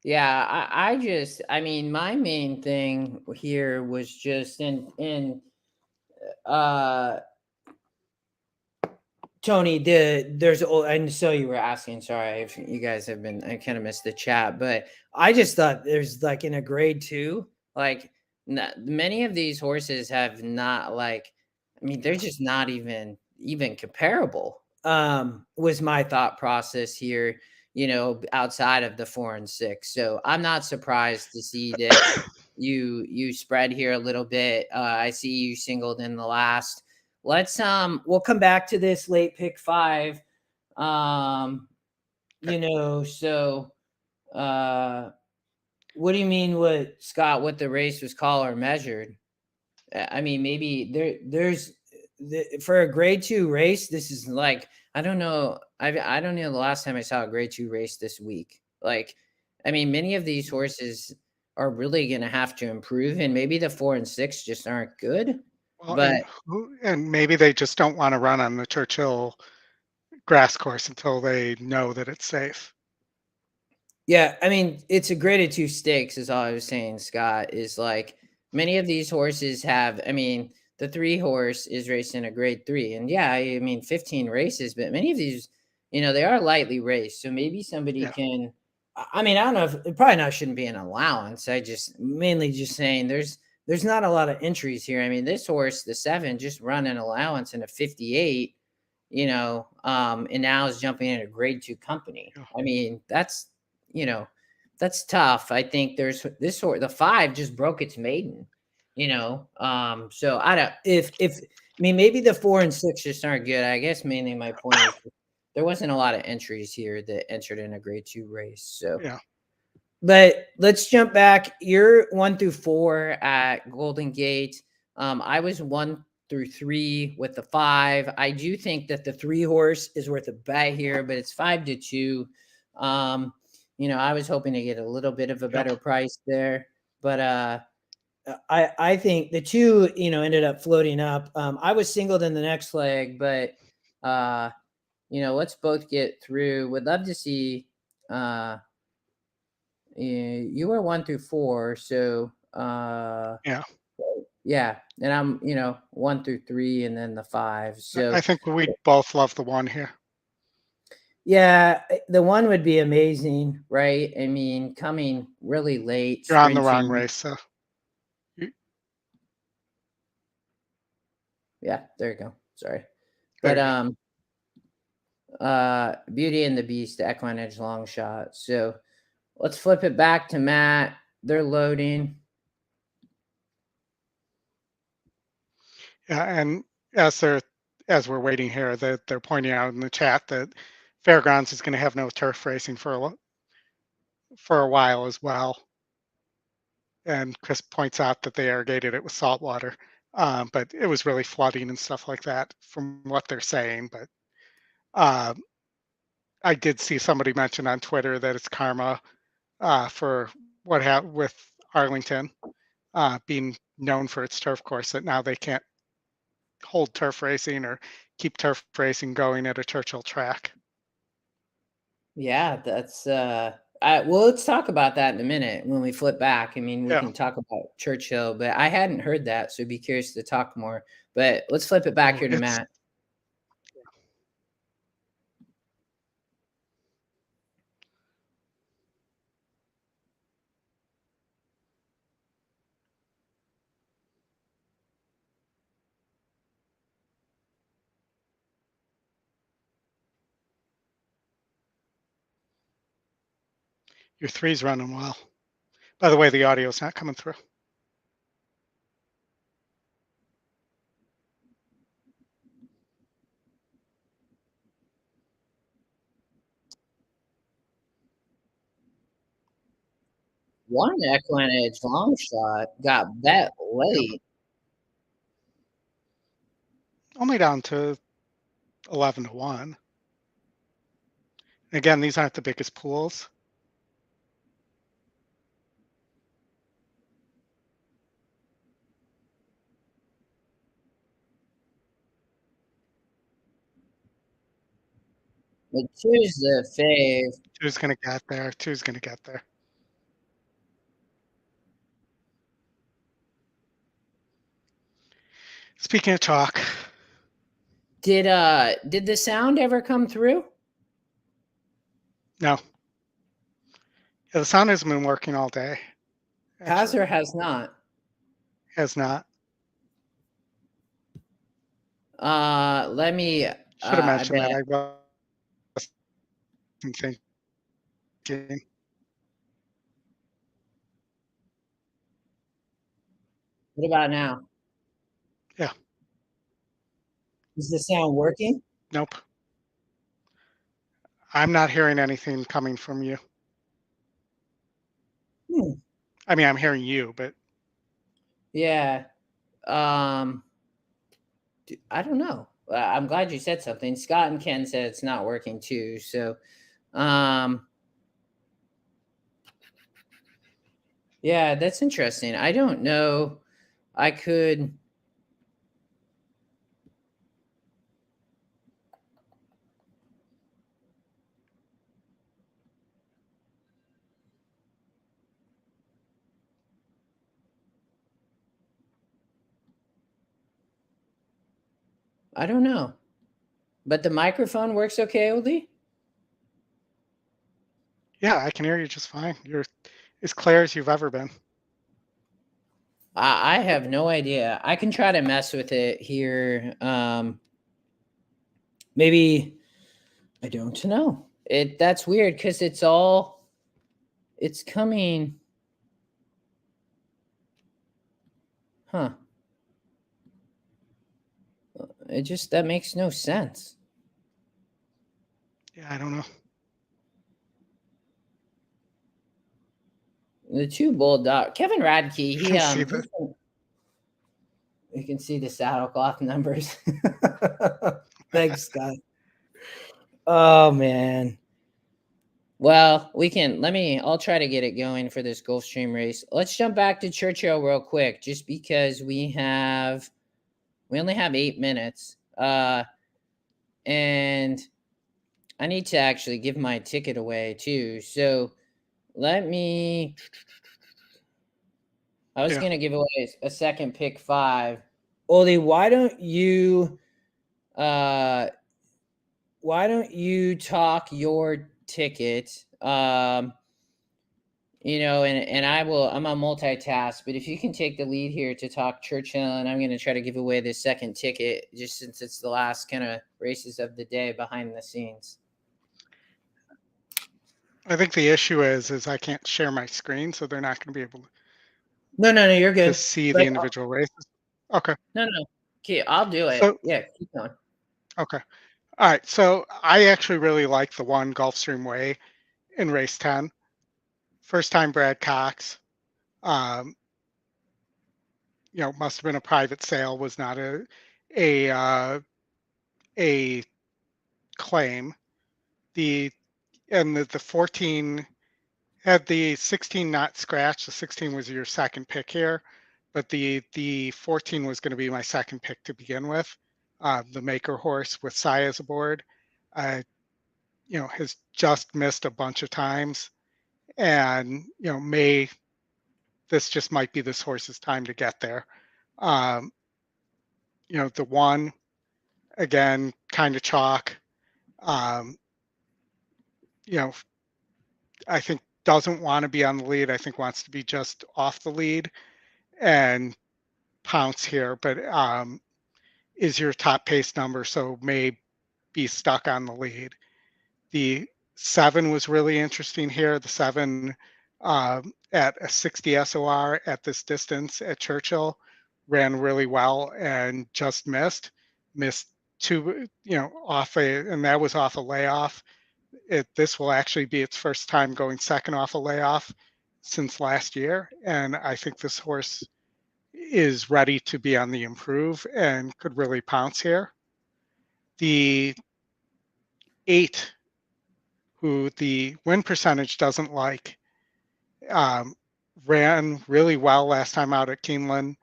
Yeah, I mean, my main thing here was just uh Tony, and so you were asking, sorry if you guys have been, I kind of missed the chat, but I just thought there's like in a grade 2, like many of these horses have not like, I mean, they're just not even comparable. Was my thought process here, outside of the 4 and 6. So I'm not surprised to see that you spread here a little bit. I see you singled in the last. We'll come back to this late pick 5. So what do you mean what the race was called or measured? I mean, maybe for a grade 2 race, this is like, I don't know. I don't know the last time I saw a grade 2 race this week. Like, I mean, many of these horses are really going to have to improve, and maybe the 4 and 6 just aren't good. Well, But and maybe they just don't want to run on the Churchill grass course until they know that it's safe. yeah, I mean, it's a graded 2 stakes is all I was saying, Scott, is like many of these horses have, I mean, the 3 horse is racing a grade 3. And yeah, I mean, 15 races, but many of these, they are lightly raced. So maybe somebody can, I mean, I don't know if it probably not shouldn't be an allowance. I just mainly just saying there's not a lot of entries here. I mean, this horse, the 7, just run an allowance in a 58, and now is jumping in a grade 2 company. Yeah. I mean, that's tough. I think there's this sort, the 5 just broke its maiden, so I don't, I mean, maybe the 4 and 6 just aren't good. I guess mainly my point is there wasn't a lot of entries here that entered in a grade 2 race. So, yeah. But let's jump back. You're 1 through 4 at Golden Gate. I was 1 through 3 with the 5. I do think that the 3 horse is worth a bet here, but it's 5-2. I was hoping to get a little bit of a better price there, but I think the 2, ended up floating up. I was singled in the next leg, but let's both get through. Would love to see. You were 1 through 4, so yeah, and I'm 1 through 3, and then the 5. So I think we both love the 1 here. Yeah, the 1 would be amazing, right? I mean, coming really late. You're on the wrong race, so. Yeah, there you go. Sorry. There But Beauty and the Beast, the EquinEdge long shot. So let's flip it back to Matt. They're loading. Yeah, and as we're waiting here, that they're pointing out in the chat that Fairgrounds is going to have no turf racing for a while as well. And Chris points out that they irrigated it with salt water, but it was really flooding and stuff like that from what they're saying. But I did see somebody mention on Twitter that it's karma for what happened with Arlington being known for its turf course, that now they can't hold turf racing or keep turf racing going at a Churchill track. Yeah, that's well, let's talk about that in a minute when we flip back. I mean, we can talk about Churchill, but I hadn't heard that, so be curious to talk more. But let's flip it back here to Matt. Your 3's running well. By the way, the audio's not coming through. One EquinEdge long shot got bet late. Only down to 11-1. Again, these aren't the biggest pools. But two's the fave. 2's going to get there. 2's going to get there. Speaking of chalk. Did the sound ever come through? No. Yeah, the sound hasn't been working all day. Has or has not? Has not. Let me. Should have mentioned that. I wasn't thinking. What about now? Yeah. Is the sound working? Nope. I'm not hearing anything coming from you. I mean, I'm hearing you, but yeah. I don't know. I'm glad you said something. Scott and Ken said it's not working too. So, yeah, that's interesting. I don't know. I could. I don't know. But the microphone works okay, Oldy? yeah, I can hear you just fine. You're as clear as you've ever been. I have no idea. I can try to mess with it here. Maybe I don't know. That's weird because it's coming. Huh. That makes no sense. Yeah, I don't know. The two bulldog Kevin Radke, he you can see the saddlecloth numbers. Thanks, Scott. Oh man. Well, I'll try to get it going for this GulfStream race. Let's jump back to Churchill real quick, just because we only have 8 minutes. And I need to actually give my ticket away too. So I was going to give away a second pick 5. Oldy, why don't you talk your ticket? And I'm a multitask, but if you can take the lead here to talk Churchill, and I'm going to try to give away this second ticket just since it's the last kind of races of the day behind the scenes. I think the issue is I can't share my screen, so they're not going to be able to. No, you're good. To see the individual races. Okay. No. Okay, I'll do it. So, yeah, keep going. Okay. All right. So I actually really like the one GulfStream Way in race 10. First time Brad Cox. Must have been a private sale, was not a claim. The 14 had the 16 not scratched. The 16 was your second pick here, but the 14 was going to be my second pick to begin with. The maker horse with Saya's aboard, has just missed a bunch of times, and this just might be this horse's time to get there. The one, again, kind of chalk. I think doesn't want to be on the lead. I think wants to be just off the lead and pounce here, but is your top pace number, so may be stuck on the lead. The 7 was really interesting here. The 7 at a 60 SOR at this distance at Churchill ran really well and just missed 2, off and that was off a layoff. This will actually be its first time going second off a layoff since last year. And I think this horse is ready to be on the improve and could really pounce here. The 8, who the win percentage doesn't like, ran really well last time out at Keeneland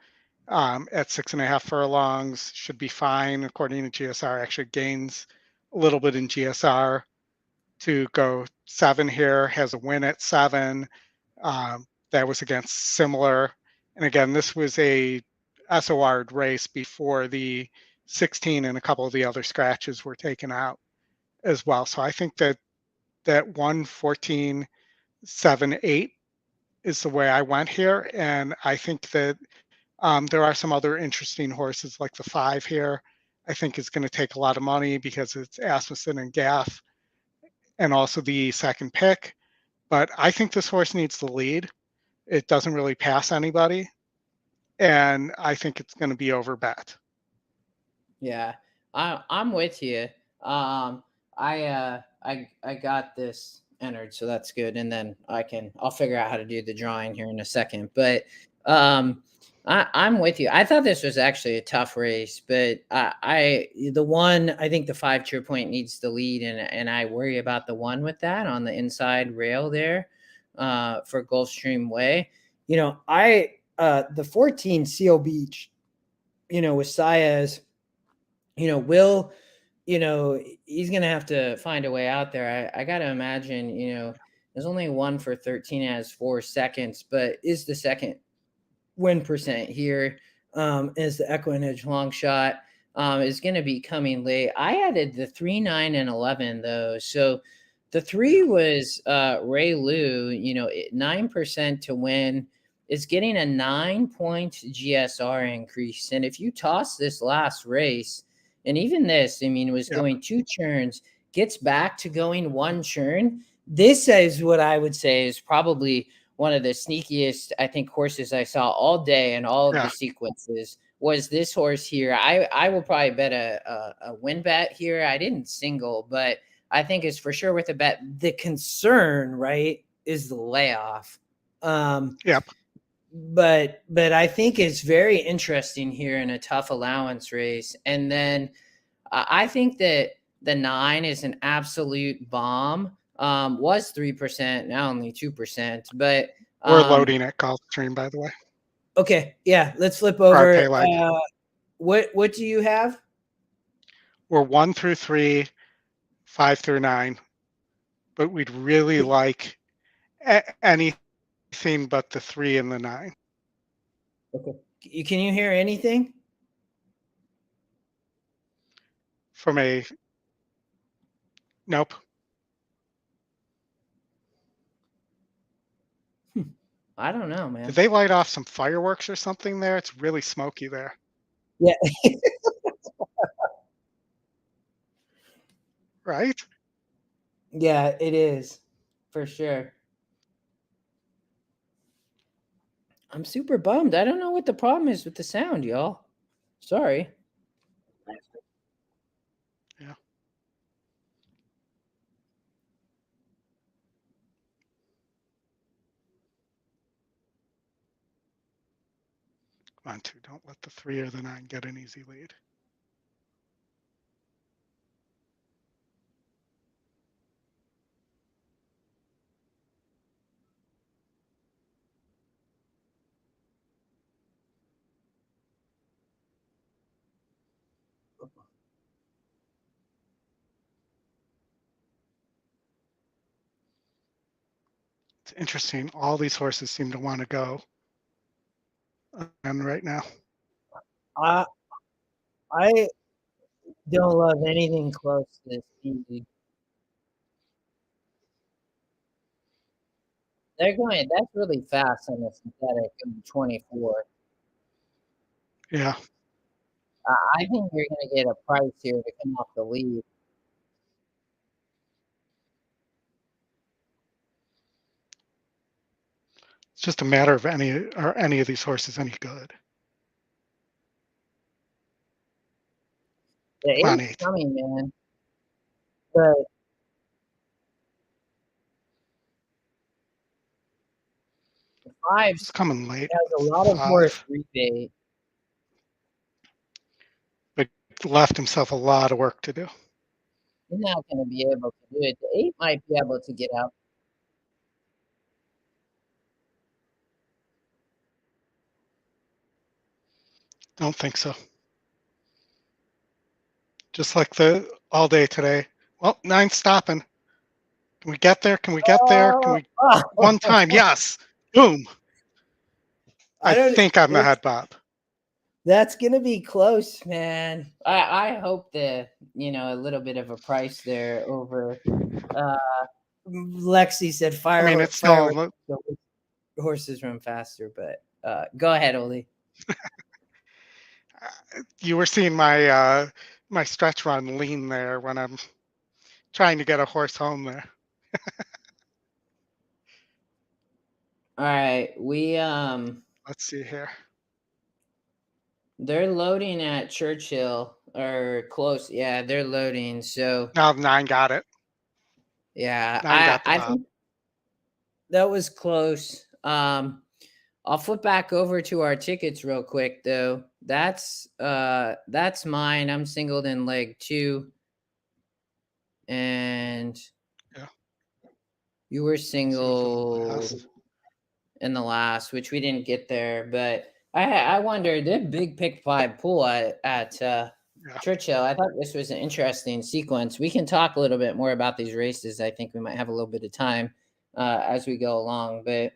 at 6.5 furlongs, should be fine according to GSR, actually gains a little bit in GSR to go 7 here, has a win at 7. That was against Similar. And again, this was a SOR'd race before the 16 and a couple of the other scratches were taken out as well. So I think that 1, 14, 7, 8 is the way I went here. And I think that there are some other interesting horses like the 5 here. I think is going to take a lot of money because it's Asmussen and Gaff and also the second pick. But I think this horse needs the lead. It doesn't really pass anybody. And I think it's going to be overbet. Yeah, I'm with you. I got this entered, so that's good. And then I'll figure out how to do the drawing here in a second. But I'm with you. I thought this was actually a tough race, but I think the 5 Cheer Point needs the lead, and I worry about the 1 with that on the inside rail there for Gulfstream Way. The 14 Seal Beach, with Saez, Will, he's going to have to find a way out there. I got to imagine, there's only 1 for 13 has 4 seconds, but is the second win percent here is the EquinEdge long shot is going to be coming late. I added the 3, 9, and 11 though. So the 3 was Ray Lou, 9% to win. Is getting a 9-point GSR increase. And if you toss this last race, and even this, it was going 2 churns, gets back to going 1 churn. This is what I would say is probably one of the sneakiest, I think, horses I saw all day in all of the sequences was this horse here. I will probably bet a win bet here. I didn't single, but I think it's for sure worth a bet. The concern, right, is the layoff. But I think it's very interesting here in a tough allowance race. And then I think that the 9 is an absolute bomb. Was 3%, now only 2%. But we're loading at GulfStream, by the way. Okay, yeah, let's flip over. What do you have? We're 1 through 3, 5 through 9, but we'd really like anything but the 3 and the 9. Okay. Can you hear anything? Nope. I don't know, man. Did they light off some fireworks or something there? It's really smoky there. Yeah. Right? Yeah, it is. For sure. I'm super bummed. I don't know what the problem is with the sound, y'all. Sorry. Yeah. Come on, 2. Don't let the 3 or the 9 get an easy lead. It's interesting. All these horses seem to want to go right now. I don't love anything close to this easy. They're going. That's really fast on the synthetic in 24. Yeah. I think you're going to get a price here to come off the lead. It's just a matter of are any of these horses any good. The Come on, eight's 8. coming, man. But the five It's coming late. has a lot of horse 5. rebate. But left himself a lot of work to do. He's not going to be able to do it. The 8 might be able to get out. Don't think so. Just like all day today. Well, 9's stopping. Can we get there? Can we get there? Can we? One time, yes. Boom. I think I'm ahead, Bob. That's gonna be close, Man, I hope a little bit of a price there over. Lexi said fire. I mean, it's still. Horses run faster, but Go ahead, Oldy. You were seeing my my stretch run lean there when I'm trying to get a horse home there. All right, Let's see here. they're loading at Churchill or close. Yeah, they're loading. So Now 9 got it. yeah, 9 got the I Bob. think that was close. I'll flip back over to our tickets real quick though. That's mine. I'm singled in leg 2. And Yeah. you were single Last. in the last, which we didn't get there, but I wonder, the big pick 5 pool at Churchill. I thought this was an interesting sequence. We can talk a little bit more about these races. I think we might have a little bit of time as we go along, but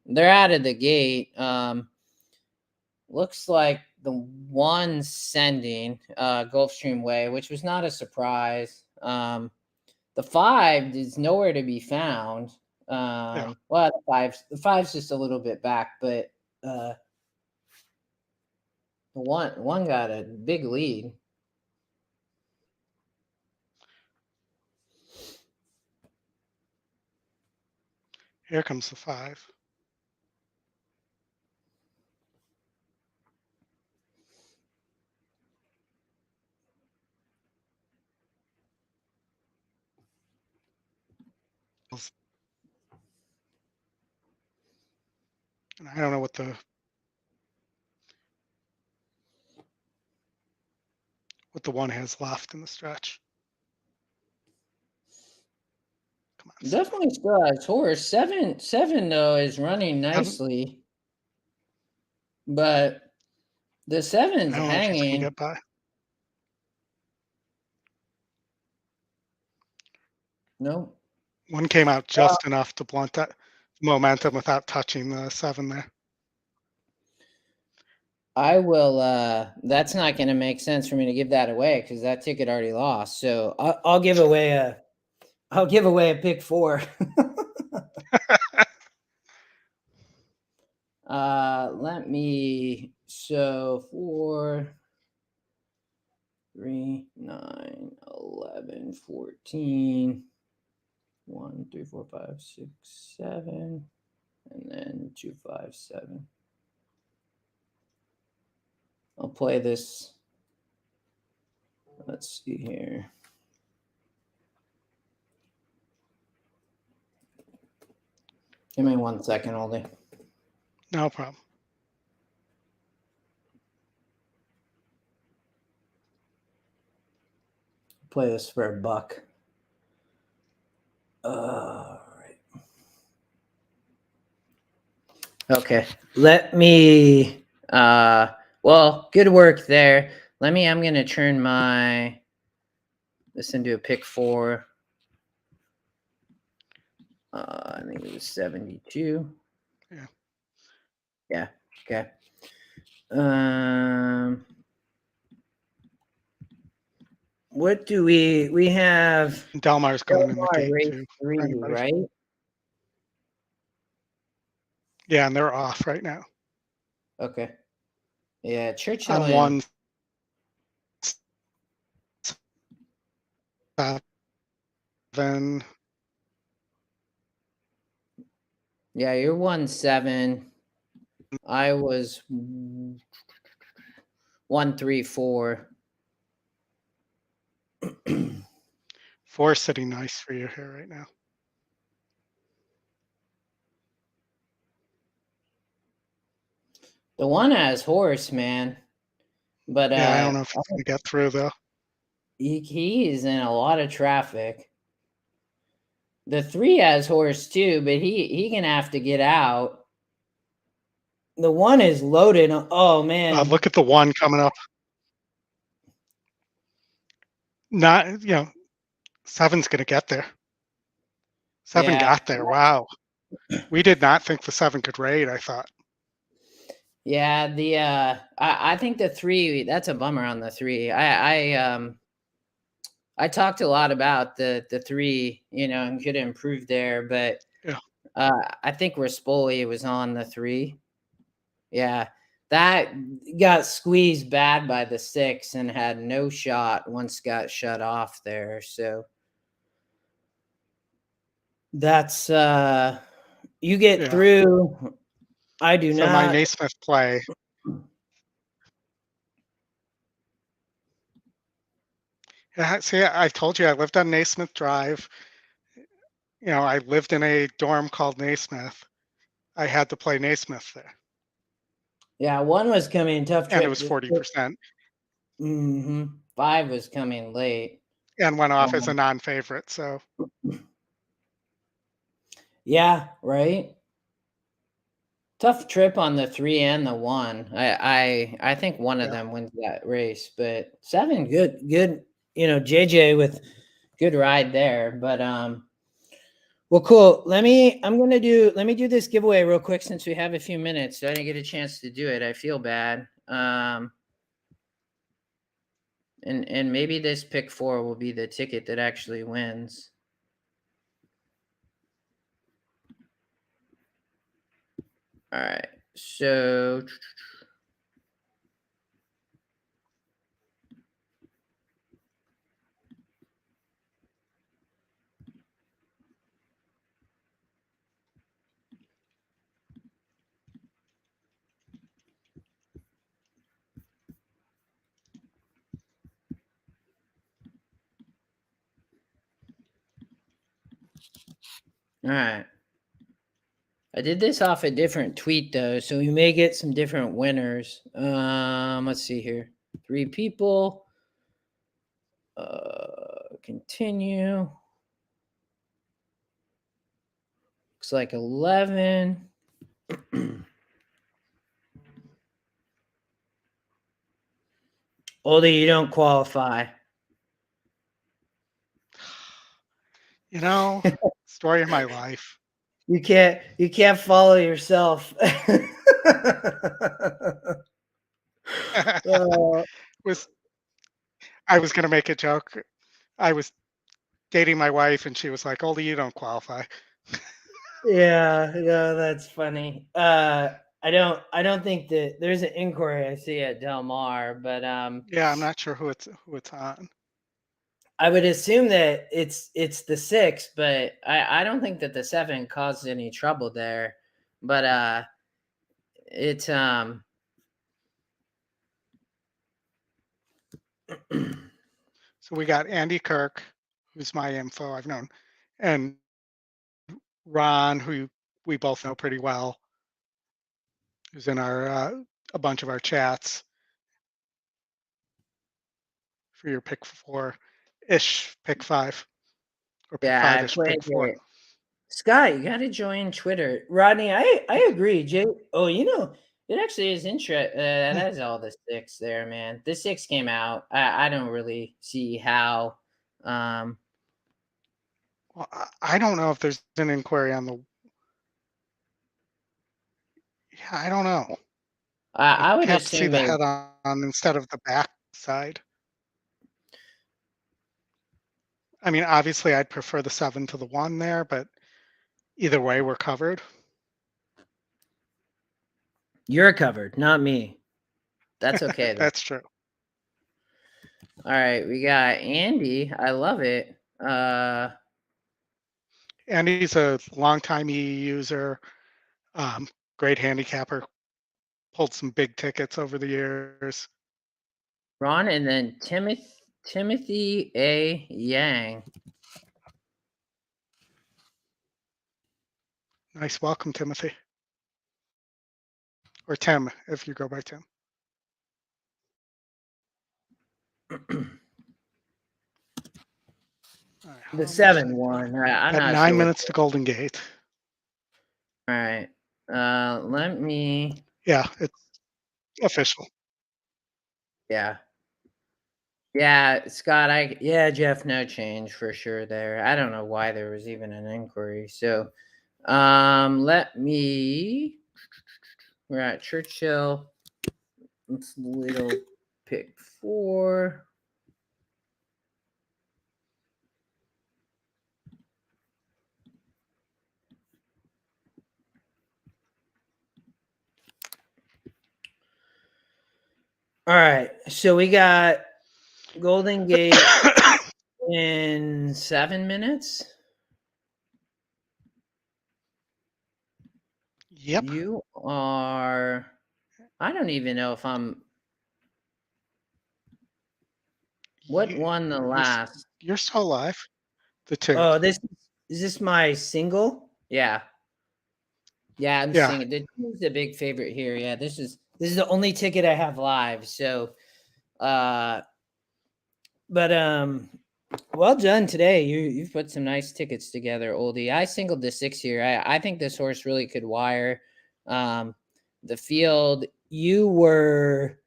they're out of the gate. Looks like the one sending Gulfstream Way, which was not a surprise. The 5 is nowhere to be found. Yeah. Well, the five's just a little bit back, but the one got a big lead. Here comes the 5. And I don't know what the one has left in the stretch. Come on. Definitely still has horse. Seven though is running nicely, but the 7's I don't know if he's gonna hanging. get by. Nope. 1 came out just enough to blunt that momentum without touching the 7 there. I will. That's not going to make sense for me to give that away because that ticket already lost. So I'll give away a pick 4. let me. So 4, 3, 9, 11, 14. 1, 3, 4, 5, 6, 7, and then 2, 5, 7. I'll play this. Let's see here. Give me 1 second, Oldy. No problem. Play this for $1. All right. Okay. Let me. Well, good work there. I'm going to turn this into a pick 4. I think it was 72. Yeah. Yeah. Okay. What do we have? Delmar's going in the gate race too. 3, right? Yeah, and they're off right now. Okay. Yeah, Churchill On 1 7. Yeah, you're 1-7. I was 1-3-4. 4 sitting nice for you here right now. The 1 has horse, man. But Yeah, I don't know if it's going to get through though. he is in a lot of traffic. The 3 has horse too, but he can have to get out. The 1 is loaded. Oh man. Look at the 1 coming up. Not, 7's going to get there. 7 Yeah. got there. Wow. We did not think the 7 could raid, I thought. Yeah, the I think the 3, that's a bummer on the 3. I talked a lot about the 3, and could improve there, but Yeah. I think Rispoli was on the 3. Yeah, that got squeezed bad by the 6 and had no shot once got shut off there. So that's you get through. I do so not. My Naismith play. Yeah, see, I told you I lived on Naismith Drive. I lived in a dorm called Naismith. I had to play Naismith there. Yeah, 1 was coming tough. And it was 40%. 5 was coming late. And went off as a non-favorite, so. Yeah, right. Tough trip on the 3 and the 1. I think one of them wins that race, but 7 good, JJ with good ride there. But well, cool. Let me do this giveaway real quick since we have a few minutes. So I didn't get a chance to do it. I feel bad. And maybe this pick 4 will be the ticket that actually wins. All right. So all right. I did this off a different tweet though, so we may get some different winners. Let's see here. 3 people. Continue. Looks like 11. Oldy, you don't qualify. Story of my life. You can't follow yourself. I was going to make a joke. I was dating my wife and she was like, "Oldy, you don't qualify." Yeah, that's funny. I don't think that there's an inquiry I see at Del Mar, but yeah, I'm not sure who it's on. I would assume that it's the 6, but I don't think that the 7 caused any trouble there. But it's So we got Andy Kirk, who's my info I've known, and Ron, who we both know pretty well, who's in our a bunch of our chats for your pick 4-ish, pick 5, or pick 5-ish, pick 4. Scott, you got to join Twitter. Rodney, I agree. Jay, it actually is interesting. That is all the 6 there, man. The 6 came out. I don't really see how. Well, I don't know if there's an inquiry on the. Yeah, I don't know. I would have to see assume the head on instead of the back side. I mean, obviously, I'd prefer the 7 to the 1 there, but either way, we're covered. You're covered, not me. That's okay. That's true. All right, we got Andy. I love it. Andy's a longtime EE user. Great handicapper, pulled some big tickets over the years. Ron, and then Timothy A. Yang. Nice welcome, Timothy. Or Tim, if you go by Tim. All right, The 7-1. I'm got not 9 sure. minutes to Golden Gate. All right. Let me. Yeah, it's official. Yeah. Yeah, Scott. Yeah, Jeff. No change for sure there. I don't know why there was even an inquiry. So, let me. We're at Churchill. It's little pick 4. All right, so we got Golden Gate in 7 minutes. Yep. You are. I don't even know if I'm. What won the last? You're still alive. The 2. Oh, is this my single? Yeah. Yeah, I'm seeing it. The 2 is the big favorite here. Yeah, this is the only ticket I have live. So, but well done today. You've put some nice tickets together, Oldie. I singled the 6 here. I think this horse really could wire the field. You were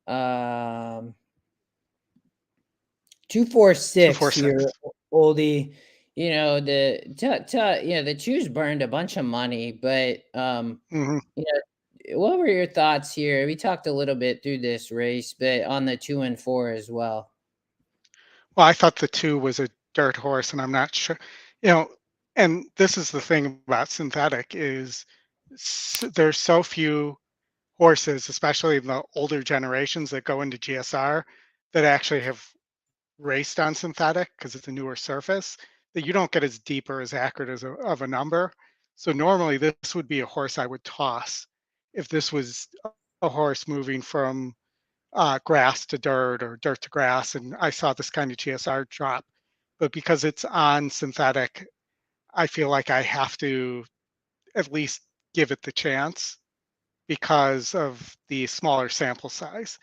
246 here, Oldie. You know the the 2's burned a bunch of money, but you know, what were your thoughts here? We talked a little bit through this race, but on the 2 and 4 as well. Well, I thought the 2 was a dirt horse, and I'm not sure, and this is the thing about synthetic is there's so few horses, especially in the older generations that go into GSR, that actually have raced on synthetic because it's a newer surface, that you don't get as deep or as accurate of a number. So normally this would be a horse I would toss if this was a horse moving from grass to dirt or dirt to grass, and I saw this kind of GSR drop. But because it's on synthetic, I feel like I have to at least give it the chance because of the smaller sample size.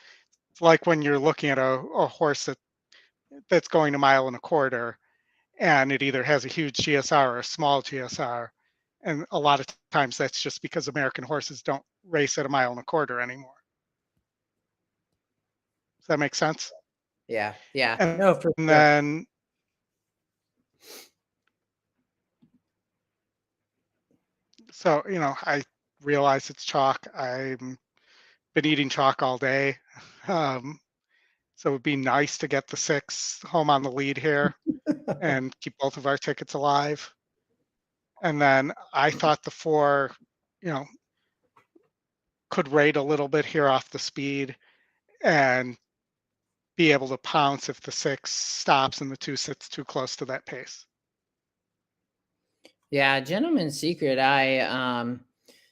It's like when you're looking at a horse that's going a mile and a quarter, and it either has a huge GSR or a small GSR. And a lot of times that's just because American horses don't race at a mile and a quarter anymore. Does that make sense? Yeah. Yeah. And, no, for and sure. then so I realize it's chalk. I've been eating chalk all day. So it'd be nice to get the 6 home on the lead here and keep both of our tickets alive. And then I thought the 4, could rate a little bit here off the speed and be able to pounce if the 6 stops and the 2 sits too close to that pace. Yeah, Gentleman's Secret.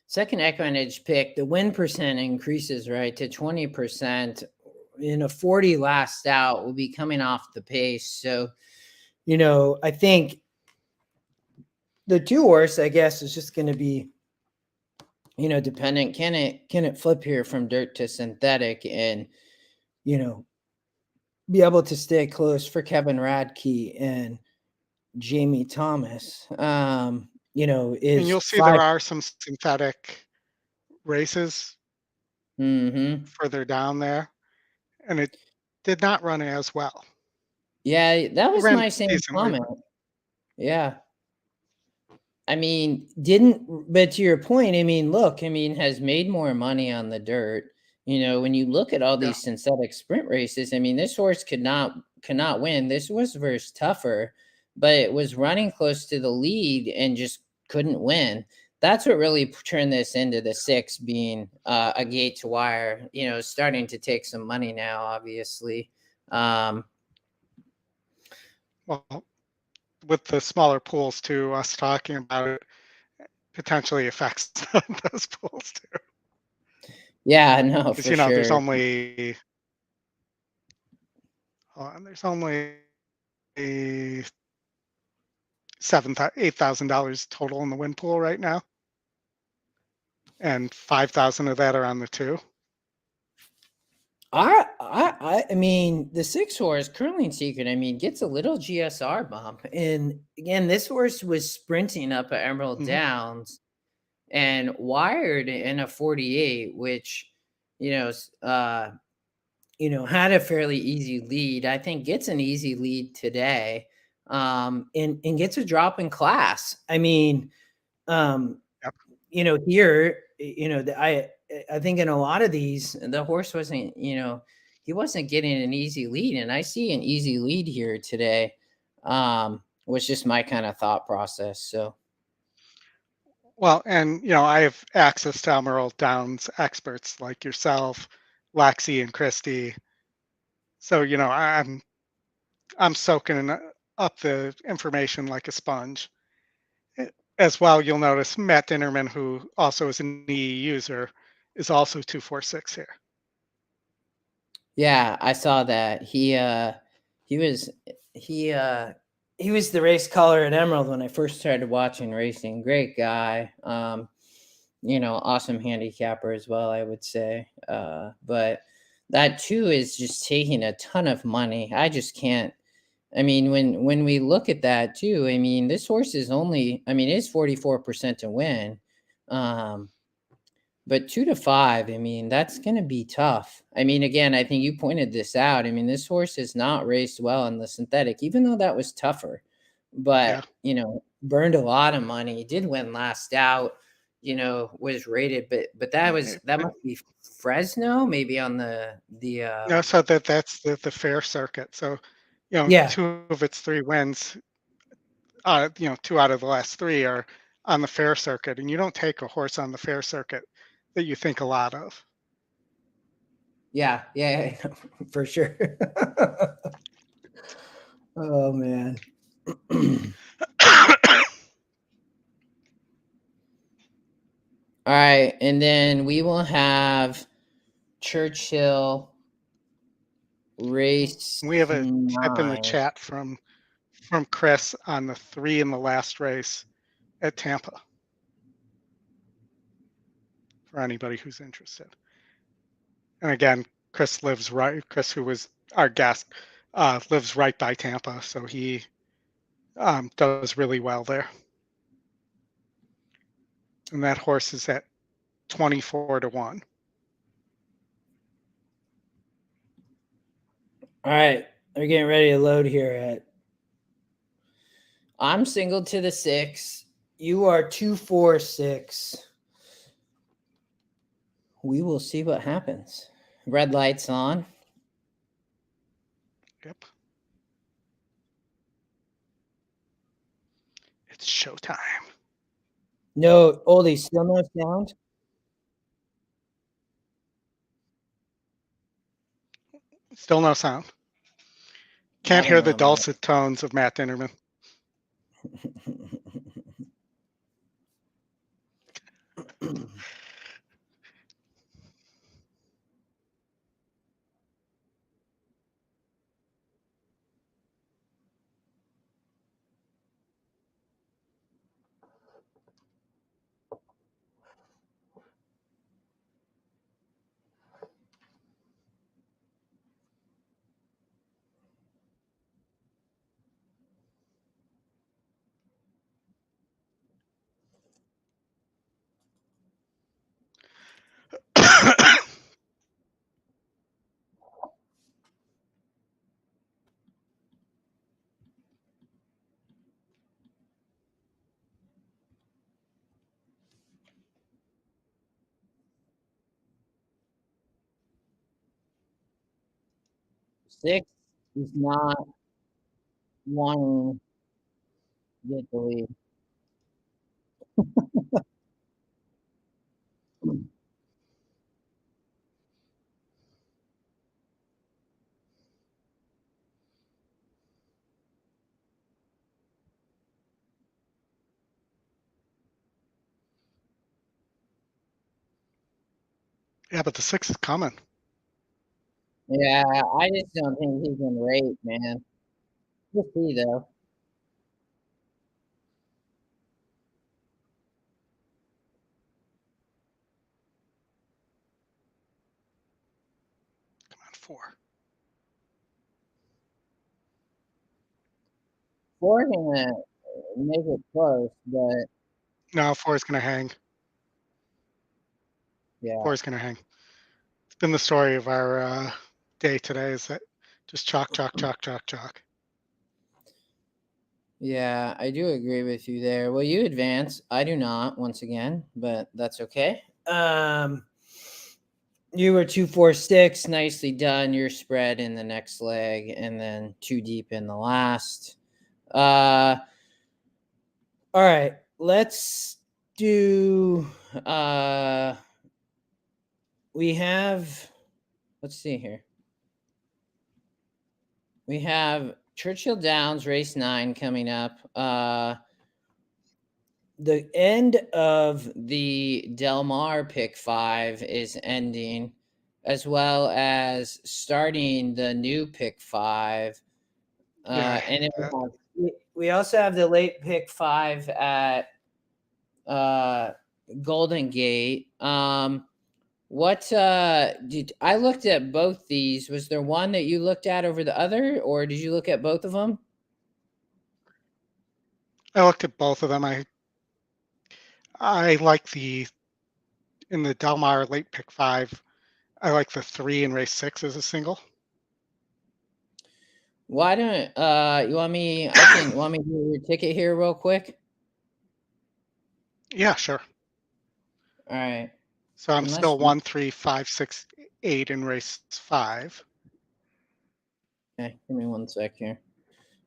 Second EquinEdge pick, the win percent increases right to 20%. In a 40 last out will be coming off the pace. So, I think the 2 horse, I guess, is just going to be, dependent. Can it flip here from dirt to synthetic and, be able to stay close for Kevin Radke and Jamie Thomas? Is and you'll see there are some synthetic races further down there, and it did not run as well. Yeah, that was my same comment. Yeah. I mean, but to your point, look, has made more money on the dirt. When you look at all these synthetic sprint races, this horse cannot win. This was versus tougher, but it was running close to the lead and just couldn't win. That's what really turned this into the 6 being a gate to wire, starting to take some money now, obviously. Well, with the smaller pools too, us talking about it, potentially affects those pools too. Yeah, no, Because for there's sure. only $8,000 total in the win pool right now, and 5,000 of that are on the 2. I mean, the 6 horse Curling Secret, I mean, gets a little GSR bump. And again, this horse was sprinting up at Emerald Mhm. Downs and wired in a 48, which, you know, had a fairly easy lead. I think gets an easy lead today, and gets a drop in class. I mean, um, Yep. here, I think in a lot of these, the horse wasn't, he wasn't getting an easy lead, and I see an easy lead here today. Was just my kind of thought process. So Well, and I have access to Emerald Downs experts like yourself, Lexi, and Christy. So I'm soaking up the information like a sponge. As well, you'll notice Matt Dinnerman, who also is an EE user, is also 246 here. yeah, I saw that he was he he was the race caller at Emerald when I first started watching racing. Great guy. Awesome handicapper as well, I would say. But that too is just taking a ton of money. I just can't. I mean, when we look at that too, I mean, this horse is only, I mean, it's 44% to win. But 2 to 5, I mean, that's going to be tough. I mean, again, I think you pointed this out. I mean, this horse has not raced well in the synthetic, even though that was tougher. Yeah. But, burned a lot of money. Did win last out, was rated, but that must be Fresno, maybe on No, so that's the fair circuit. So, yeah. 2 of its 3 wins, 2 out of the last 3 are on the fair circuit, and you don't take a horse on the fair circuit that you think a lot of. Yeah, for sure. Oh man. All right, and then we will have Churchill race We have a tip in the 9. chat from Chris on the 3 in the last race at Tampa for anybody who's interested. And again, Chris, who was our guest, lives right by Tampa, so he does really well there. And that horse is at 24 to 1. All right, they're getting ready to load here. I'm single to the 6. You are 246. We will see what happens. Red lights on. Yep. It's showtime. No, Oldy, still no sound? Still no sound. Can't hear the dulcet tones of Matt Dinnerman. Six is not wanting to get the lead. Yeah, but the 6 is coming. Yeah, I just don't think he can rate, man. We'll see though. Come on, 4. 4 gonna make it close, but No, 4 is going to hang. yeah. 4 is going to hang. It's been the story of our day today is that just chalk, chalk, chalk, chalk, chalk. Yeah, I do agree with you there. Well, you advance. I do not, once again, but that's okay. You were 2-4-6. Nicely done. You're spread in the next leg, and then 2 deep in the last. All right. Let's do we have, let's see here. We have Churchill Downs race 9 coming up. The end of the Del Mar pick 5 is ending, as well as starting the new pick 5. Yeah, And then we also have the late pick 5 at Golden Gate. What did I looked at both these? Was there one that you looked at over the other, or did you look at both of them? I looked at both of them. I like in the Del Mar late pick 5. I like the 3 in race 6 as a single. Why don't you want me? Want me to do your ticket here real quick? Yeah, sure. All right. So I'm Unless still 1, 3, 5, 6, 8 in race 5. Okay, give me 1 sec here.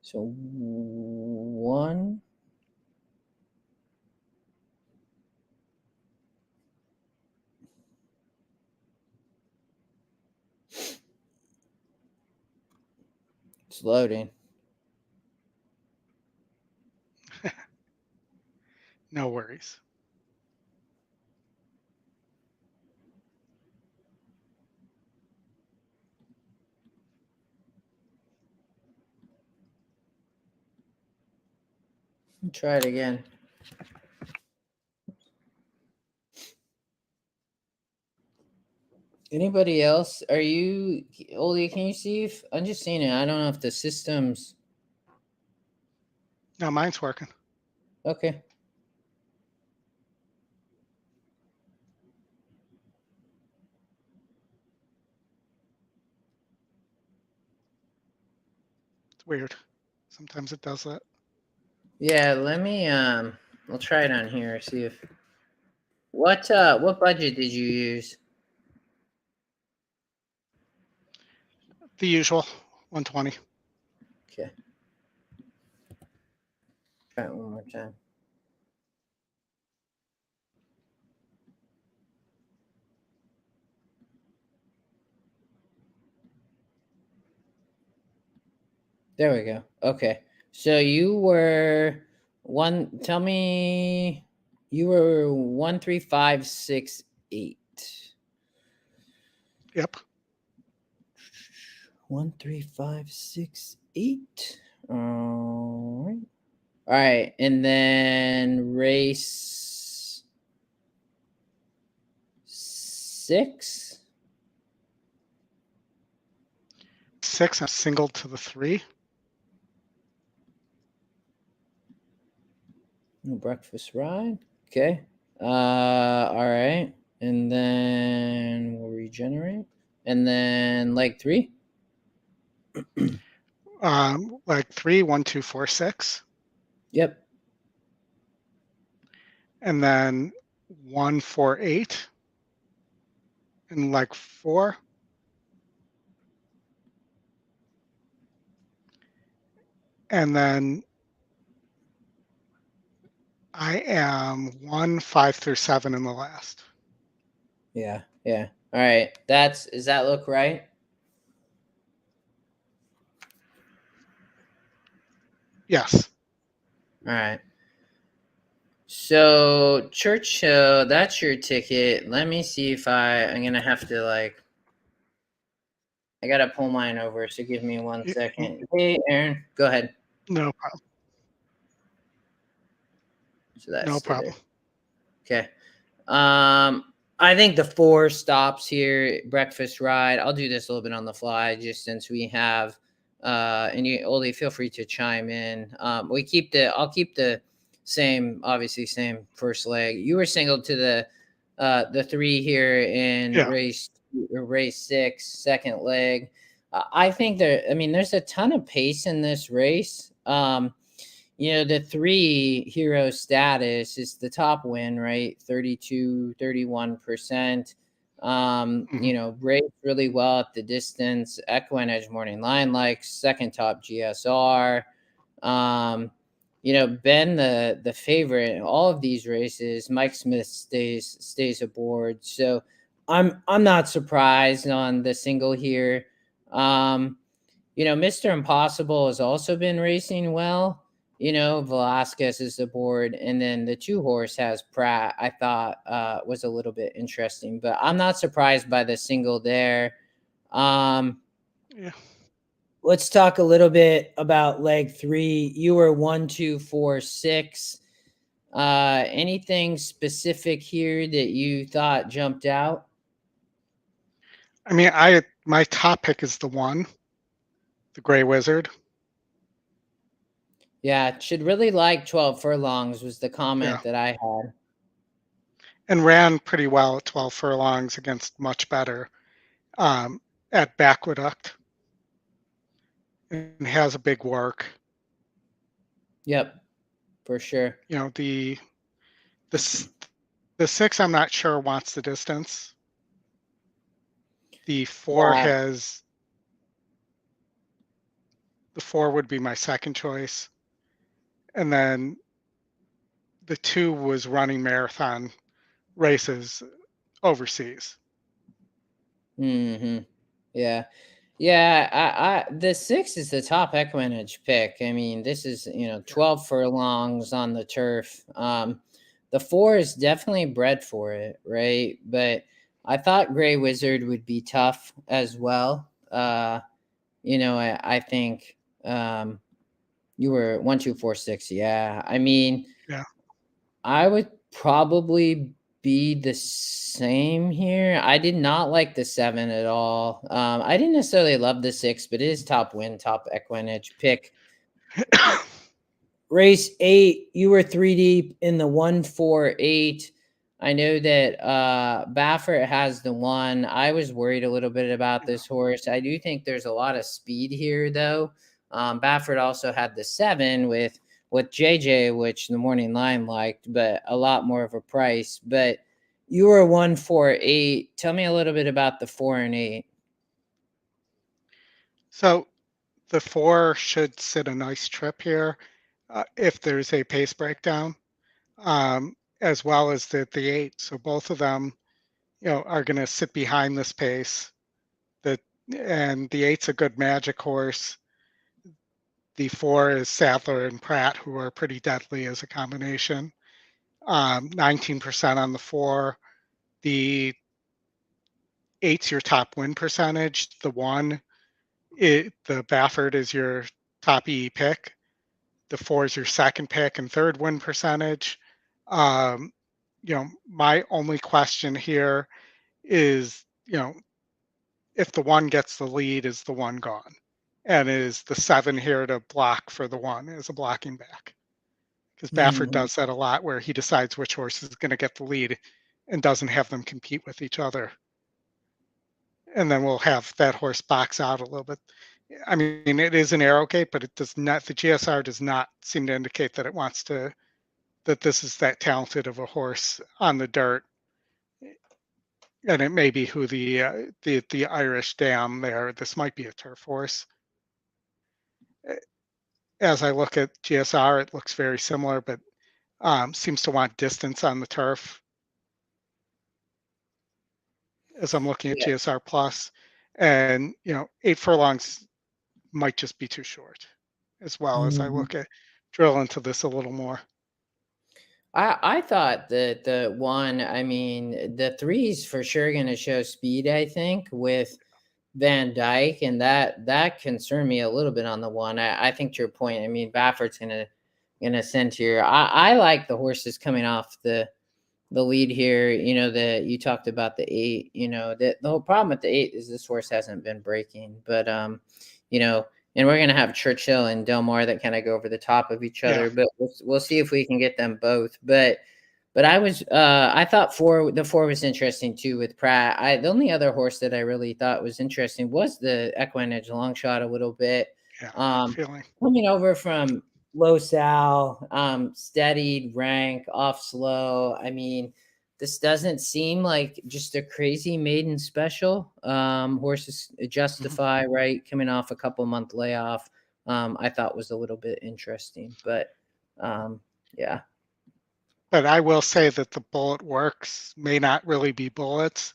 So 1. It's loading. No worries. Try it again. Anybody else? Are you Oldy? Can you see if I'm just seeing it? I don't know if the system's No, mine's working. okay. It's weird. Sometimes it does that. Yeah, let me I'll try it on here, see if what budget did you use? The usual 120. Okay. Try it one more time. There we go. Okay. So you were tell me you were 13568. Yep. 13568. All right. All right. And then race 6. 6, I'm single to the 3. No breakfast ride. Okay. All right. And then we'll regenerate. And then leg 3. Like 3, 1, 2, 4, 6. Yep. And then 1, 4, 8. And like 4. And then I am 1, 5 through 7 in the last. Yeah. Yeah. All right. Does that look right? Yes. All right. So Churchill, that's your ticket. Let me see if I'm gonna have to I gotta pull mine over. So give me 1 second. Hey, Aaron, go ahead. No problem. So that's No still problem. there. Okay. I think the 4 stops here, breakfast ride. I'll do this a little bit on the fly, just since we have. And you, Oldy, feel free to chime in. I'll keep the same, obviously same first leg. You were singled to the 3 here in race 6, second leg. I think there's a ton of pace in this race. The 3 hero status is the top win, right? 31%. Raced really well at the distance. EquinEdge morning line likes, second top GSR. Been the favorite in all of these races. Mike Smith stays aboard. So I'm not surprised on the single here. Mr. Impossible has also been racing well. Velasquez is aboard, and then the 2 horse has Pratt. I thought was a little bit interesting, but I'm not surprised by the single there. Let's talk a little bit about leg 3. You were 1, 2, 4, 6. Anything specific here that you thought jumped out? I mean, my top pick is the 1, the Gray Wizard. Yeah, should really like 12 furlongs was the comment that I had. And ran pretty well at 12 furlongs against much better at Aqueduct. And has a big work. Yep, for sure. The 6, I'm not sure wants the distance. The 4 the 4 would be my second choice. And then the 2 was running marathon races overseas. Mm-hmm. Yeah. Yeah, the 6 is the top EquinEdge pick. I mean, this is 12 furlongs on the turf. The 4 is definitely bred for it, right? But I thought Gray Wizard would be tough as well. I think you were 1, 2, 4, 6. Yeah, I mean, I would probably be the same here. I did not like the 7 at all. I didn't necessarily love the 6, but it is top win, top EquinEdge pick. Race 8, you were 3 deep in the 1, 4, 8. I know that Baffert has the 1. I was worried a little bit about this horse. I do think there's a lot of speed here, though. Baffert also had the 7 with JJ, which the morning line liked, but a lot more of a price. But you were 1, 4, 8. Tell me a little bit about the 4 and 8. So the 4 should sit a nice trip here if there's a pace breakdown, as well as the 8. So both of them, are going to sit behind this pace. And the 8's a good magic horse. The 4 is Sadler and Pratt, who are pretty deadly as a combination. 19% on the 4. The 8's your top win percentage. The 1, the Baffert is your top EE pick. The 4 is your second pick and third win percentage. My only question here is, if the 1 gets the lead, is the 1 gone? And is the 7 here to block for the 1 as a blocking back? Because Baffert does that a lot, where he decides which horse is going to get the lead and doesn't have them compete with each other. And then we'll have that horse box out a little bit. I mean, it is an arrow gate, but it does not, the GSR does not seem to indicate that it wants to, that this is that talented of a horse on the dirt. And it may be who the Irish Dam there, this might be a turf horse. As I look at GSR, it looks very similar, but seems to want distance on the turf. As I'm looking at GSR Plus, and 8 furlongs might just be too short, as well as I look at drill into this a little more. I thought that the one, I mean, the 3's for sure going to show speed, I think, with Van Dyke, and that concerned me a little bit on the one. I think to your point, I mean, Baffert's gonna send here. I like the horses coming off the lead here. You know, that you talked about the 8. You know, that the whole problem with the 8 is this horse hasn't been breaking, but you know, and we're gonna have Churchill and Del Mar that kind of go over the top of each other, but we'll see if we can get them both. But I thought the 4 was interesting too with Pratt. The only other horse that I really thought was interesting was the EquinEdge long shot a little bit. Feeling Coming over from low sal, steadied rank off slow. I mean, this doesn't seem like just a crazy maiden special. Horses justify, right? Coming off a couple month layoff. I thought was a little bit interesting, but yeah. But I will say that the bullet works may not really be bullets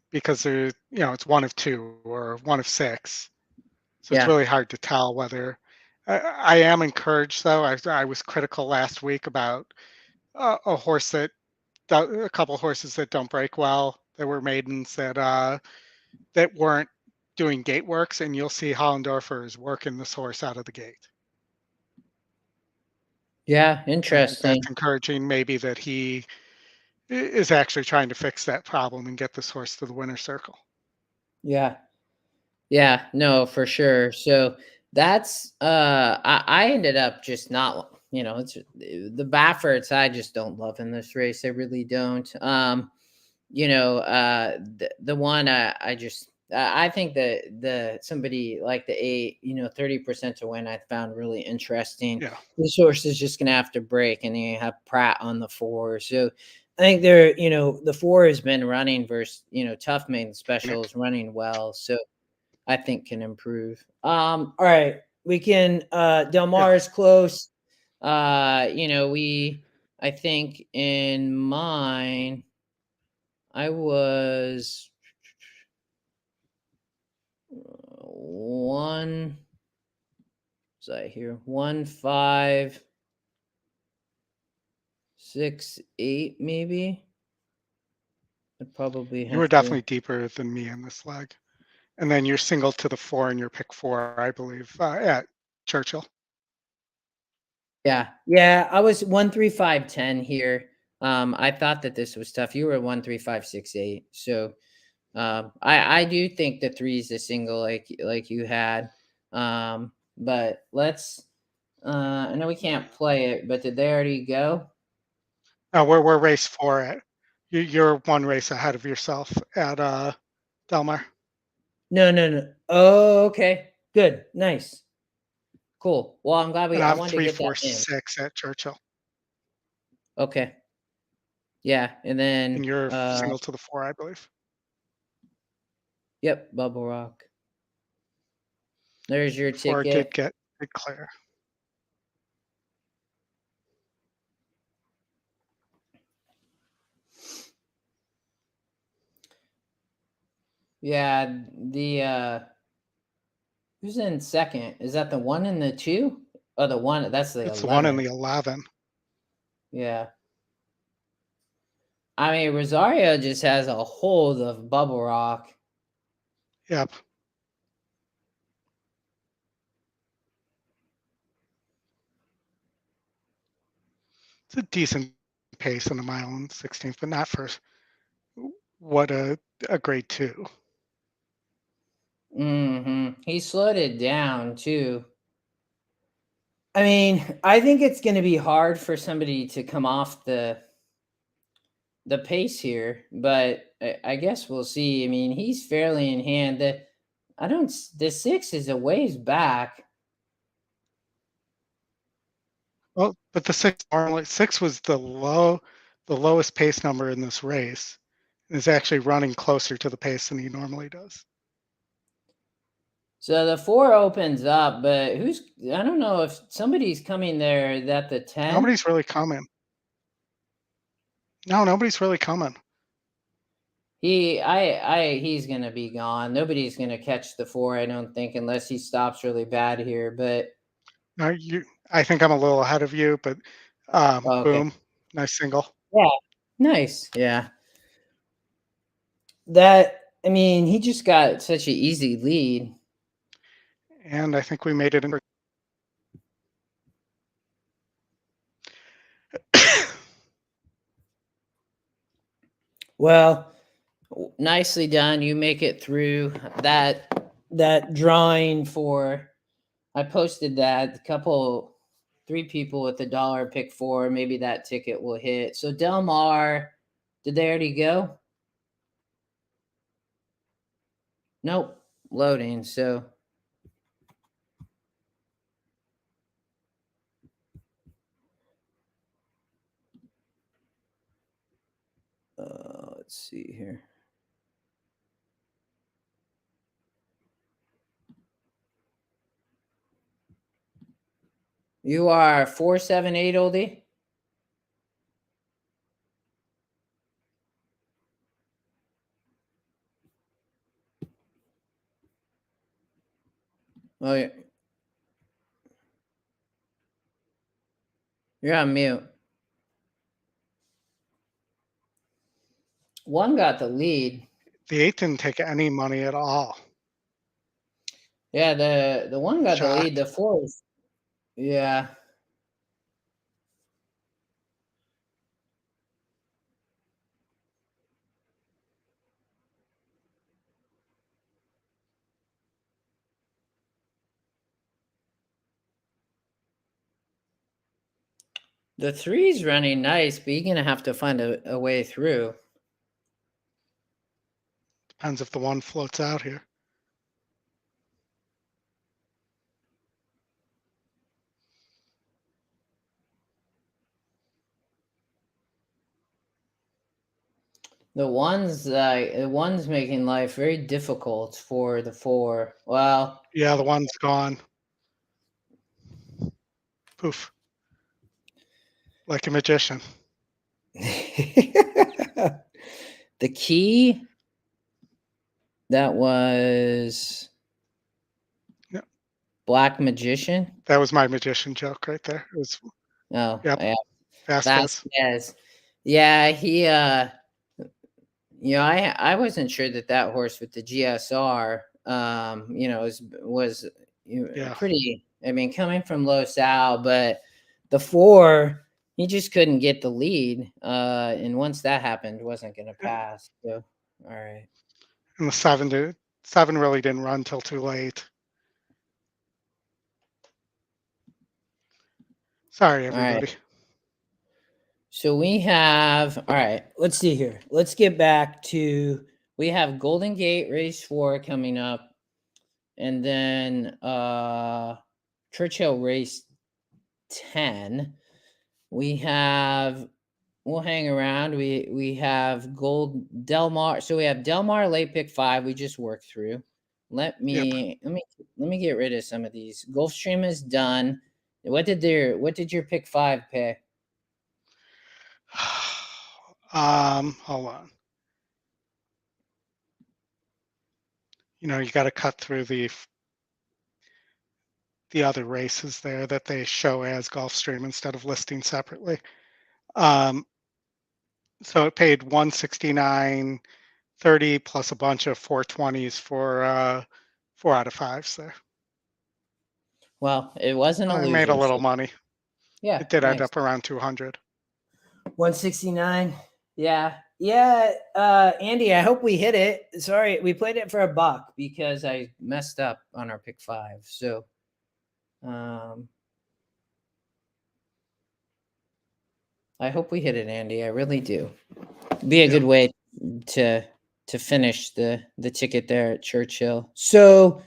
because they're, you know, it's 1 of 2 or 1 of 6. So it's really hard to tell whether. I am encouraged though. I was critical last week about a couple horses that don't break well. There were maidens that weren't doing gate works, and you'll see Hollendorfer is working this horse out of the gate. Yeah, I think interesting. that's encouraging. Maybe that he is actually trying to fix that problem and get this horse to the winner's circle. Yeah. Yeah, no, for sure. So that's I ended up just not, you know, it's the Bafferts I just don't love in this race. I really don't. You know, the one I think that somebody like the 8, you know, 30% to win, I found really interesting. Yeah. This horse is just gonna have to break, and then you have Pratt on the 4. So I think they're, you know, the 4 has been running versus, you know, tough maiden specials running well. So I think can improve. All right. We can Del Mar is close. You know, I think in mine I was 1 was I here? 1, 5, 6, 8, maybe. I'd probably have You were to. definitely deeper than me in this leg. And then you're single to the 4 in your pick 4, I believe, at Churchill. Yeah. Yeah. I was 1, 3, 5, 10 here. I thought that this was tough. You were 1, 3, 5, 6, 8. So I do think the 3 is a single like you had. But let's I know we can't play it, but did they already go? No, we're race 4 at you're 1 race ahead of yourself at Del Mar. No. Oh, okay. Good. Nice. Cool. Well, I'm glad And I I'm wanted to 3, get 4, that in. 6 at Churchill. Okay. Yeah. And then And you're single to the 4, I believe. yep, Bubble Rock. There's your 4 ticket. did clear. Yeah, the who's in second? Is that the 1 and the 2? Oh, the 1, that's the It's 11. the 1 and the 11. Yeah. I mean, Rosario just has a hold of Bubble Rock. Yep. It's a decent pace in a mile and 16th, but not for what a grade 2. He slowed it down too. I mean, I think it's going to be hard for somebody to come off the pace here, but I guess we'll see. I mean, he's fairly in hand. The 6 is a ways back. Well, but the 6 was the lowest pace number in this race. Is actually running closer to the pace than he normally does. So the 4 opens up, but I don't know if somebody's coming there. Is that the 10? Nobody's really coming. No, nobody's really coming. He's gonna be gone. Nobody's gonna catch the 4, I don't think, unless he stops really bad here. But No, I think I'm a little ahead of you, but okay. Boom Nice single. Yeah. Nice. Yeah. That, I mean, he just got such an easy lead. And I think we made it in. Well, nicely done. You make it through that drawing for, I posted that a couple, 3 people with $1 pick 4. Maybe that ticket will hit. So Del Mar, did they already go? Nope. Loading. So let's see here. You are 478, Oldie? Oh, yeah. You're on mute. One got the lead. The 8 didn't take any money at all. Yeah, the one got the lead. Shocked. The 4 is, yeah. The 3's running nice, but you're gonna have to find a way through. Depends if the 1 floats out here. The one's making life very difficult for the 4. Well, Yeah, the 1's gone. Poof. Like a magician. the key, that was Yep. Black Magician. That was my magician joke right there. It was, Oh, yep. yeah. Vasquez. Vasquez. Yeah, he I wasn't sure that horse with the GSR was Yeah. pretty, I mean, coming from low Sal, but the 4, he just couldn't get the lead, and once that happened, wasn't going to pass. So all right. And the 7 really didn't run till too late. Sorry, everybody. Right. So we have, all right, let's see here. Let's get back to, we have Golden Gate race 4 coming up, and then Churchill race 10. We have, we'll hang around. We have Del Mar. So we have Del Mar late pick 5. We just worked through. Let me get rid of some of these. GulfStream is done. What did your pick 5 pick? Hold on. You got to cut through the other races there that they show as GulfStream instead of listing separately. So it paid $169.30 plus a bunch of 420s for 4 out of 5s there. Well, it wasn't a loser. I made a little money. Yeah, it did end up around 200. 169. Yeah. Andy, I hope we hit it. Sorry, we played it for $1 because I messed up on our pick 5. So, I hope we hit it, Andy. I really do. Be a good way to finish the ticket there at Churchill. So,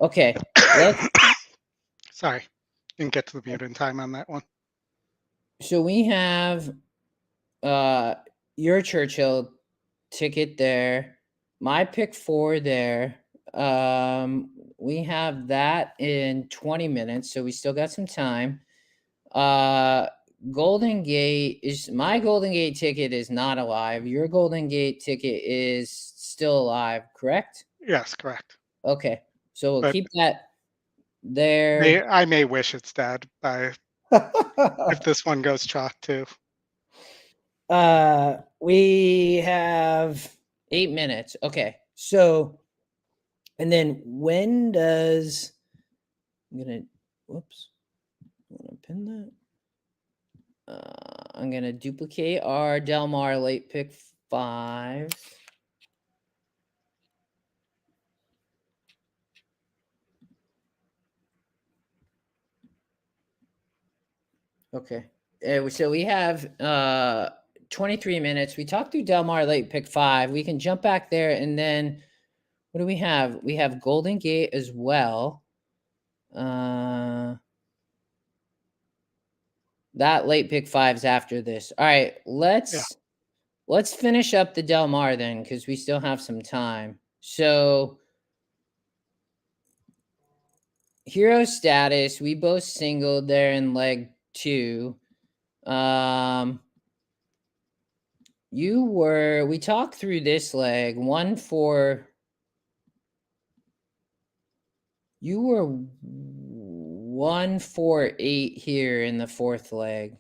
okay. Sorry, didn't get to the mute in time on that one. So we have your Churchill ticket there, my pick 4 there. We have that in 20 minutes, so we still got some time. Golden Gate is, my Golden Gate ticket is not alive. Your Golden Gate ticket is still alive, correct? Yes, correct. Okay, so we'll keep that there. I may wish it's dead if this one goes chalk too. We have 8 minutes. Okay. So, and then when does, I'm going to, whoops, I'm going to pin that. I'm going to duplicate our Del Mar late pick 5. Okay. So we have 23 minutes. We talked through Del Mar late pick 5. We can jump back there, and then what do we have? We have Golden Gate as well. That late pick 5's after this. All right, let's finish up the Del Mar then, because we still have some time. So hero status, we both singled there in leg 2. We talked through this leg, you were 1-4-8 here in the 4th leg.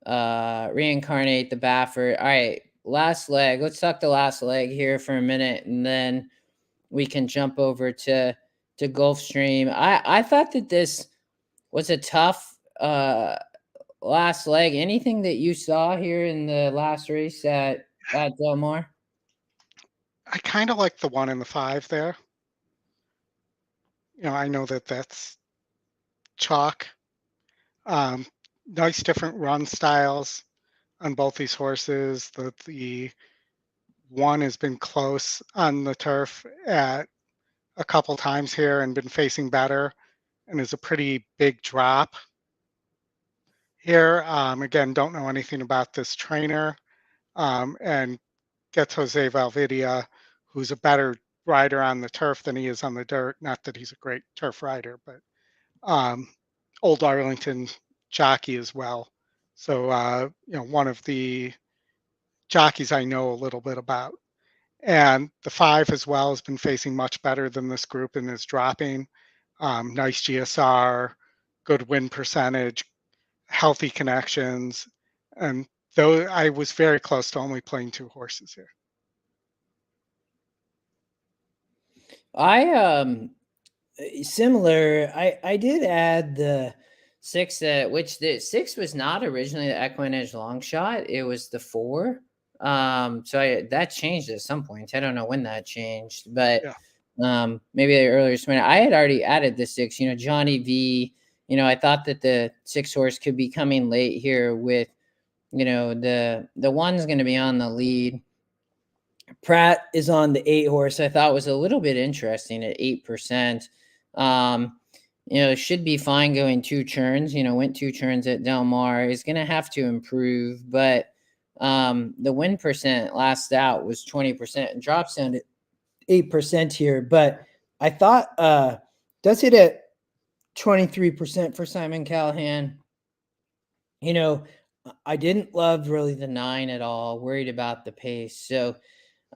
Reincarnate the Baffert. All right, last leg. Let's talk the last leg here for a minute, and then we can jump over to GulfStream. I thought that this was a tough last leg. Anything that you saw here in the last race at Del Mar? I kind of like the 1 and the 5 there. I know that that's chalk. Nice different run styles on both these horses. The 1 has been close on the turf at a couple times here and been facing better, and is a pretty big drop here. Again, don't know anything about this trainer, and gets Jose Valvidia, who's a better rider on the turf than he is on the dirt. Not that he's a great turf rider, but Old Arlington jockey as well. So, one of the jockeys I know a little bit about. And the 5 as well has been facing much better than this group and is dropping. Nice GSR, good win percentage, healthy connections. And though I was very close to only playing 2 horses here. Similar. I did add the 6, which the 6 was not originally the EquinEdge long shot. It was the 4. So that changed at some point. I don't know when that changed, but maybe the earliest minute. I had already added the 6. Johnny V. I thought that the 6 horse could be coming late here with, the 1's going to be on the lead. Pratt is on the 8 horse. I thought was a little bit interesting at 8%. Should be fine going 2 turns. Went 2 turns at Del Mar. Is going to have to improve, but the win percent last out was 20% and drops down to 8% here. But I thought does hit at 23% for Simon Callahan. I didn't love really the 9 at all. Worried about the pace. So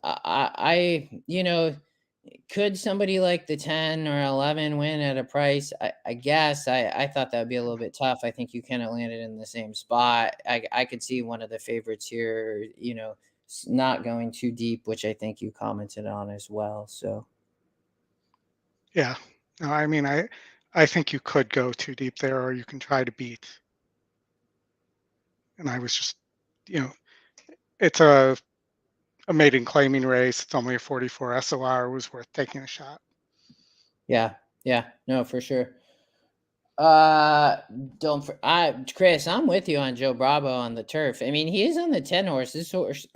I could somebody like the 10 or 11 win at a price? I guess I thought that would be a little bit tough. I think you kind of landed in the same spot. I could see one of the favorites here, not going too deep, which I think you commented on as well. So, yeah, no, I mean, I think you could go too deep there, or you can try to beat. And I was just, it's a maiden claiming race. It's only a 44 SOR. It was worth taking a shot. Yeah, no, for sure. Chris, I'm with you on Joe Bravo on the turf. I mean, he is on the 10 horse. This horse,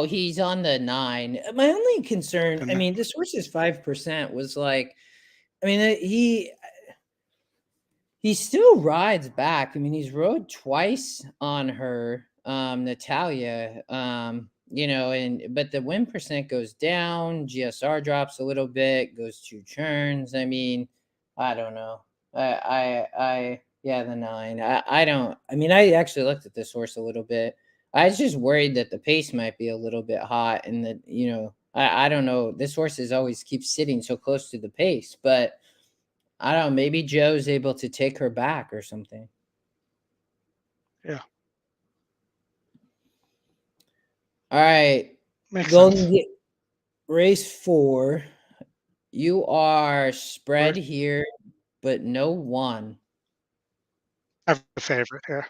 he's on the 9. My only concern, this horse's 5% was like, he still rides back. He's rode twice on her, Natalia, but the win percent goes down, GSR drops a little bit, goes 2 turns. I don't know. The 9. I actually looked at this horse a little bit. I was just worried that the pace might be a little bit hot, and that, I don't know. This horse always keeps sitting so close to the pace, but I don't know. Maybe Joe's able to take her back or something. Yeah, All right. makes Golden sense. Gate race 4. You are spread We're, here, but no one. I have a favorite here.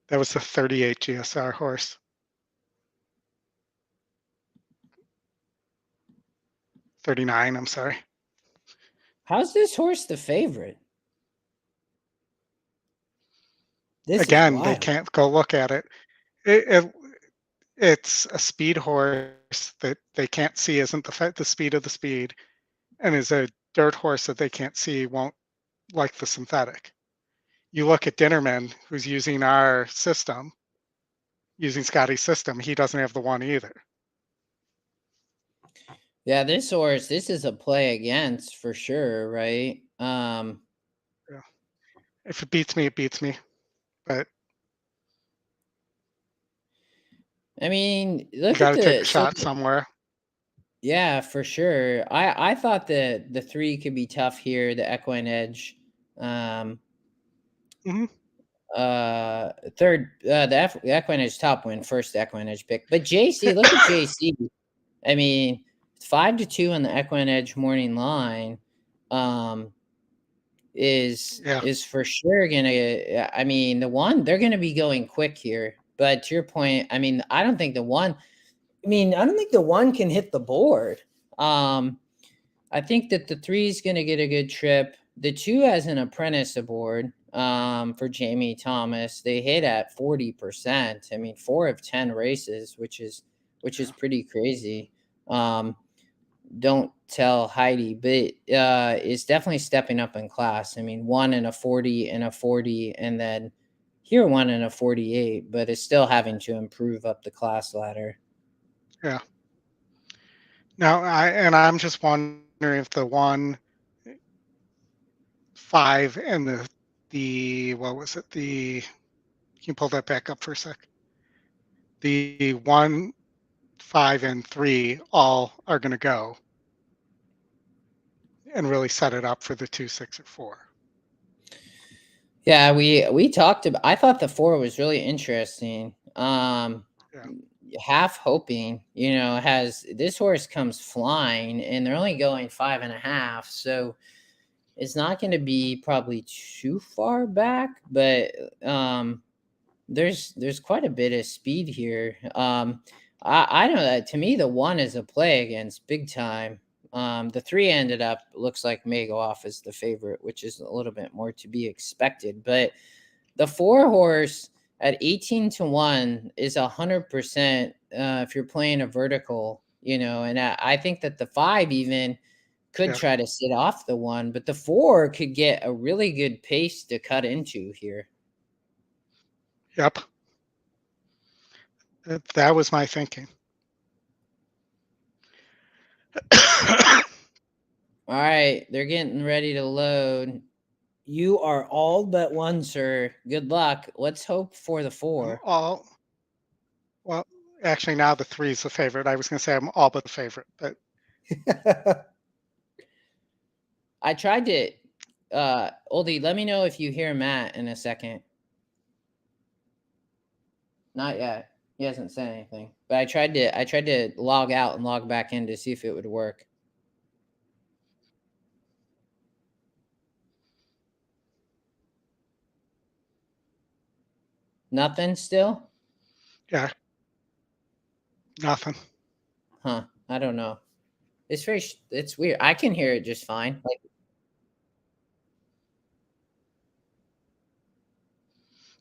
That was the 38 GSR horse. 39, I'm sorry. How's this horse the favorite? This is Again, they wild. can't go look at it. It's a speed horse that they can't see isn't the speed of the speed, and is a dirt horse that they can't see won't like the synthetic. You look at Dinnerman, who's using our system, using Scotty's system, he doesn't have the one either. Yeah, this horse, this is a play against for sure, right? Yeah. If it beats me, it beats me. But I mean, you look got at to take a the so shot somewhere. yeah, for sure. I thought the 3 could be tough here, the EquinEdge. Hmm. Third, the EquinEdge top win, first EquinEdge pick. But JC, look at JC. I mean, 5-2 on the EquinEdge morning line. Yeah, Is for sure gonna. I mean, the one they're gonna be going quick here. But to your point, I mean, I don't think the one. I mean, I don't think the one can hit the board. I think that the 3 is gonna get a good trip. The 2 has an apprentice aboard. For Jamie Thomas, they hit at 40%. I mean, 4 of 10 races, which is yeah, pretty crazy. Don't tell Heidi, but is definitely stepping up in class. I mean, 1 in a 40 and a 40, and then here 1 in a 48, but is still having to improve up the class ladder. yeah. Now, I'm just wondering if the 1, 5 and the what was it? Can you pull that back up for a sec? The 1, 5, and 3 all are going to go and really set it up for the 2, 6, or 4. Yeah, we talked about. I thought the 4 was really interesting. Yeah, Half hoping, has this horse comes flying, and they're only going 5.5, so it's not going to be probably too far back, but there's quite a bit of speed here. I know that to me the 1 is a play against big time. The 3 ended up looks like may go off as the favorite, which is a little bit more to be expected. But the 4 horse at 18-1 is 100%. If you're playing a vertical, and I think that the 5 even could yeah, try to sit off the 1, but the 4 could get a really good pace to cut into here. yep. That was my thinking. All right, they're getting ready to load. You are all but 1, sir. Good luck. Let's hope for the 4. All well, actually, now the 3 is the favorite. I was going to say I'm all but the favorite, but I tried to Oldy, let me know if you hear Matt in a second. Not yet. He hasn't said anything. But I tried to log out and log back in to see if it would work. Nothing still? yeah, nothing. Huh. I don't know. It's weird. I can hear it just fine. Like,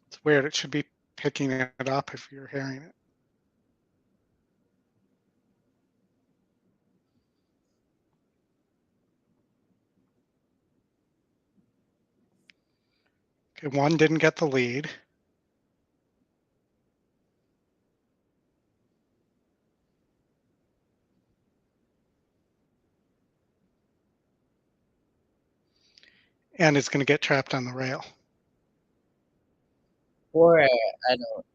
It's weird. It should be picking it up if you're hearing it. Okay, 1 didn't get the lead. And is going to get trapped on the rail. or I don't.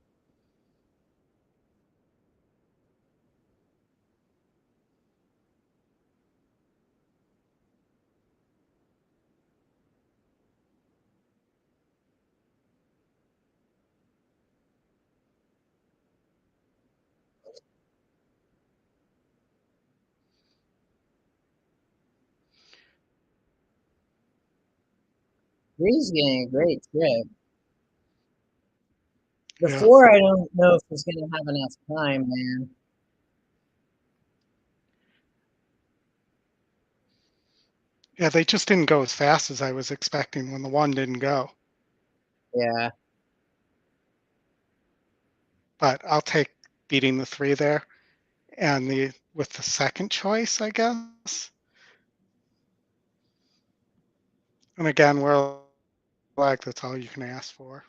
Three's getting a great trip. The Yeah. 4, I don't know if he's going to have enough time, man. Yeah, they just didn't go as fast as I was expecting when the 1 didn't go. Yeah. But I'll take beating the 3 there, and with the second choice, I guess. And again, we're like, that's all you can ask for.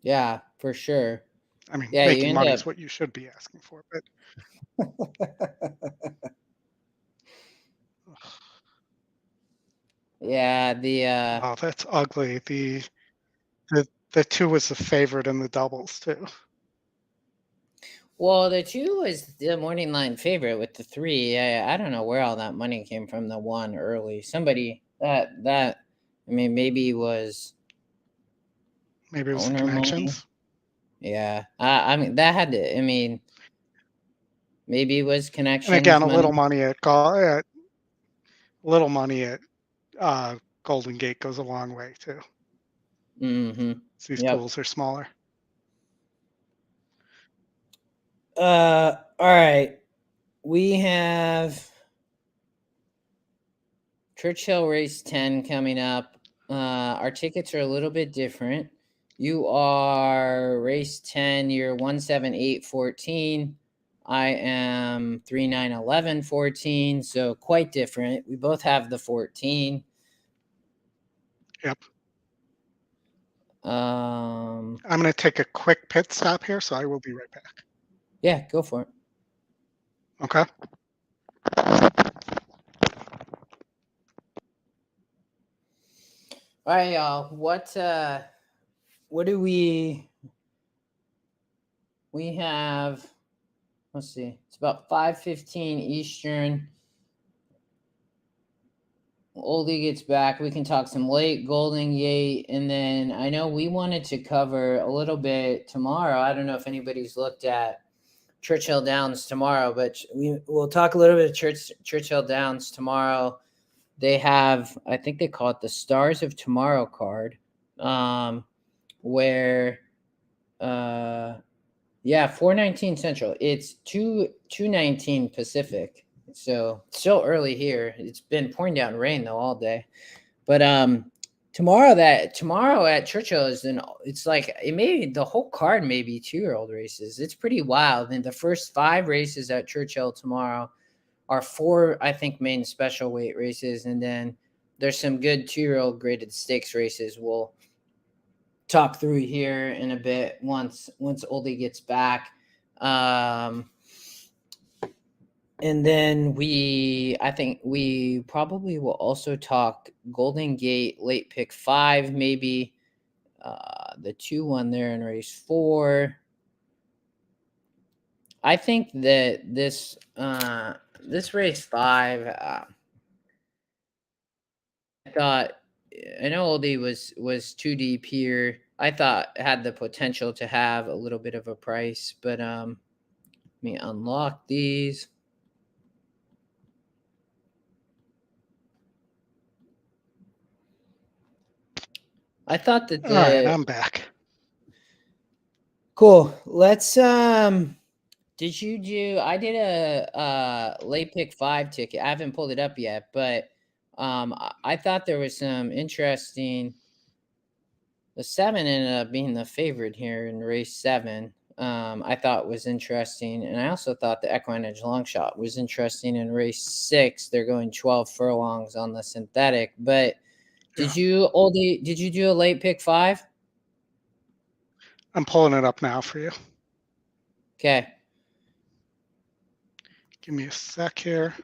Yeah, for sure. I mean, Yeah, you making end money up. is what you should be asking for, but Yeah, oh, that's ugly. The 2 was the favorite in the doubles too. well, the 2 is the morning line favorite with the 3. I don't know where all that money came from. The 1 early, somebody that I mean, maybe was Maybe it was the owner money. connections. Yeah, I mean that had to. I mean, maybe it was And connections again, a money. little money at Golden Gate goes a long way too. Mm-hmm. These Yep. pools are smaller. All right. We have Churchill Race 10 coming up. Our tickets are a little bit different. You are race 10, you're 17814. I am 391114, so quite different. We both have the 14. Yep. Um, I'm going to take a quick pit stop here, so I will be right back. yeah, go for it. Okay. All right, y'all. What do we have? Let's see. It's about 5:15 Eastern. Oldy gets back. We can talk some late Golden Gate, and then I know we wanted to cover a little bit tomorrow. I don't know if anybody's looked at Churchill Downs tomorrow, but we'll talk a little bit of Churchill Downs tomorrow. They have, I think they call it the Stars of Tomorrow card, where, yeah, 4:19 Central. It's 2:19 Pacific. So still early here. It's been pouring down rain though all day. But tomorrow at Churchill it's like it may the whole card may be 2-year-old races. It's pretty wild. And the first 5 races at Churchill tomorrow are 4, I think, main special weight races, and then there's some good 2-year-old graded stakes races we'll talk through here in a bit once Oldy gets back. And then I think we probably will also talk Golden Gate late pick 5, maybe the 2-1 there in race 4. I think that this race 5, I know Oldie was too deep here. I thought had the potential to have a little bit of a price, but let me unlock these. I thought that All right, I'm back. cool. Let's did you do I did a late pick 5 ticket. I haven't pulled it up yet, but I thought there was some interesting. The 7 ended up being the favorite here in race 7. I thought was interesting, and I also thought the EquinEdge long shot was interesting in race 6. They're going 12 furlongs on the synthetic, but did you do a late pick 5? I'm pulling it up now for you. Okay. Give me a sec here.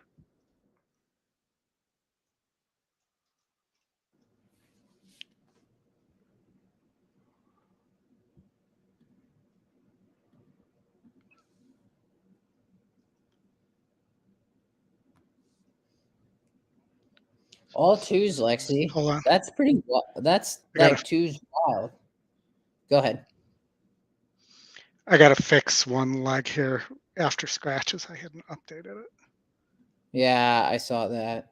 All 2s, Lexi. Hold on. That's pretty. That's like 2s wild. Go ahead. I got to fix one leg here after scratches. I hadn't updated it. Yeah, I saw that.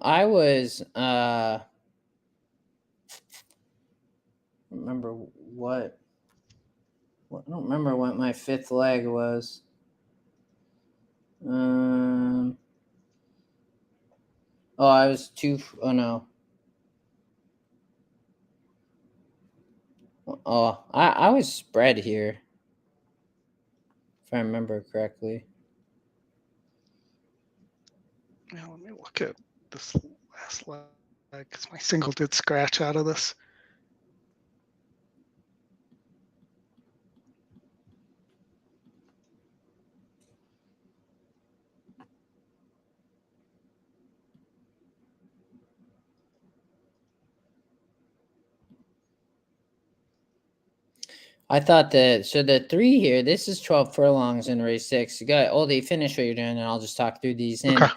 I was remember what I don't remember what my fifth leg was. I was two. Oh no. Oh, I was spread here, if I remember correctly. Now let me look at this last leg because my single did scratch out of this. I thought that, so the 3 here, this is 12 furlongs in race 6. You got Oldy, finish what you're doing, and I'll just talk through these. In Okay.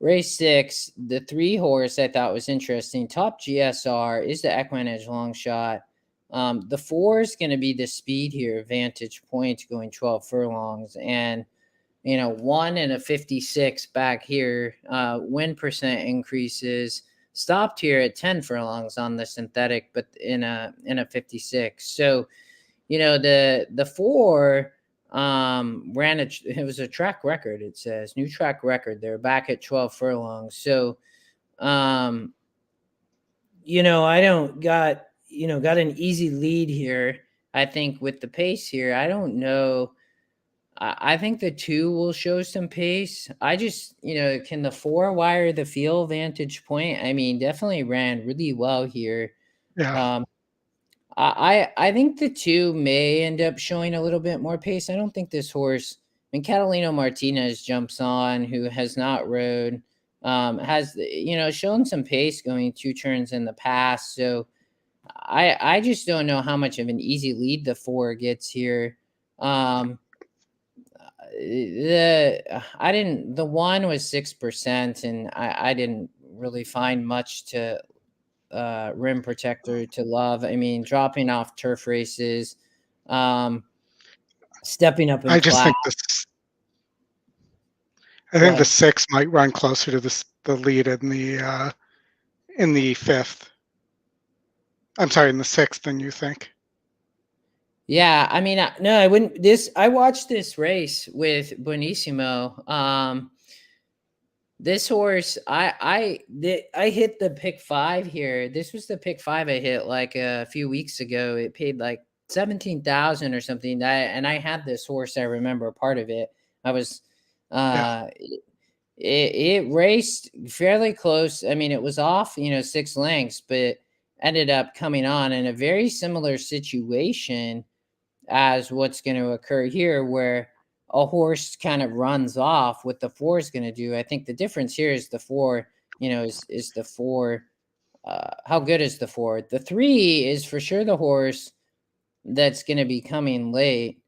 race 6, the 3 horse I thought was interesting. Top GSR is the EquinEdge long shot. The 4 is going to be the speed here, Vantage Point, going 12 furlongs. And, 1 and a 56 back here, win percent increases. Stopped here at 10 furlongs on the synthetic, but in a 56. So, the 4 it was a track record. It says new track record. They're back at 12 furlongs. So, I don't got an easy lead here. I think with the pace here, I don't know. I think the 2 will show some pace. I just, can the 4 wire the field, Vantage Point? I mean, definitely ran really well here. Yeah. I think the 2 may end up showing a little bit more pace. I don't think this horse, and Catalino Martinez jumps on, who has not rode, has shown some pace going 2 turns in the past. So I just don't know how much of an easy lead the 4 gets here. The 1 was 6%, and I didn't really find much to rim protector to love. I mean, dropping off turf races, stepping up in I just class. think this. I think the 6 might run closer to the lead in the 5th. I'm sorry, in the 6th than you think. Yeah, I mean, no, I wouldn't. I watched this race with Buonissimo. This horse, I hit the pick 5 here. This was the pick 5 I hit like a few weeks ago. It paid like 17,000 or something. And I had this horse. I remember part of it. I was, it raced fairly close. I mean, it was off, 6 lengths, but ended up coming on in a very similar situation as what's going to occur here, where a horse kind of runs off. What the 4 is going to do, I think the difference here is the 4, is the 4. How good is the 4? The 3 is for sure the horse that's going to be coming late.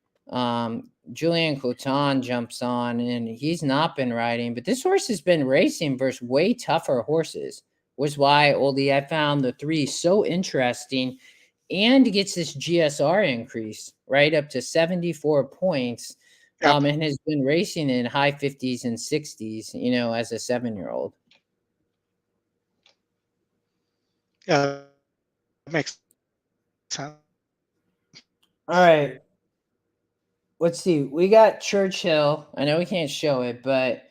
Julian Coton jumps on, and he's not been riding, but this horse has been racing versus way tougher horses, was why, Oldy, I found the 3 so interesting, and gets this GSR increase right up to 74 points. Yep. And has been racing in high 50s and 60s, as a 7-year-old. Yeah, that makes sense. All right. Let's see. We got Churchill. I know we can't show it, but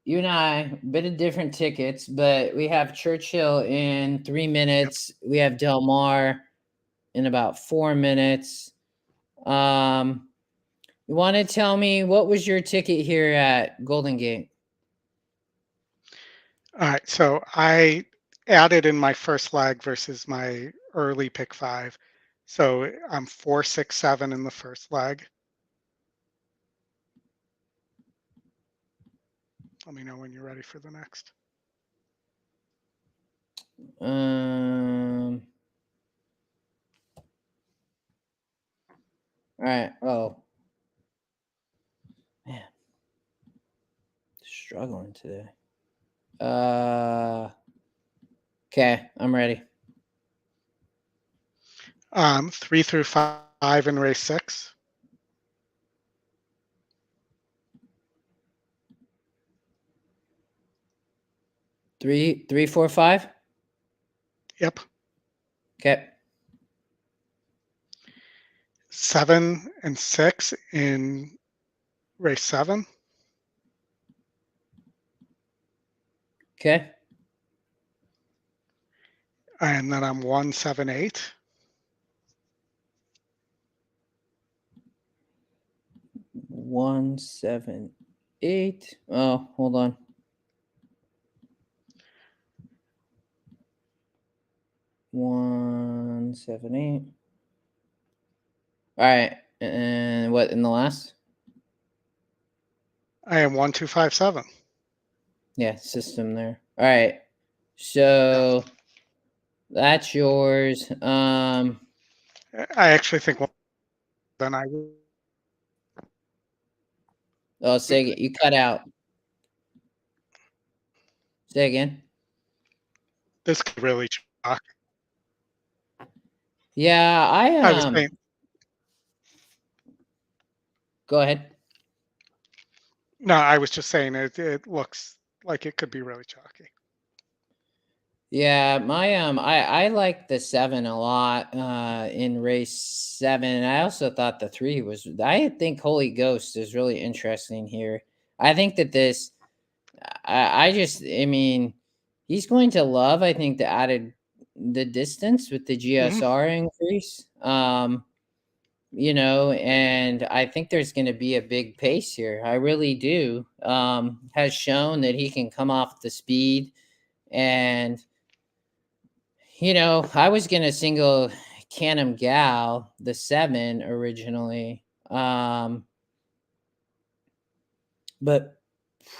you and I, a bit of different tickets, but we have Churchill in 3 minutes. Yep. We have Del Mar in about 4 minutes. You want to tell me what was your ticket here at Golden Gate? All right, so I added in my first leg versus my early pick 5. So I'm 4, 6, 7 in the first leg. Let me know when you're ready for the next. All right. Oh, man, struggling today. Okay, I'm ready. 3 through 5 in race 6. 3, 4, 5. Yep. Okay. 7 and 6 in race 7. Okay. And then I'm 1, 7, 8. 1, 7, 8. Oh, hold on. One, 7, 8. All right. And what in the last? I am 1, 2, 5, 7. Yeah, system there. All right. So that's yours. I actually think then I Oh, say you cut out. Say again. this could really shock. Yeah, I was saying, go ahead. no, I was just saying it looks like it could be really chalky. Yeah, my I like the 7 a lot in race 7. I also thought the 3 was. I think Holy Ghost is really interesting here. I think that this. I mean, he's going to love. I think the distance with the GSR increase. And I think there's going to be a big pace here. I really do. Has shown that he can come off the speed and. I was gonna single Canham Gal, the 7 originally. But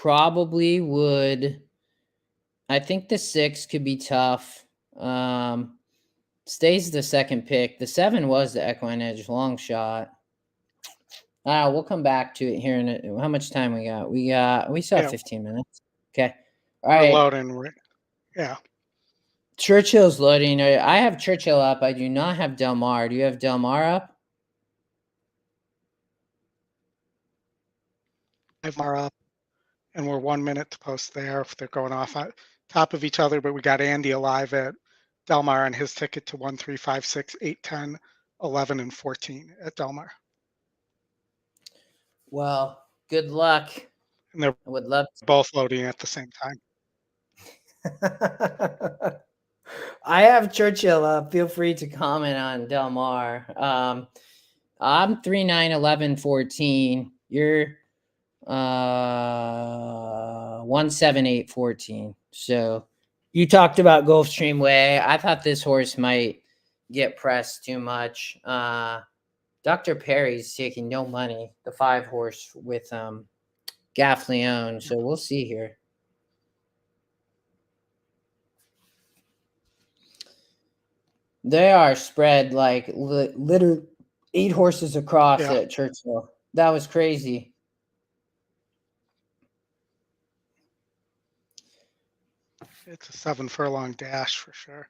probably would. I think the 6 could be tough. Stays the second pick. The 7 was the EquinEdge long shot. We'll come back to it here in how much time we got? We still have 15 minutes. Okay. All We're right. loading. Yeah. Churchill's loading. I have Churchill up. I do not have Del Mar. Do you have Del Mar up? I have Mar up, and we're 1 minute to post there if they're going off on top of each other. But we got Andy alive at Delmar and his ticket to 1, 3, 5, 6, 8, 10, 11, and 14 at Delmar. Well, good luck. And they're I would love to. both loading at the same time. I have Churchill up. Feel free to comment on Del Mar. I'm 3, 9, 11, 14. You're 1, 7, 8, 14. So you talked about GulfStream Way. I thought this horse might get pressed too much. Dr. Perry's taking no money, the 5 horse with Gaffleon. So we'll see here. They are spread like literally 8 horses across at Churchill. That was crazy. It's a 7 furlong dash for sure.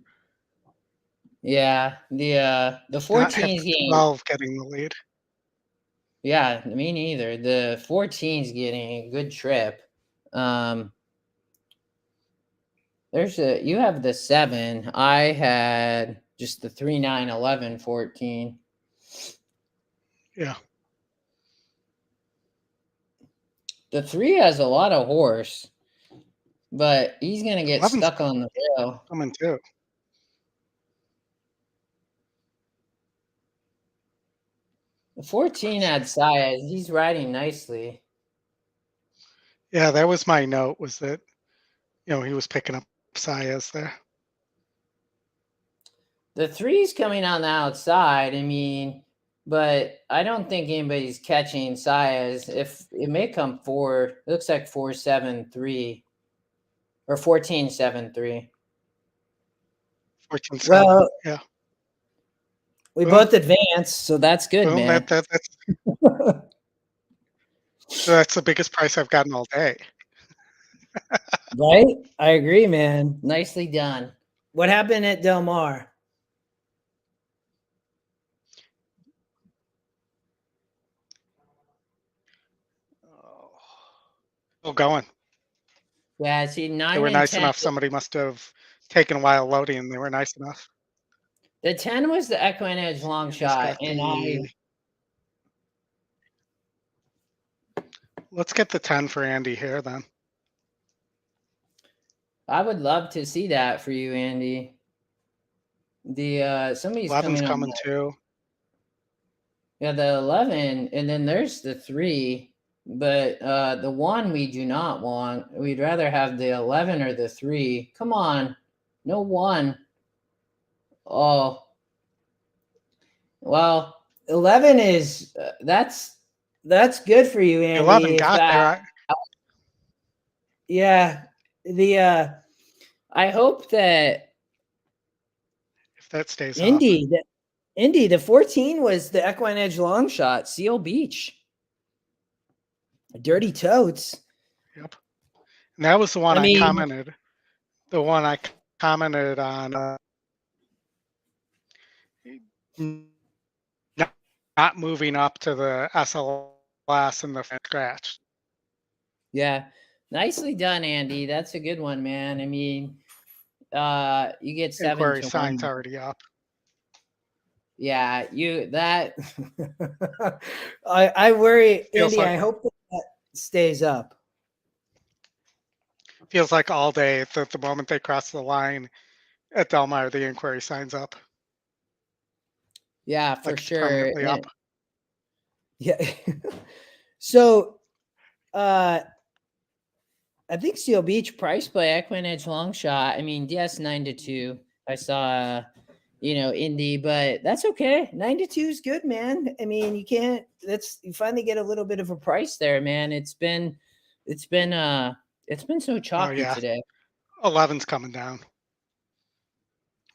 Yeah, the 14's getting 12 getting the lead. Yeah, me neither. The 14's getting a good trip. You have the 7. I had just the 3, 9, 11, 14. Yeah. The 3 has a lot of horse, but he's gonna get stuck on the rail. Coming too. The 14 had size. He's riding nicely. Yeah, that was my note, was that, he was picking up Saez there. The 3's coming on the outside. I mean, but I don't think anybody's catching Saez. If it may come 4, it looks like 4, 7, 3 or 14, 7, 3. 14, 7. Well, yeah. We both advanced, so that's good, man. That's the biggest price I've gotten all day. Right? I agree, man. Nicely done. What happened at Del Mar? Still going. Yeah, see, They 9 were and nice 10. enough. Somebody must have taken a while loading, and they were nice enough. The 10 was the EquinEdge long And he's shot, got and let's get the 10 for Andy here then. I would love to see that for you, Andy. The somebody's 11's coming on. coming too. Yeah, the 11, and then there's the 3, but the 1 we do not want. We'd rather have the 11 or the 3. Come on, no 1. Oh, well, 11 is that's good for you, Andy. 11 got there. Yeah, the I hope that If that stays Indy, the 14 was the EquinEdge long shot, Seal Beach. Dirty totes. Yep. And that was the one I I mean- commented. The one I commented on. Not moving up to the SLS and the scratch. Yeah, nicely done, Andy. That's a good one, man. I mean, you get 7 Inquiry to sign's 1. already up. Yeah, that. I worry, Feels Andy. like- I hope that stays up. Feels like all day at the moment they cross the line at Del Mar, the inquiry signs up. Yeah, for Like it's sure. permanently up. Yeah. So, I think Seal Beach Price play EquinEdge long shot. I mean, yes, 9 to 2. I saw, Indy, but that's okay. 9 to 2 is good, man. I mean, you finally get a little bit of a price there, man. It's been so chalky yeah. today. 11's coming down.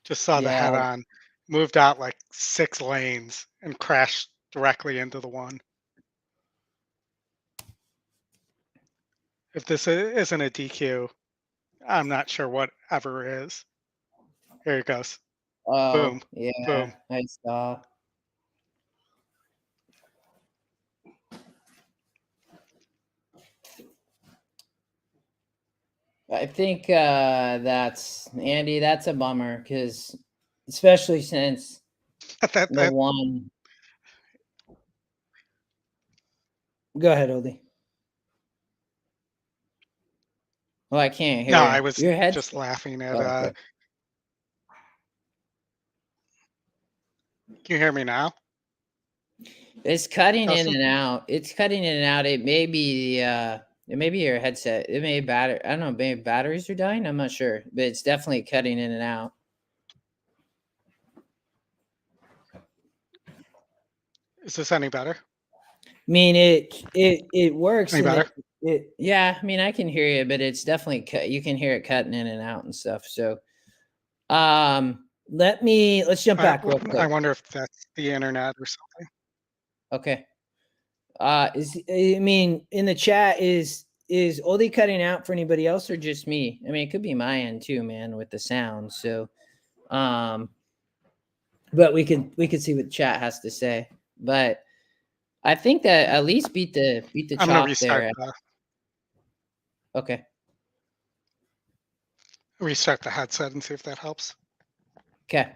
Just saw the Yeah. head on, moved out like 6 lanes and crashed directly into the one. If this isn't a DQ, I'm not sure what ever is. Here it goes. Oh, Boom. yeah. Boom. I saw. I think that's Andy. That's a bummer because, especially since the one. Go ahead, Oldy. Oh, I can't hear. No, I was Your head. just laughing at. Okay. Can you hear me now? It's cutting Justin? in and out. It's cutting in and out. It may be your headset. It may battery. I don't know. Maybe batteries are dying. I'm not sure, but it's definitely cutting in and out. Is this any better? I mean, it works. Any better? Yeah, I mean, I can hear you, but it's definitely cut. You can hear it cutting in and out and stuff. So, let's jump back real I quick. wonder if that's the internet or something. Okay. In the chat, is Oldy cutting out for anybody else Or just me? I mean, it could be my end too, man, with the sound. So, but we could see what the chat has to say. but I think that at least beat the I'm gonna chalk restart there. Okay. restart the headset and see if that helps. Okay.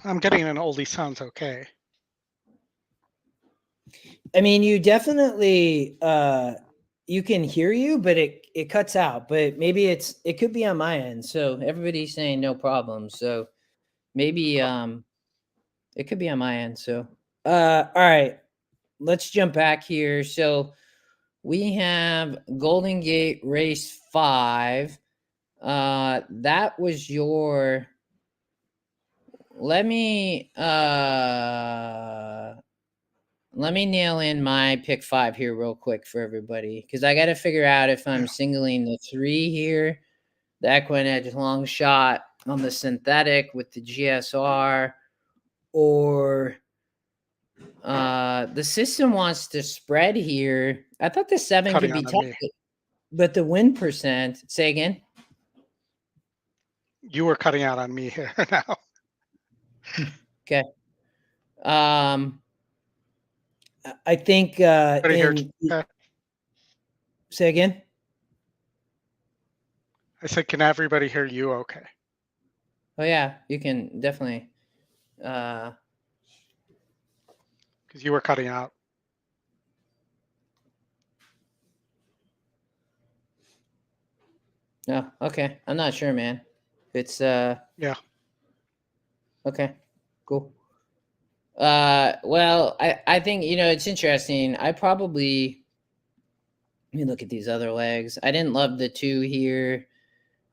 I'm getting an oldie sounds okay. I mean, you definitely you can hear you, but it cuts out. But maybe it could be on my end. So everybody's saying no problem. So maybe it could be on my end. So All right. let's jump back here. So we have Golden Gate Race 5. That was your. Let me nail in my pick 5 here real quick for everybody, because I got to figure out if I'm singling the 3 here, the EquinEdge long shot on the synthetic with the GSR, or the system wants to spread here. I thought the 7 Cutting could be on tough, me. but the win percent. Say again. You were cutting out on me here now. Okay. I think Everybody hear okay? say again. I said, can everybody hear you okay? Oh yeah, you can definitely. Because you were cutting out. No, okay. I'm not sure, man. It's Yeah. okay, cool. Well, I think, you know, it's interesting. I probably, let me look at these other legs. I didn't love the 2 here.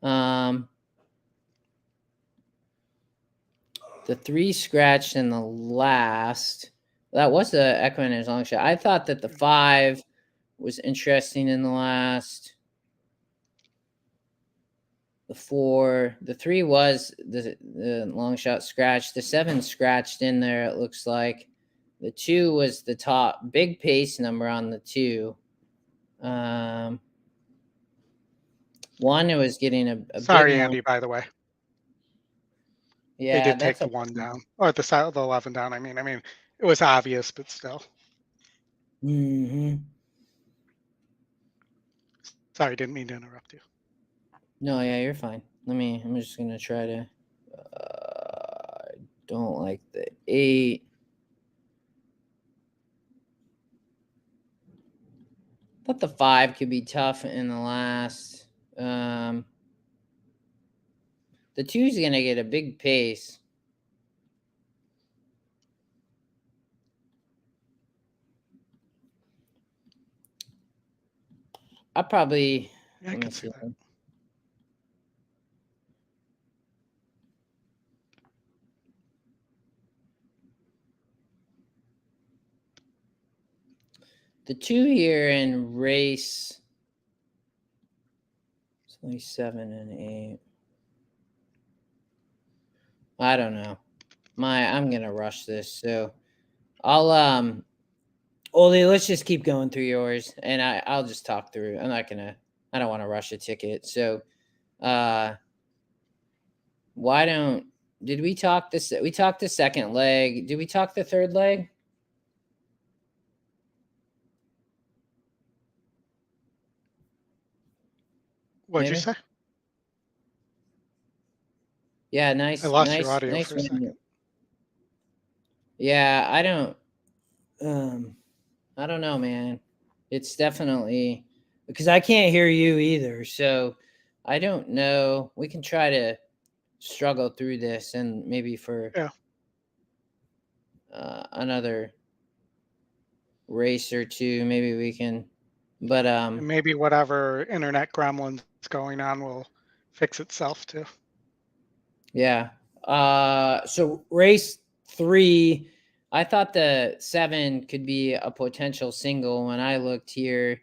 The 3 scratched in the last. That was the EquinEdge long shot. I thought that the 5 was interesting in the last. The 4, the 3 was the long shot scratch. The 7 scratched in there, it looks like. The 2 was the top big pace number on the 2. 1, it was getting a Sorry, big Andy, by the way. Yeah, they did take that's the 1 down, or the 11 down. I mean, it was obvious, but still. Mm-hmm. Sorry, didn't mean to interrupt you. No, yeah, you're fine. I'm just gonna try to. I don't like the 8. Thought the 5 could be tough in the last. The 2 is gonna get a big pace. I probably. Yeah, I can see that. The 2 here in race. It's only 7 and 8. I don't know. I'm gonna rush this, so I'll Oldy, let's just keep going through yours, and I'll just talk through. I don't want to rush a ticket. So why don't did we talk this? We talked the second leg. Did we talk the third leg? What'd Maybe? you say? Yeah, nice. I lost your nice, audio nice for a second. Yeah, I don't know, man. It's definitely because I can't hear you either. so I don't know. We can try to struggle through this, and maybe for another race or 2, maybe we can. But And maybe whatever internet gremlin's going on will fix itself too. Yeah. So race 3, I thought the 7 could be a potential single. When I looked here,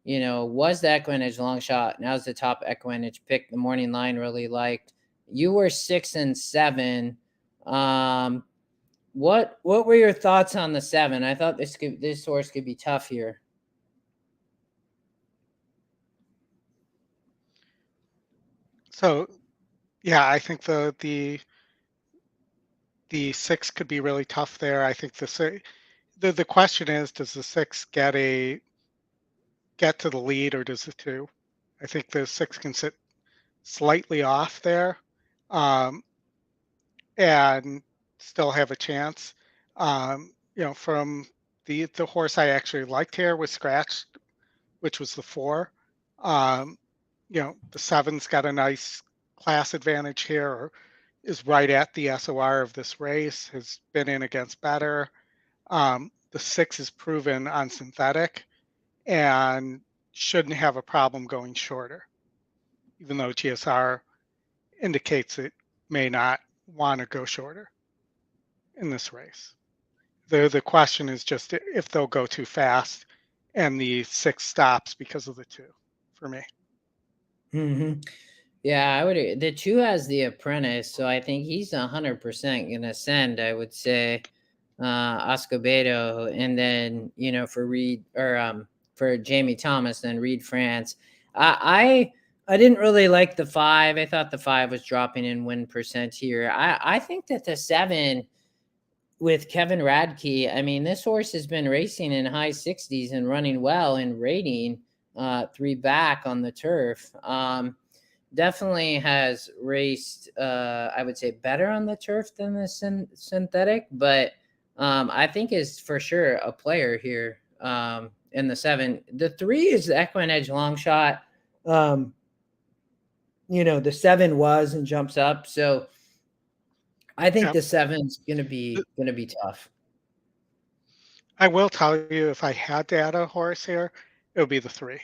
you know, was the EquinEdge long shot. Now's the top EquinEdge pick. The morning line really liked. You were 6 and 7. What were your thoughts on the 7? I thought this horse could be tough here. So, yeah, I think the 6 could be really tough there. I think the question is, does the 6 get to the lead, or does the 2? I think the 6 can sit slightly off there, and still have a chance. You know, from the horse I actually liked here was scratched, which was the 4. You know, the 7's got a nice class advantage here, or is right at the SOR of this race, has been in against better. The 6 is proven on synthetic and shouldn't have a problem going shorter, even though GSR indicates it may not want to go shorter in this race. The question is just if they'll go too fast, and the 6 stops because of the 2 for me. Mm-hmm. Yeah, I would. The 2 has the apprentice, so I think he's 100% gonna send. I would say, Escobedo, and then, you know, for Reed, or for Jamie Thomas, then Reed France. I I didn't really like the 5. I thought the 5 was dropping in win percent here. I think that the 7 with Kevin Radke, I mean, this horse has been racing in high 60s and running well in rating 3 back on the turf. Definitely has raced, I would say, better on the turf than the synthetic, but I think is for sure a player here in the 7. The 3 is the EquinEdge long shot. The 7 was and jumps up. So I think the 7's gonna be tough. I will tell you, if I had to add a horse here, it would be the 3.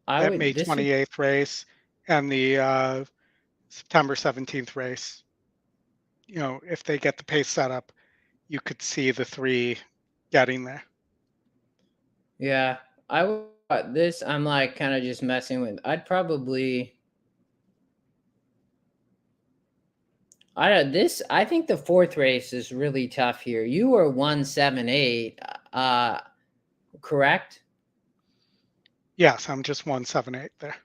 That May 28th race and the September 17th race. If they get the pace set up, you could see the 3 getting there. Yeah, I'm like kind of just messing with. I think the 4th race is really tough here. You were 178, correct? Yes, I'm just 178 there.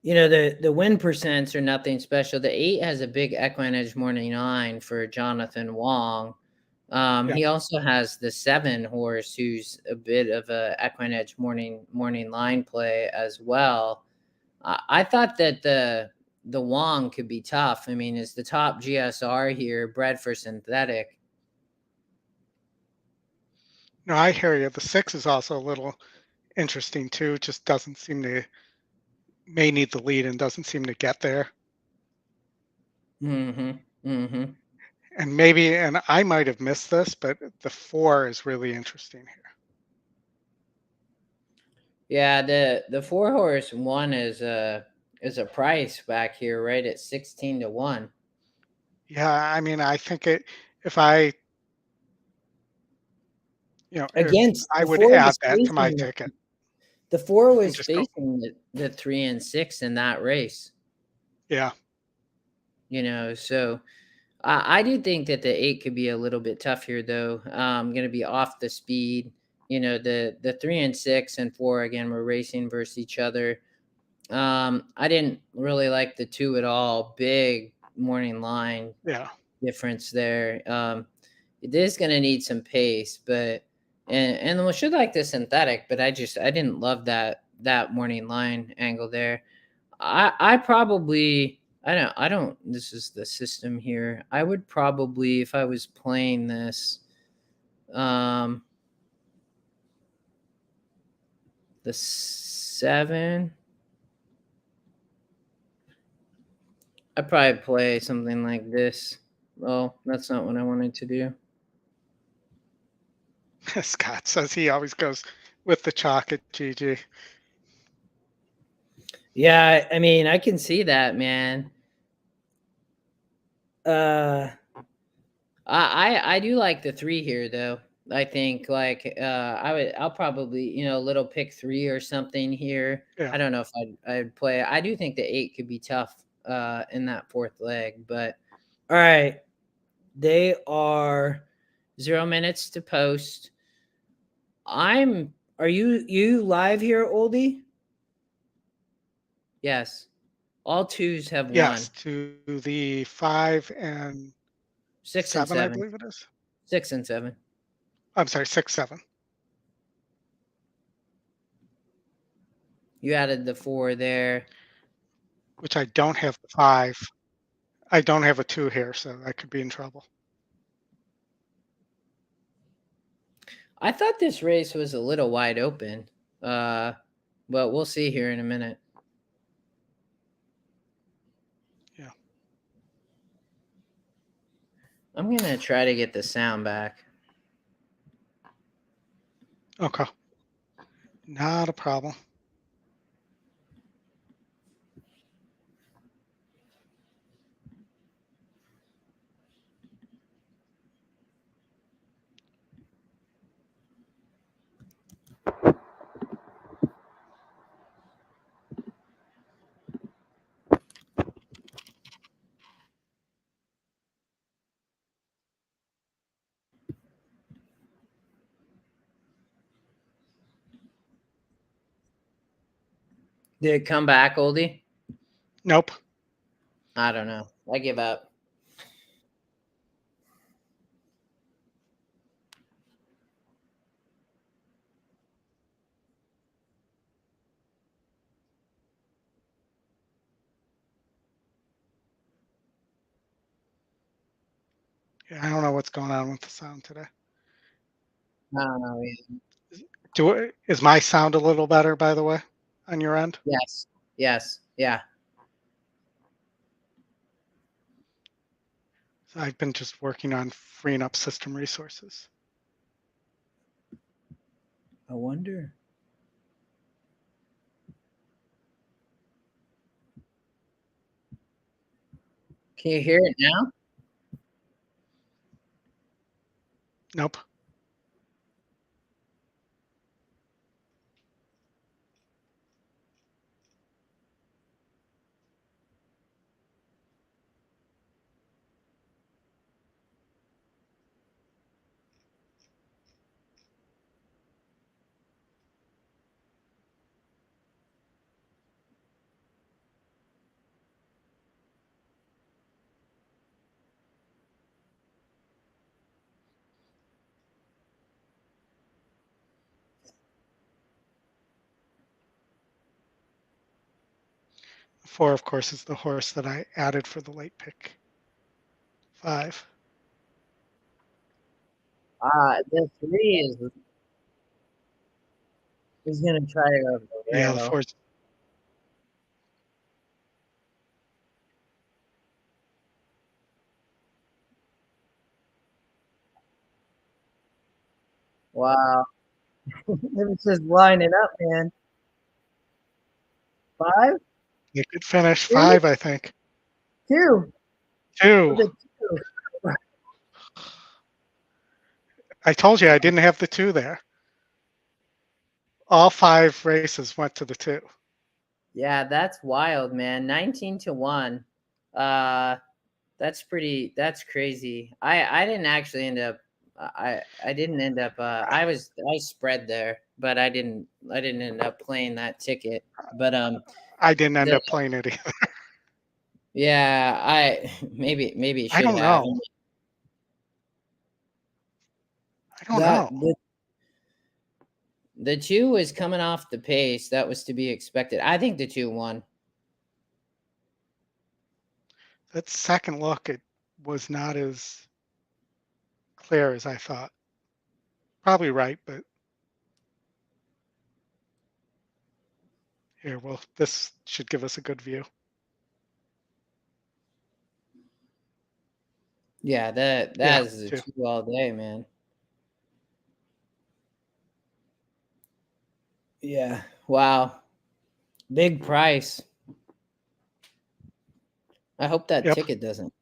The win percents are nothing special. The 8 has a big EquinEdge morning 9 for Jonathan Wong. He also has the 7 horse, who's a bit of a EquinEdge morning line play as well. I thought that the Wong could be tough. I mean, is the top GSR here bred for synthetic? No, I hear you. The 6 is also a little interesting too. Just doesn't seem to, may need the lead and doesn't seem to get there. Mm-hmm. Mm-hmm. And I might have missed this, but the 4 is really interesting here. Yeah, the 4 horse 1 is a price back here, right at 16-1. Yeah, I mean, I think if I, Against I would 4 add was that to my facing ticket. the 4 was just go. facing the 3 and 6 in that race. Yeah. So I do think that the 8 could be a little bit tough here, though. Going to be off the speed. The 3 and 6 and 4 again were racing versus each other. I didn't really like the 2 at all. Big morning line difference there. It is going to need some pace, but and we should like the synthetic, but I didn't love that morning line angle there. I probably I don't this is the system here. I would probably, if I was playing this, the 7, I'd probably play something like this. Oh, that's not what I wanted to do. Scott says he always goes with the chalk at GG. Yeah, I mean, I can see that, man. I do like the 3 here, though. I think I'll probably, a little pick 3 or something here. Yeah. I don't know if I'd play. I do think the 8 could be tough in that 4th leg, but all right. They are 0 minutes to post. Are you live here, Oldy? Yes. All 2s have won. Yes, to the 5 and 6 and 7. I believe it is. 6 and 7. I'm sorry, 6, 7. You added the 4 there. Which I don't have the 5. I don't have a 2 here, so I could be in trouble. I thought this race was a little wide open, but we'll see here in a minute. Yeah. I'm going to try to get the sound back. Okay. Not a problem. Did it come back, Oldie? Nope. I don't know. I give up. Yeah, I don't know what's going on with the sound today. I don't know. Is my sound a little better, by the way, on your end? Yes. Yes. Yeah. So I've been just working on freeing up system resources. I wonder. Can you hear it now? Nope. Four, of course, is the horse that I added for the late pick. 5. The 3 is going to try to go Yeah, the Valero. 4's. Wow. It was just lining up, man. 5? They could finish 2? 5, I think. 2. 2. The 2. I told you I didn't have the 2 there. All 5 races went to the 2. Yeah, that's wild, man. 19-1. That's crazy. I didn't actually end up I didn't end up I spread there, but I didn't end up playing that ticket. But I didn't end up playing it either. yeah, I maybe I should don't have. know. I don't know. The 2 was coming off the pace. That was to be expected. I think the 2 won. That second look, it was not as clear as I thought. Probably right, but here, well, this should give us a good view. Yeah, that is a 2 all day, man. Yeah. Wow. Big price. I hope that ticket doesn't.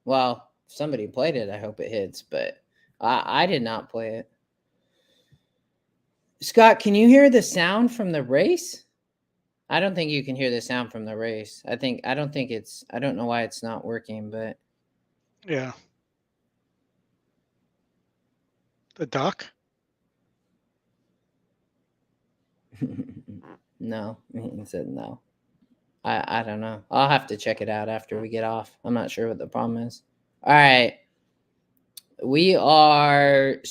Well, if somebody played it, I hope it hits, but I did not play it. Scott, can you hear the sound from the race? I don't think you can hear the sound from the race. I don't know why it's not working, but Yeah. The duck? no, he said no. I don't know. I'll have to check it out after we get off. I'm not sure what the problem is. All right. We got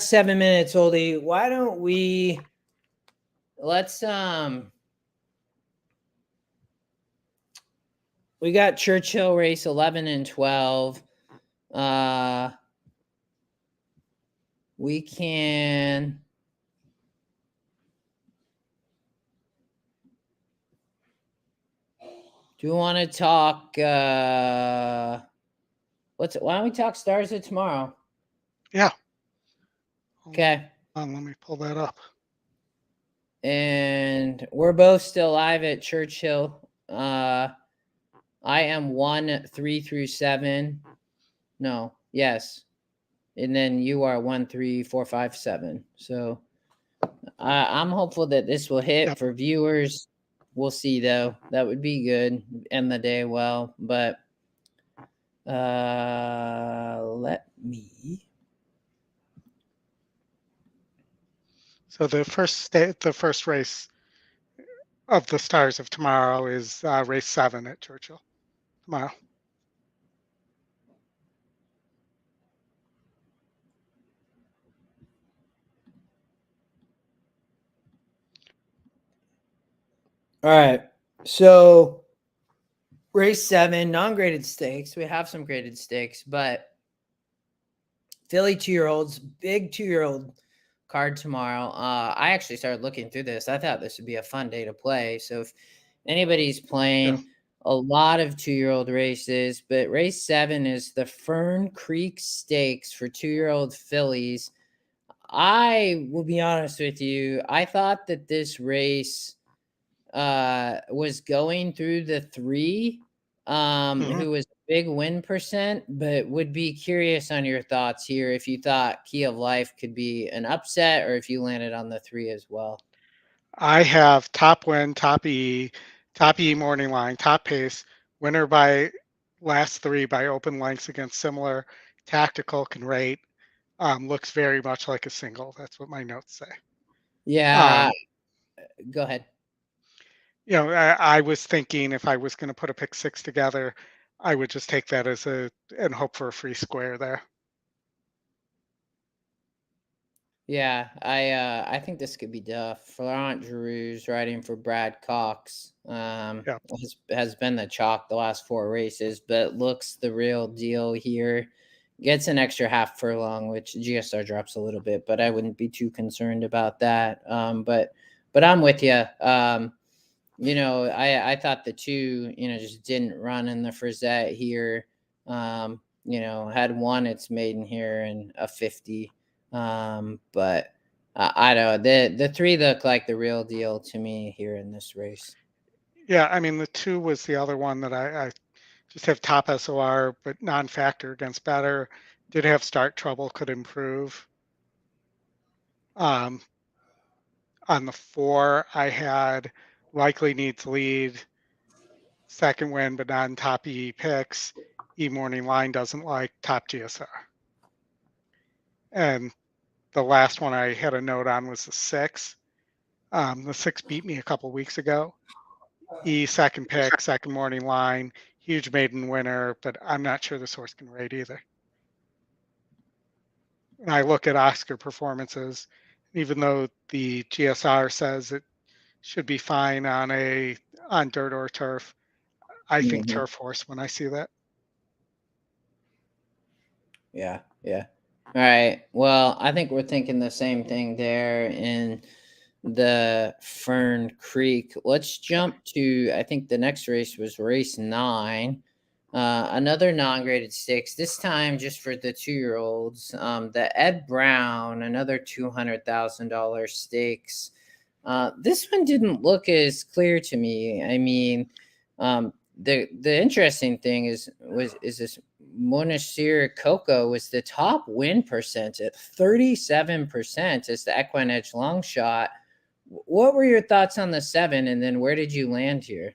7 minutes, Oldy. Why don't let's we got Churchill race 11 and 12. We can do you want to talk why don't we talk stars of tomorrow? Yeah. Okay. Let me pull that up. And we're both still live at Churchill. I am 1, 3 through 7. No, yes. And then you are 1, 3, 4, 5, 7. So I'm hopeful that this will hit for viewers. We'll see though. That would be good. End the day well. But let me. So the first race of the Stars of Tomorrow is race 7 at Churchill tomorrow. All right. So race 7, non-graded stakes. We have some graded stakes, but Philly 2-year-olds, big 2-year-old card tomorrow. I actually started looking through this. I thought this would be a fun day to play. So if anybody's playing a lot of 2-year-old races, but race 7 is the Fern Creek Stakes for 2-year-old fillies. I will be honest with you. I thought that this race was going through the 3, who was a big win percent, but would be curious on your thoughts here if you thought Key of Life could be an upset or if you landed on the 3 as well. I have top win, top E morning line, top pace, winner by last 3 by open lengths against similar tactical can rate. Looks very much like a single. That's what my notes say. Yeah. Go ahead. I was thinking if I was going to put a pick 6 together, I would just take that as and hope for a free square there. Yeah, I think this could be tough. Florent Giroux's riding for Brad Cox. Has been the chalk the last 4 races, but looks the real deal here. Gets an extra half furlong, which GSR drops a little bit, but I wouldn't be too concerned about that. But I'm with you. I thought the 2, just didn't run in the Frisette here. Had won its maiden here in a 50. But I don't know. The 3 look like the real deal to me here in this race. Yeah, I mean the 2 was the other one that I just have top SOR, but non-factor against better. Did have start trouble, could improve. On the 4, I had likely needs lead, second win, but not in top E picks. E morning line doesn't like top GSR. And the last one I had a note on was the 6. The 6 beat me a couple weeks ago. E second pick, second morning line, huge maiden winner, but I'm not sure this horse can rate either. And I look at Oscar performances, even though the GSR says it should be fine on dirt or turf, I think turf horse when I see that. Yeah. All right. Well, I think we're thinking the same thing there in the Fern Creek. Let's jump to, I think the next race was race 9. Another non-graded stakes, this time just for the 2-year-olds. The Ed Brown, another $200,000 stakes. This one didn't look as clear to me. I mean, the interesting thing is this Monastir Coco was the top win percent at 37% as the EquinEdge long shot. What were your thoughts on the 7, and then where did you land here?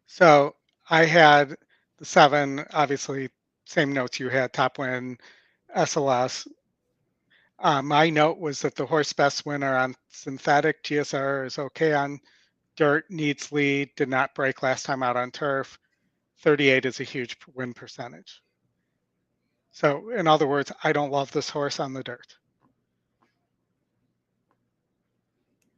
So I had the 7, obviously same notes you had, top win, SLS. My note was that the horse best winner on synthetic, GSR is okay on dirt, needs lead, did not break last time out on turf. 38 is a huge win percentage. So in other words, I don't love this horse on the dirt.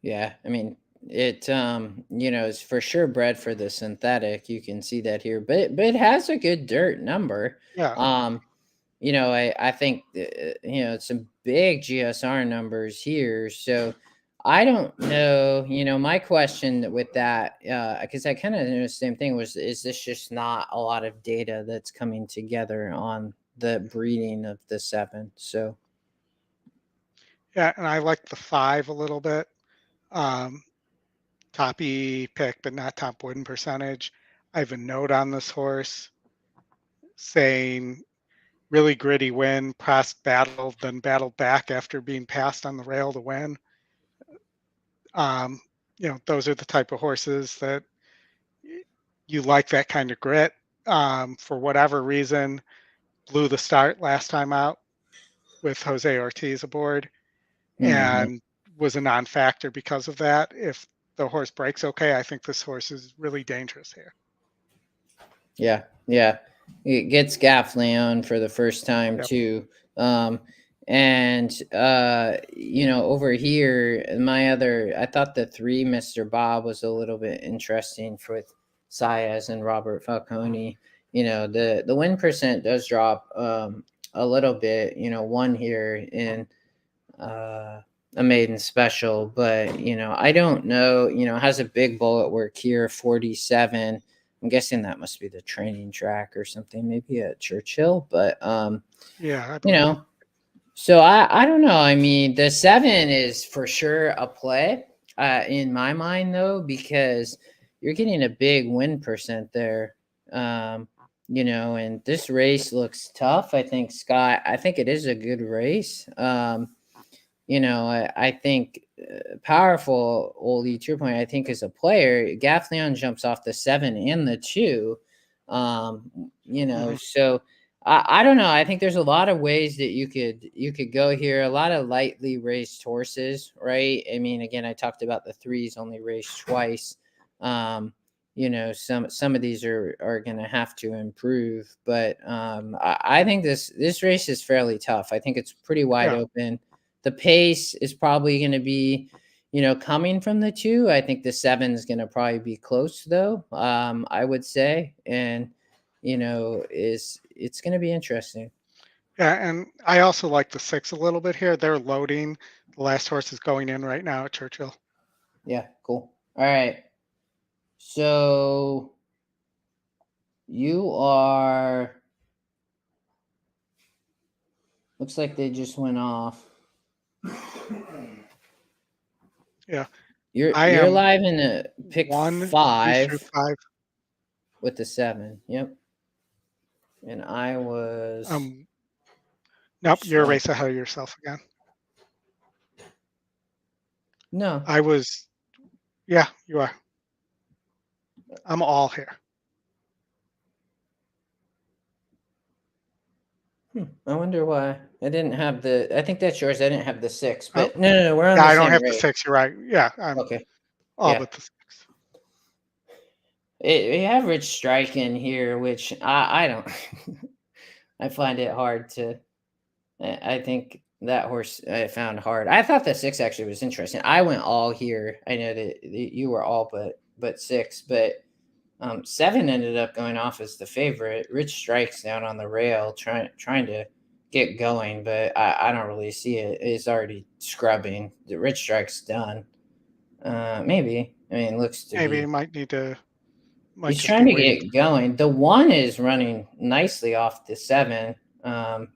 Yeah, I mean, it is for sure bred for the synthetic. You can see that here, but it has a good dirt number. Yeah. I think some big GSR numbers here. So I don't know. My question with that, because I kind of know the same thing, was, is this just not a lot of data that's coming together on the breeding of the 7? So yeah, and I like the 5 a little bit. Top E pick, but not top win percentage. I have a note on this horse saying really gritty win, pressed, battled, then battled back after being passed on the rail to win. Those are the type of horses that you like, that kind of grit. For whatever reason, blew the start last time out with Jose Ortiz aboard, and was a non-factor because of that. If the horse breaks okay, I think this horse is really dangerous here. Yeah, yeah. It gets Gaffleon for the first time Yep. too. Over here, I thought the 3 Mr. Bob was a little bit interesting with Saez and Robert Falcone. The win percent does drop a little bit, 1 here in a maiden special, but I don't know, has a big bullet work here, 47. I'm guessing that must be the training track or something, maybe at Churchill, but Yeah, so I don't know. I mean, the 7 is for sure a play in my mind, though, because you're getting a big win percent there. And this race looks tough. I think, Scott, I think it is a good race. I think powerful, Oldy, to your point, I think as a player, Gaffleon jumps off the 7 and the 2. So I don't know. I think there's a lot of ways that you could go here. A lot of lightly raced horses, right? I mean, again, I talked about the 3s only raced twice. Some of these are going to have to improve, but I think this race is fairly tough. I think it's pretty wide open. The pace is probably going to be, coming from the 2. I think the 7 is going to probably be close, though. I would say, and it's going to be interesting. Yeah, and I also like the 6 a little bit here. They're loading. The last horse is going in right now at Churchill. Yeah, cool. All right. So you are. Looks like they just went off. Yeah. You're live in a pick 1, 5 2 through 5 with the 7. Yep. And I was. Nope, you're a race ahead of yourself again. No. I was. Yeah, you are. I'm all here. I wonder why I didn't have the. I think that's yours. I didn't have the 6, but no. We're on. Yeah, the I don't same have race. the 6. You're right. Yeah, I'm okay. All but the 6. We have Rich Strike in here, which I don't. I find it hard to. I think that horse I found hard. I thought the 6 actually was interesting. I went all here. I know that you were all but 6, but 7 ended up going off as the favorite. Rich Strike's down on the rail trying to get going, but I don't really see it. It's already scrubbing. The Rich Strike's done. Maybe. I mean, it looks to Maybe be. you might need to. He's trying to get going. The 1 is running nicely off the 7. I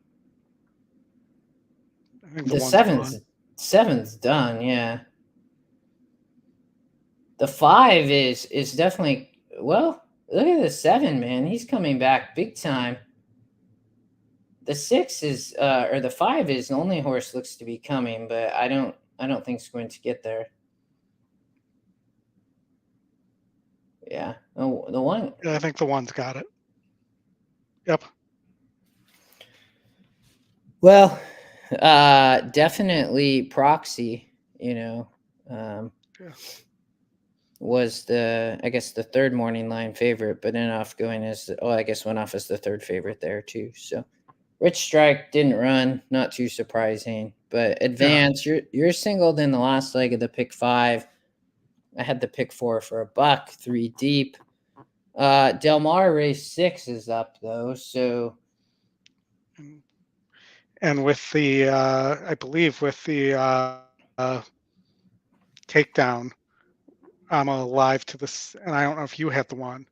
think the 7's done. Yeah. The 5 is definitely. Well, look at the 7, man. He's coming back big time. The 6 is, or the 5 is the only horse looks to be coming, but I don't think it's going to get there. Yeah. Oh, the 1. Yeah, I think the 1's got it. Yep. Well, definitely Proxy, was the, I guess, the 3rd morning line favorite, but ended off going as, went off as the 3rd favorite there too. So Rich Strike didn't run, not too surprising, but Advance, you're singled in the last leg of the pick 5. I had the pick 4 for $1, 3 deep. Del Mar race 6 is up though, so. And with the, I believe with the takedown, I'm alive to this, and I don't know if you had the 1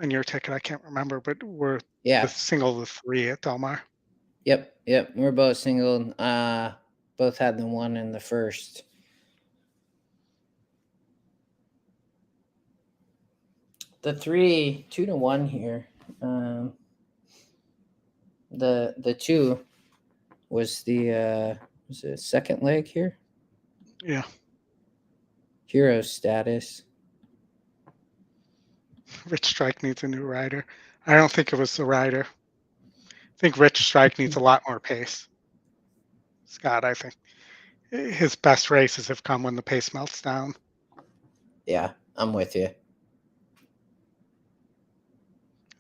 on your ticket. I can't remember, but we're the single of the 3 at Del Mar. Yep. We're both singled. Both had the 1 in the first. The 3, 2-1 here. The 2 was the was it second leg here? Yeah. Hero status. Rich Strike needs a new rider. I don't think it was the rider. I think Rich Strike needs a lot more pace. Scott, I think. his best races have come when the pace melts down. Yeah, I'm with you.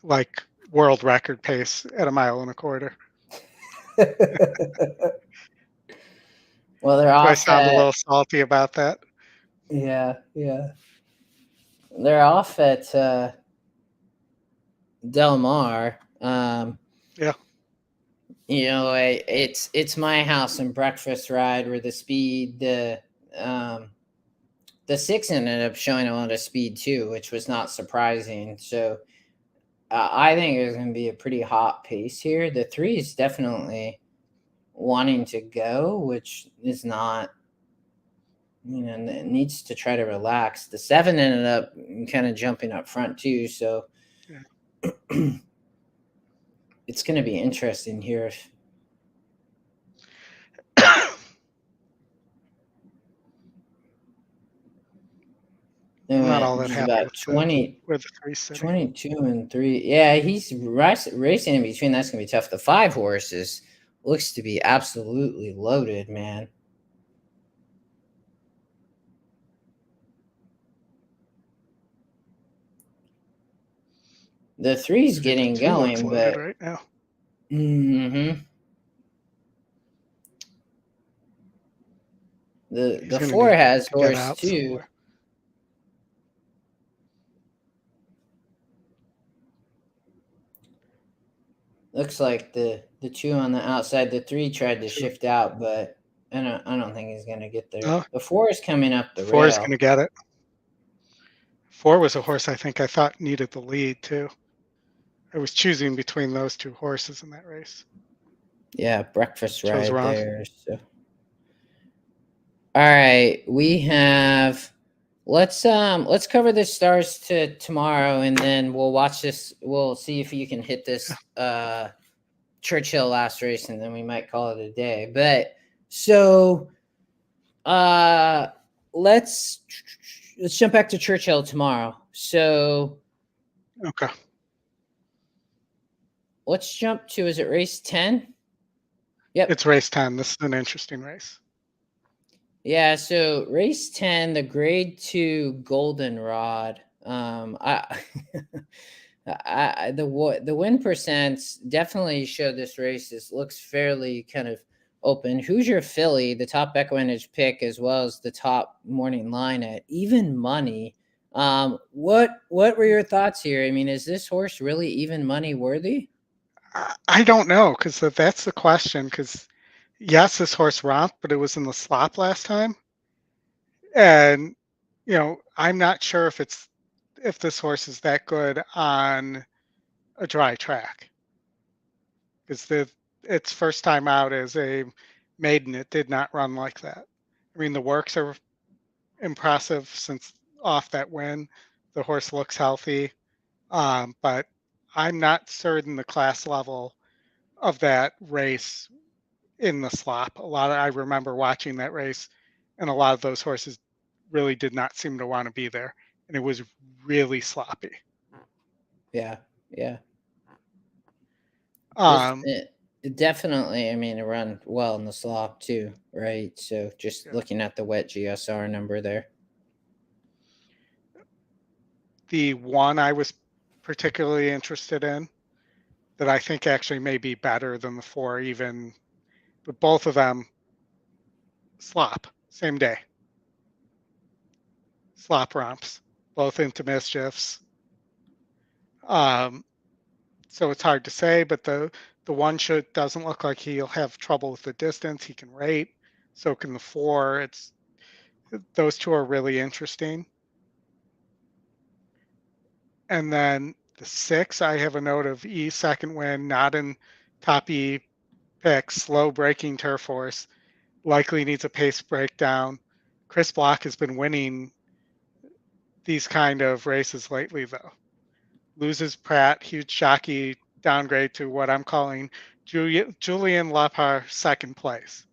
Like world record pace at 1.25 miles. Well, they're Do I off sound a at little salty about that? yeah. They're off at Del Mar. Yeah. You know, it's my house and breakfast ride where the 6 ended up showing a lot of speed too, which was not surprising. So I think there's going to be a pretty hot pace here. The 3 is definitely wanting to go, which is not, it needs to try to relax. The 7 ended up kind of jumping up front too. So yeah. It's going to be interesting here. Not all that He's happy about with 20, where the 3's sitting. 22 and 3. Yeah, he's racing in between. That's going to be tough. The 5 horses looks to be absolutely loaded, man. The 3's getting going, but right now. The 4 has horse too. Somewhere. Looks like the 2 on the outside. The 3 tried to shift out, but I don't think he's gonna get there. No. The 4 is coming up the 4 rail. is gonna get it. 4 was a horse I thought needed the lead too. I was choosing between those 2 horses in that race. Yeah, breakfast ride there. So. All right, we have. Let's cover the stars to tomorrow, and then we'll watch this. We'll see if you can hit this Churchill last race, and then we might call it a day. But so, let's jump back to Churchill tomorrow. So, okay, let's jump to, is it race 10? Yep, it's race 10. This is an interesting race. Yeah, so race 10, the grade 2 goldenrod. The win percents definitely show this race looks fairly kind of open. Who's your filly? The top EquinEdge pick, as well as the top morning line at even money. What were your thoughts here? I mean, is this horse really even money worthy? I don't know, because that's the question. Because yes, this horse romped, but it was in the slop last time, and I'm not sure if this horse is that good on a dry track, because its first time out as a maiden, it did not run like that. I mean, the works are impressive since off that win. The horse looks healthy, but I'm not certain the class level of that race in the slop. I remember watching that race, and a lot of those horses really did not seem to want to be there, and it was really sloppy. Yeah. Definitely, I mean, it ran well in the slop too, right? So just looking at the wet GSR number there. The one I was particularly interested in that I think actually may be better than the 4 even, but both of them slop, same day. Slop romps, both into mischiefs. So it's hard to say, but the one doesn't look like he'll have trouble with the distance. He can rate, so can the 4. Those 2 are really interesting. And then the 6, I have a note of E second win, not in top E pick, slow breaking turf horse, likely needs a pace breakdown. Chris Block has been winning these kind of races lately, though. Loses Pratt, huge shocky downgrade to what I'm calling Julian Lepar second place.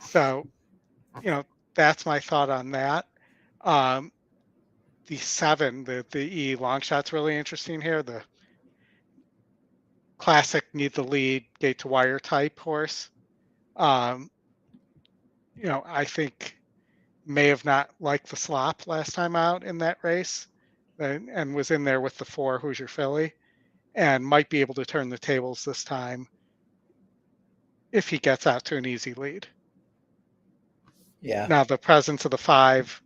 So, that's my thought on that. The 7, the E long shot's really interesting here. The classic need the lead gate to wire type horse. You know, I think may have not liked the slop last time out in that race, and was in there with the 4 Hoosier Filly, and might be able to turn the tables this time if he gets out to an easy lead. Yeah. Now the presence of the 5,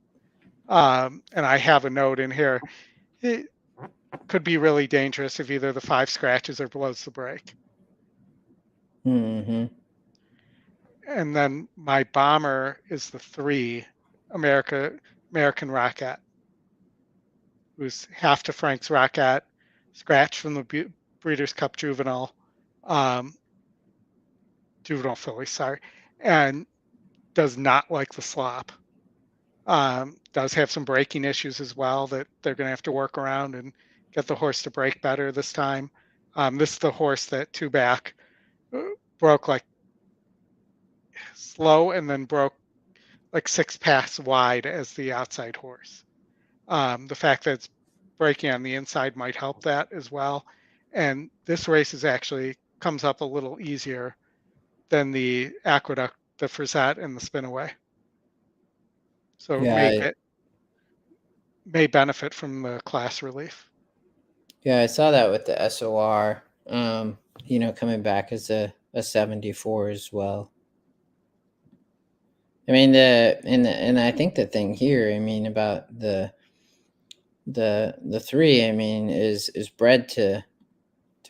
and I have a note in here, it could be really dangerous if either the 5 scratches or blows the break. Mm-hmm. And then my bomber is the 3, American Rocket, who's half to Frank's Rocket, scratch from the Breeders' Cup Juvenile filly, sorry, and does not like the slop. Does have some braking issues as well that they're going to have to work around and get the horse to break better this time. This is the horse that 2 back broke like slow and then broke like 6 paths wide as the outside horse. The fact that it's breaking on the inside might help that as well. And this race is actually comes up a little easier than the Aqueduct, the Frisette, and the Spinaway. So Yeah. may benefit from the class relief. Yeah, I saw that with the SOR, you know, coming back as a 74 as well. I mean, and I think the thing here, I mean, about the 3, I mean, is bred to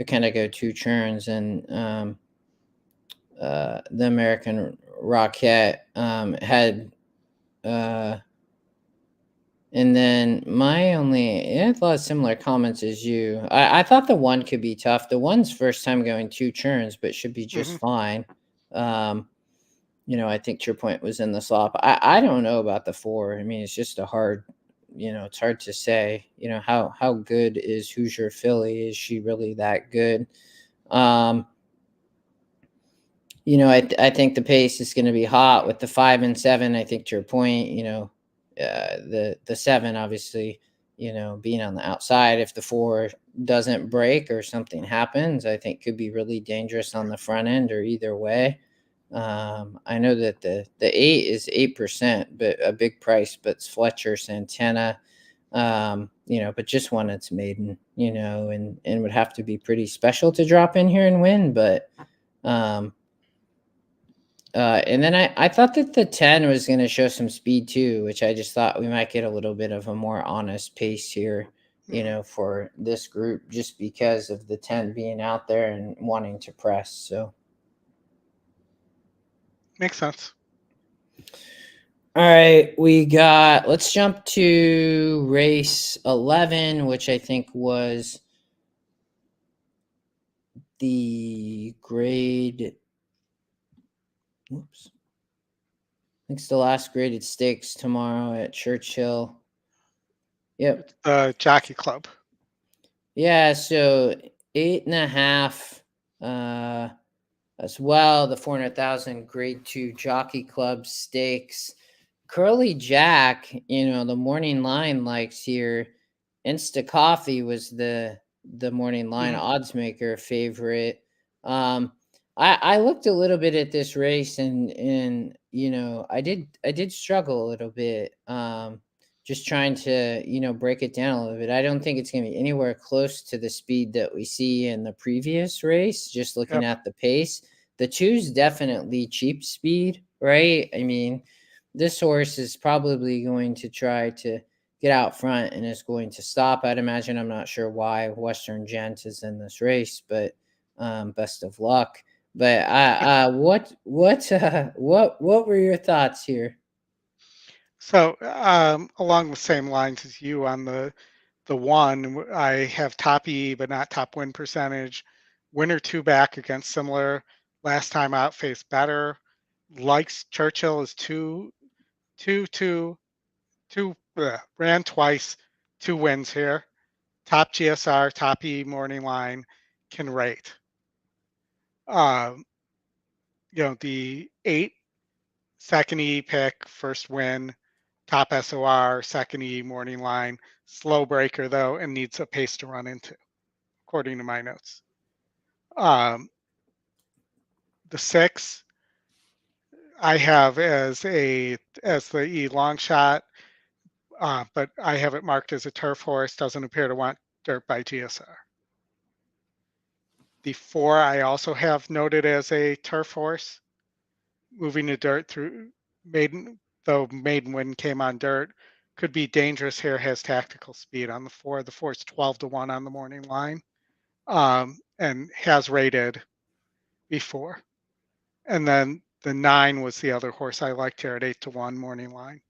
kind of go 2 churns, and the American Rocket had and then it had a lot of similar comments as you. I thought the 1 could be tough. The 1's first time going 2 churns, but should be just fine. You know, I think to your point was in the slop. I don't know about the 4. I mean, it's just a hard, you know, it's hard to say, you know, how good is Hoosier Filly? Is she really that good? You know, I think the pace is going to be hot with the 5 and 7. I think to your point, you know, the 7 obviously, you know, being on the outside, if the 4 doesn't break or something happens, I think could be really dangerous on the front end or either way. I know that the 8 is 8%, but a big price, but it's Fletcher Santana, you know, but just won its maiden, you know, and would have to be pretty special to drop in here and win. But and then I thought that the 10 was going to show some speed too, which I just thought we might get a little bit of a more honest pace here, you know, for this group, just because of the 10 being out there and wanting to press. So makes sense. All right, let's jump to race 11, which I think was the grade. Oops. I think it's the last graded stakes tomorrow at Churchill. Yep. Jockey Club. Yeah, so 8.5 as well. The 400,000 grade 2 Jockey Club stakes. Curly Jack, you know, the morning line likes here. Insta Coffee was the morning line odds maker favorite. I looked a little bit at this race and you know, I did struggle a little bit. Just trying to, you know, break it down a little bit. I don't think it's going to be anywhere close to the speed that we see in the previous race, just looking at the pace. The 2's definitely cheap speed, right? I mean, this horse is probably going to try to get out front and is going to stop. I'd imagine. I'm not sure why Western Gent is in this race, but best of luck. But what were your thoughts here? So along the same lines as you on the 1, I have top E but not top win percentage. Winner 2 back against similar. Last time out faced better. Likes Churchill is 2, ran twice, 2 wins here. Top GSR, top E morning line can rate. You know, the 8 second E pick, first win. Top SOR, second E morning line, slow breaker though, and needs a pace to run into, according to my notes. The 6 I have as the E long shot, but I have it marked as a turf horse. Doesn't appear to want dirt by GSR. The 4 I also have noted as a turf horse, moving to dirt through maiden, though maiden when came on dirt, could be dangerous here, has tactical speed on the 4. The 4 is 12-1 on the morning line, and has rated before. And then the 9 was the other horse I liked here at 8-1 morning line.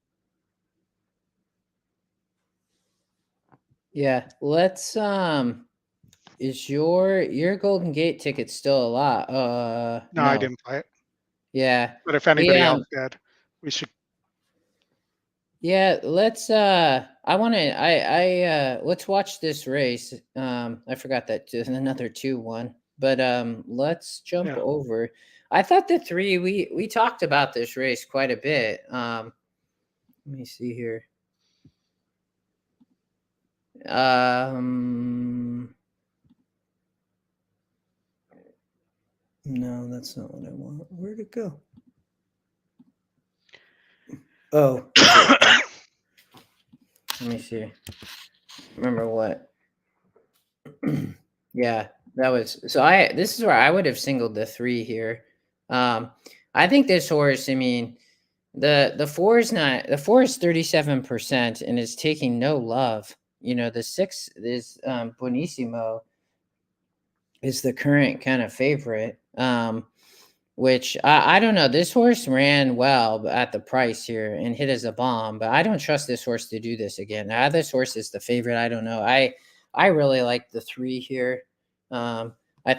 Yeah, let's is your Golden Gate ticket still a lot? No, I didn't play it. Yeah. But if anybody else did, we should. Yeah, let's let's watch this race. I forgot that another 2-1. But let's jump over. I thought the 3 we talked about this race quite a bit. Let me see here. No, that's not what I want. Where'd it go? Oh. Let me see. Remember what? Yeah, that was this is where I would have singled the 3 here. I think this horse, I mean, the 4 is 37% and is taking no love. You know, the 6 is Buonissimo is the current kind of favorite. Which I don't know. This horse ran well at the price here and hit as a bomb, but I don't trust this horse to do this again. Now, this horse is the favorite. I don't know. I really like the 3 here. I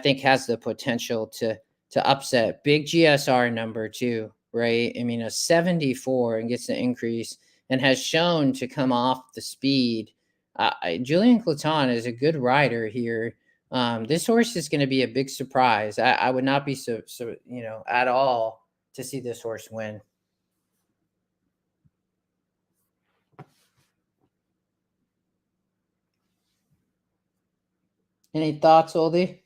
think has the potential to upset big GSR number 2, right? I mean, a 74 and gets the increase and has shown to come off the speed. Julian Cloton is a good rider here. This horse is going to be a big surprise. I would not be so at all to see this horse win. Any thoughts, Oldy?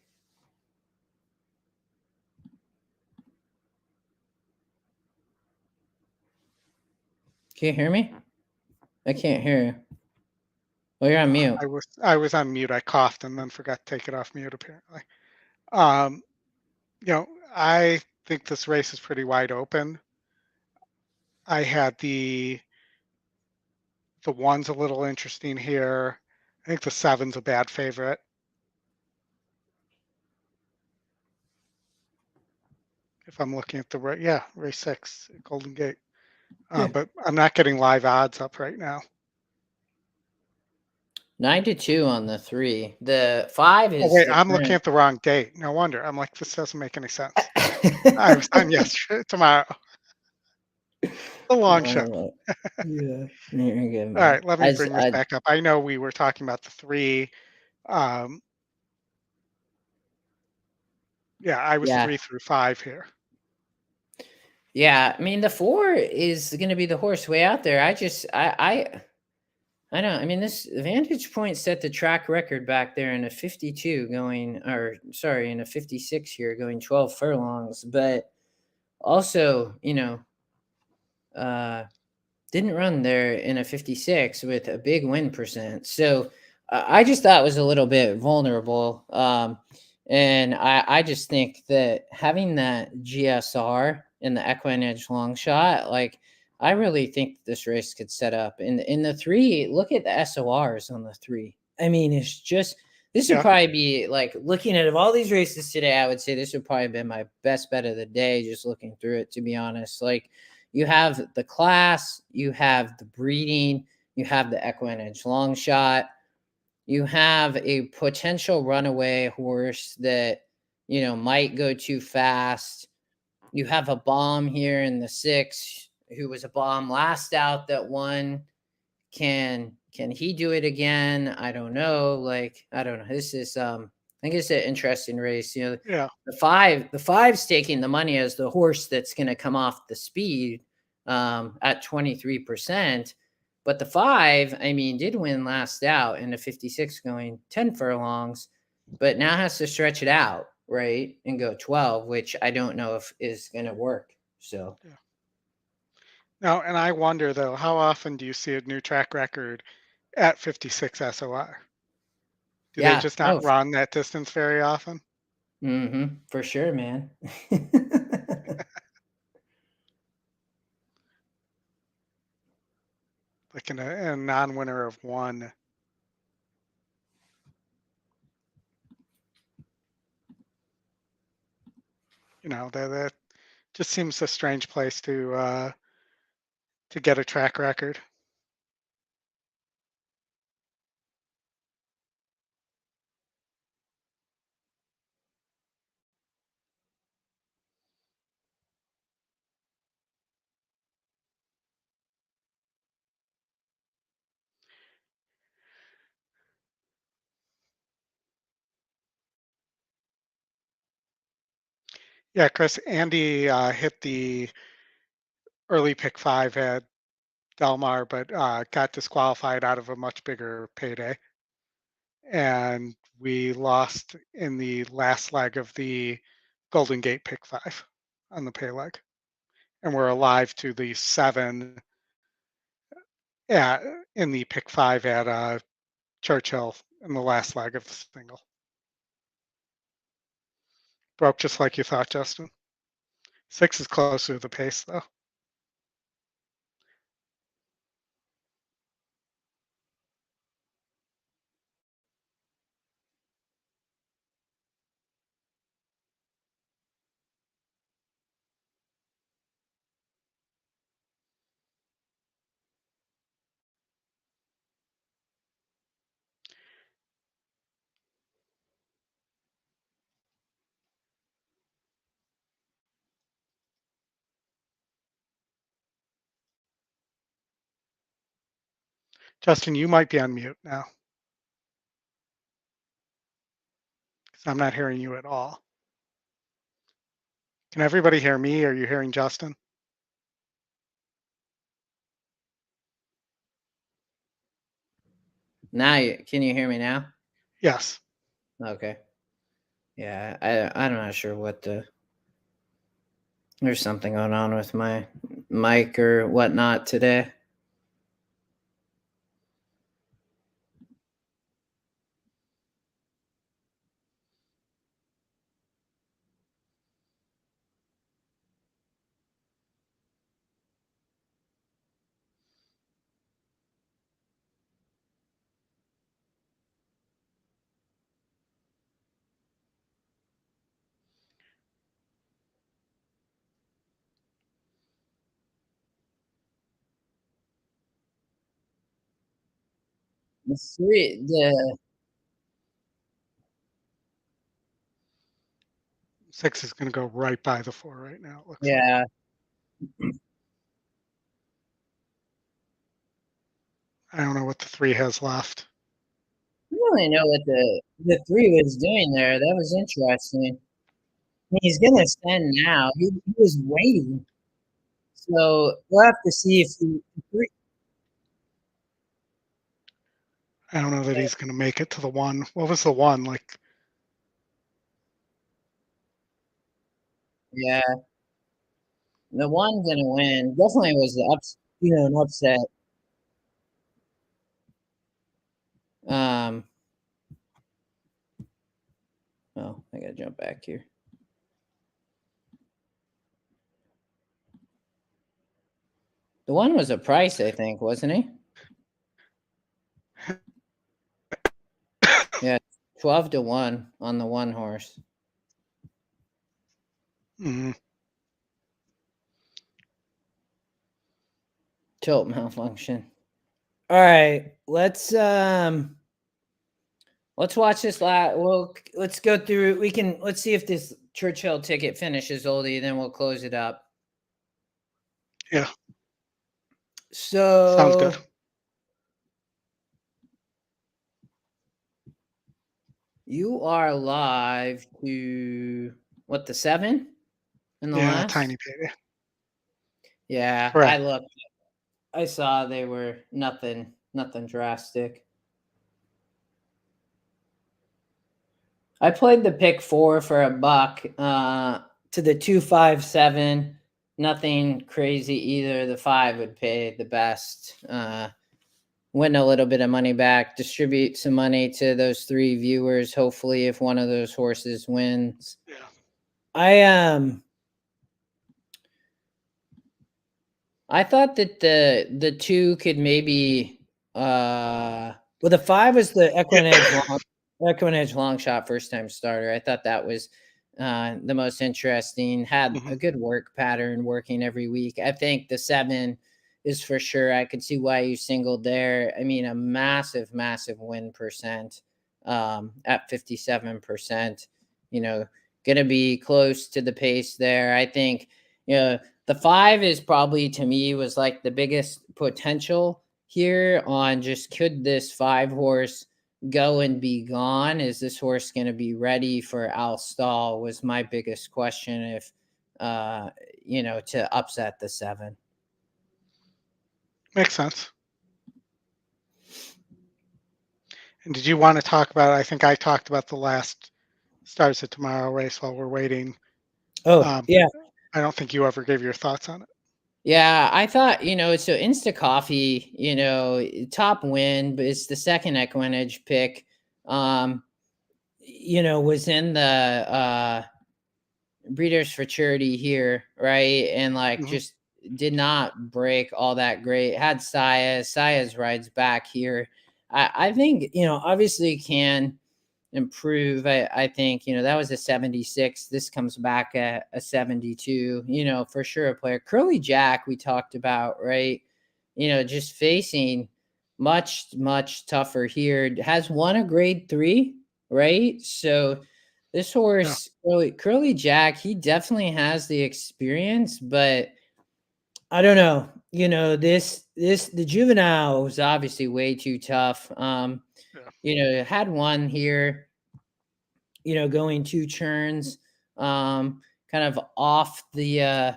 Can you hear me? I can't hear you. Well, you're on mute. I was on mute. I coughed and then forgot to take it off mute, apparently. I think this race is pretty wide open. I had the 1's a little interesting here. I think the 7's a bad favorite. If I'm looking at the race 6, Golden Gate. But I'm not getting live odds up right now. 9-2 on the 3. The 5 is. Oh wait, I'm looking at the wrong date. No wonder. I'm like, this doesn't make any sense. I was on yesterday, tomorrow. The long show. Yeah. You're good, man. All right, let me bring this back up. I know we were talking about the 3. I was 3 through 5 here. Yeah, I mean, the 4 is going to be the horse way out there. I know. I mean, this Vantage Point set the track record back there in a 52 in a 56 here going 12 furlongs, but also, didn't run there in a 56 with a big win percent. So I just thought it was a little bit vulnerable. And I just think that having that GSR in the EquinEdge long shot, like, I really think this race could set up. In the 3, look at the SORs on the 3. I mean, it's just, this would probably be, like, looking at all these races today, I would say this would probably be my best bet of the day, just looking through it, to be honest. Like, you have the class, you have the breeding, you have the EquinEdge long shot, you have a potential runaway horse that, might go too fast. You have a bomb here in the 6 who was a bomb last out that won. Can he do it again? I don't know. Like, I don't know. This is I think it's an interesting race. The 5's taking the money as the horse that's going to come off the speed at 23%. But the 5, I mean, did win last out in a 56 going 10 furlongs, but now has to stretch it out, right, and go 12, which I don't know if is going to work. So, Now, and I wonder though, how often do you see a new track record at 56 SOR? Do they Yeah. just not run that distance very often? For sure, man. Like in a non-winner of one. You know, that just seems a strange place to get a track record. Yeah, Chris, Andy hit the early pick 5 at Del Mar, but got disqualified out of a much bigger payday. And we lost in the last leg of the Golden Gate pick 5 on the pay leg. And we're alive to the 7 in the pick 5 at Churchill in the last leg of the single. Broke just like you thought, Justin. 6 is closer to the pace, though. Justin, you might be on mute now. Because I'm not hearing you at all. Can everybody hear me? Are you hearing Justin? Now, can you hear me now? Yes. Okay. Yeah, I'm not sure what there's something going on with my mic or whatnot today. The 6 is going to go right by the 4 right now. It looks like. yeah. I don't know what the 3 has left. I don't really know what the 3 was doing there. That was interesting. I mean, he's gonna send now. He was waiting. So we'll have to see if the 3. I don't know that he's going to make it to the 1. What was the 1 like? Yeah, the 1's gonna win. Definitely was an upset. Oh, I gotta jump back here. The 1 was a price, I think, wasn't he? Yeah, 12-1 on the 1 horse. Mm-hmm. Tilt malfunction. All right, let's watch this let's go through. Let's see if this Churchill ticket finishes, Oldie, then we'll close it up. Yeah. So sounds good. You are live to what, the 7 in the last? Tiny payday. Yeah, Correct. I looked. I saw they were nothing drastic. I played the pick 4 for $1 to the 257. nothing crazy either. The 5 would pay the best. Win a little bit of money back, distribute some money to those 3 viewers. Hopefully, if one of those horses wins. Yeah. I thought that the 2 could maybe Well, the 5 was the EquinEdge long shot first time starter. I thought that was the most interesting. Had a good work pattern working every week. I think the 7 is for sure. I could see why you singled there. I mean, a massive win percent at 57%. You know, going to be close to the pace there. I think, you know, the 5 is probably, to me, was like the biggest potential here on just could this 5 horse go and be gone? Is this horse going to be ready for Al Stall was my biggest question if, you know, to upset the 7. Makes sense. And did you want to talk about, I think I talked about the last Stars of Tomorrow race while we're waiting. Yeah. I don't think you ever gave your thoughts on it. Yeah, I thought, you know, so Insta Coffee, you know, top win, but it's the second EquinEdge pick. You know, was in the Breeders for Charity here, right? And like just did not break all that great. Had Saya's rides back here. I think, you know, obviously can improve. I think, you know, that was a 76. This comes back at a 72, you know, for sure a player. Curly Jack, we talked about, right? You know, just facing much tougher here. Has won a grade 3, right? So this horse, Curly Jack, he definitely has the experience, but I don't know. You know, the juvenile was obviously way too tough. You know, had one here, you know, going 2 churns, kind of off the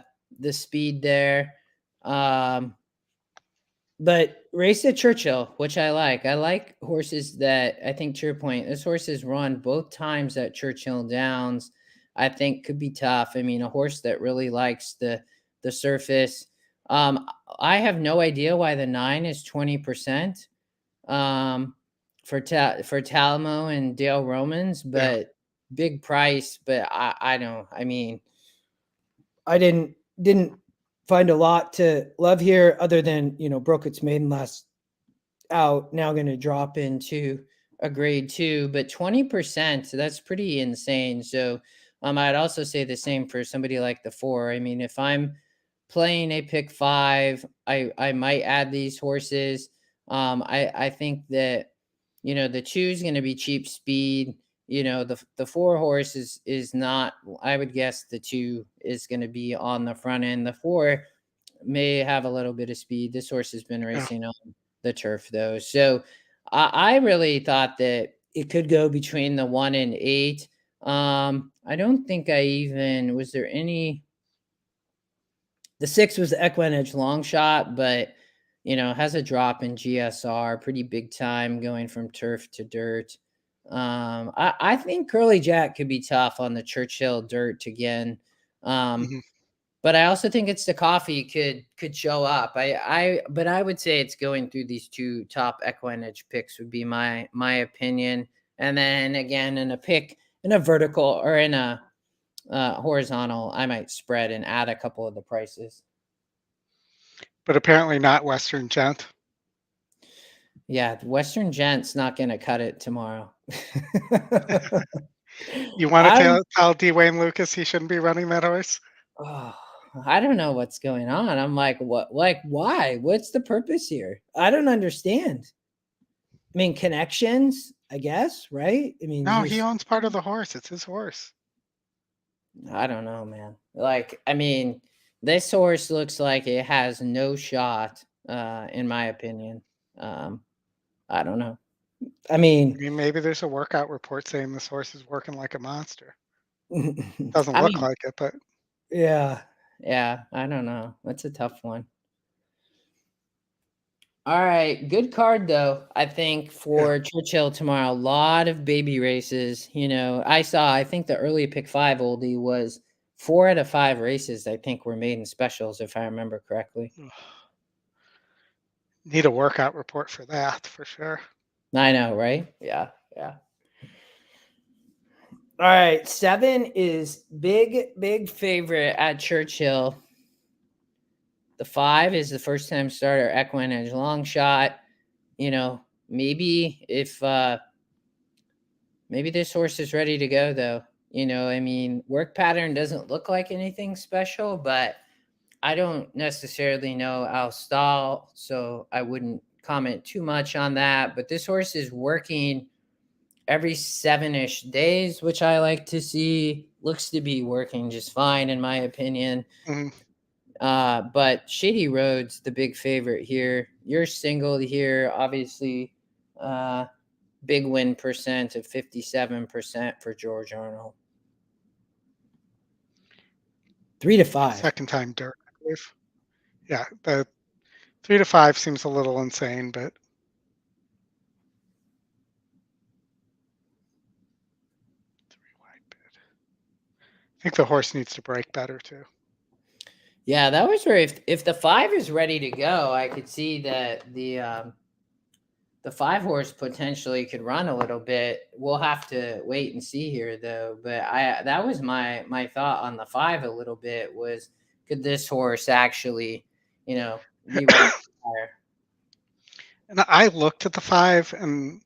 speed there. But race at Churchill, which I like. I like horses that I think, to your point, this horse has run both times at Churchill Downs. I think could be tough. I mean, a horse that really likes the surface. I have no idea why the 9 is 20%. For Talamo and Dale Romans, but big price. But I don't. I mean, I didn't find a lot to love here, other than, you know, broke its maiden last out. Now going to drop into a grade 2, but 20%. So that's pretty insane. So I'd also say the same for somebody like the 4. I mean, if I'm playing a pick 5, I might add these horses. I think that, you know, the 2 is going to be cheap speed. You know, the 4 horse is not, I would guess the 2 is going to be on the front end. The 4 may have a little bit of speed. This horse has been racing on the turf though. So I really thought that it could go between the 1 and 8. I don't think was there any, the 6 was the EquinEdge long shot, but you know, has a drop in GSR, pretty big time going from turf to dirt. I think Curly Jack could be tough on the Churchill dirt again. But I also think it's the coffee could show up. But I would say it's going through these 2 top EquinEdge picks would be my opinion. And then again, in a vertical or in a horizontal, I might spread and add a couple of the prices. But apparently not Western Gent. Yeah, Western Gent's not going to cut it tomorrow. You want to tell Dwayne Lucas he shouldn't be running that horse? Oh, I don't know what's going on. I'm like, what? Like, why? What's the purpose here? I don't understand. I mean, connections, I guess, right? I mean, no, he owns part of the horse. It's his horse. I don't know, man. Like, I mean, this horse looks like it has no shot, in my opinion. I don't know. I mean, maybe there's a workout report saying this horse is working like a monster. Doesn't look like it, but yeah, I don't know. That's a tough one. All right, good card though. I think for Churchill tomorrow, a lot of baby races. You know, I think the early pick 5 Oldy was 4 out of 5 races, I think, were maiden specials, if I remember correctly. Need a workout report for that, for sure. I know, right? Yeah, yeah. All right, 7 is big favorite at Churchill. The 5 is the first time starter, EquinEdge long shot. Maybe if maybe this horse is ready to go, though. I mean, work pattern doesn't look like anything special, but I don't necessarily know Al Stahl, so I wouldn't comment too much on that. But this horse is working every 7-ish days, which I like to see. Looks to be working just fine, in my opinion. But Shady Road's the big favorite here. You're singled here, obviously. Big win percent of 57% for George Arnold. 3 to 5. Second time dirt, I believe. Yeah, the 3 to 5 seems a little insane, but 3 wide bid. I think the horse needs to break better too. Yeah, that was where if the 5 is ready to go, I could see that the 5 horse potentially could run a little bit. We'll have to wait and see here, though. But that was my thought on the 5 a little bit was, could this horse actually, be higher? And I looked at the 5, and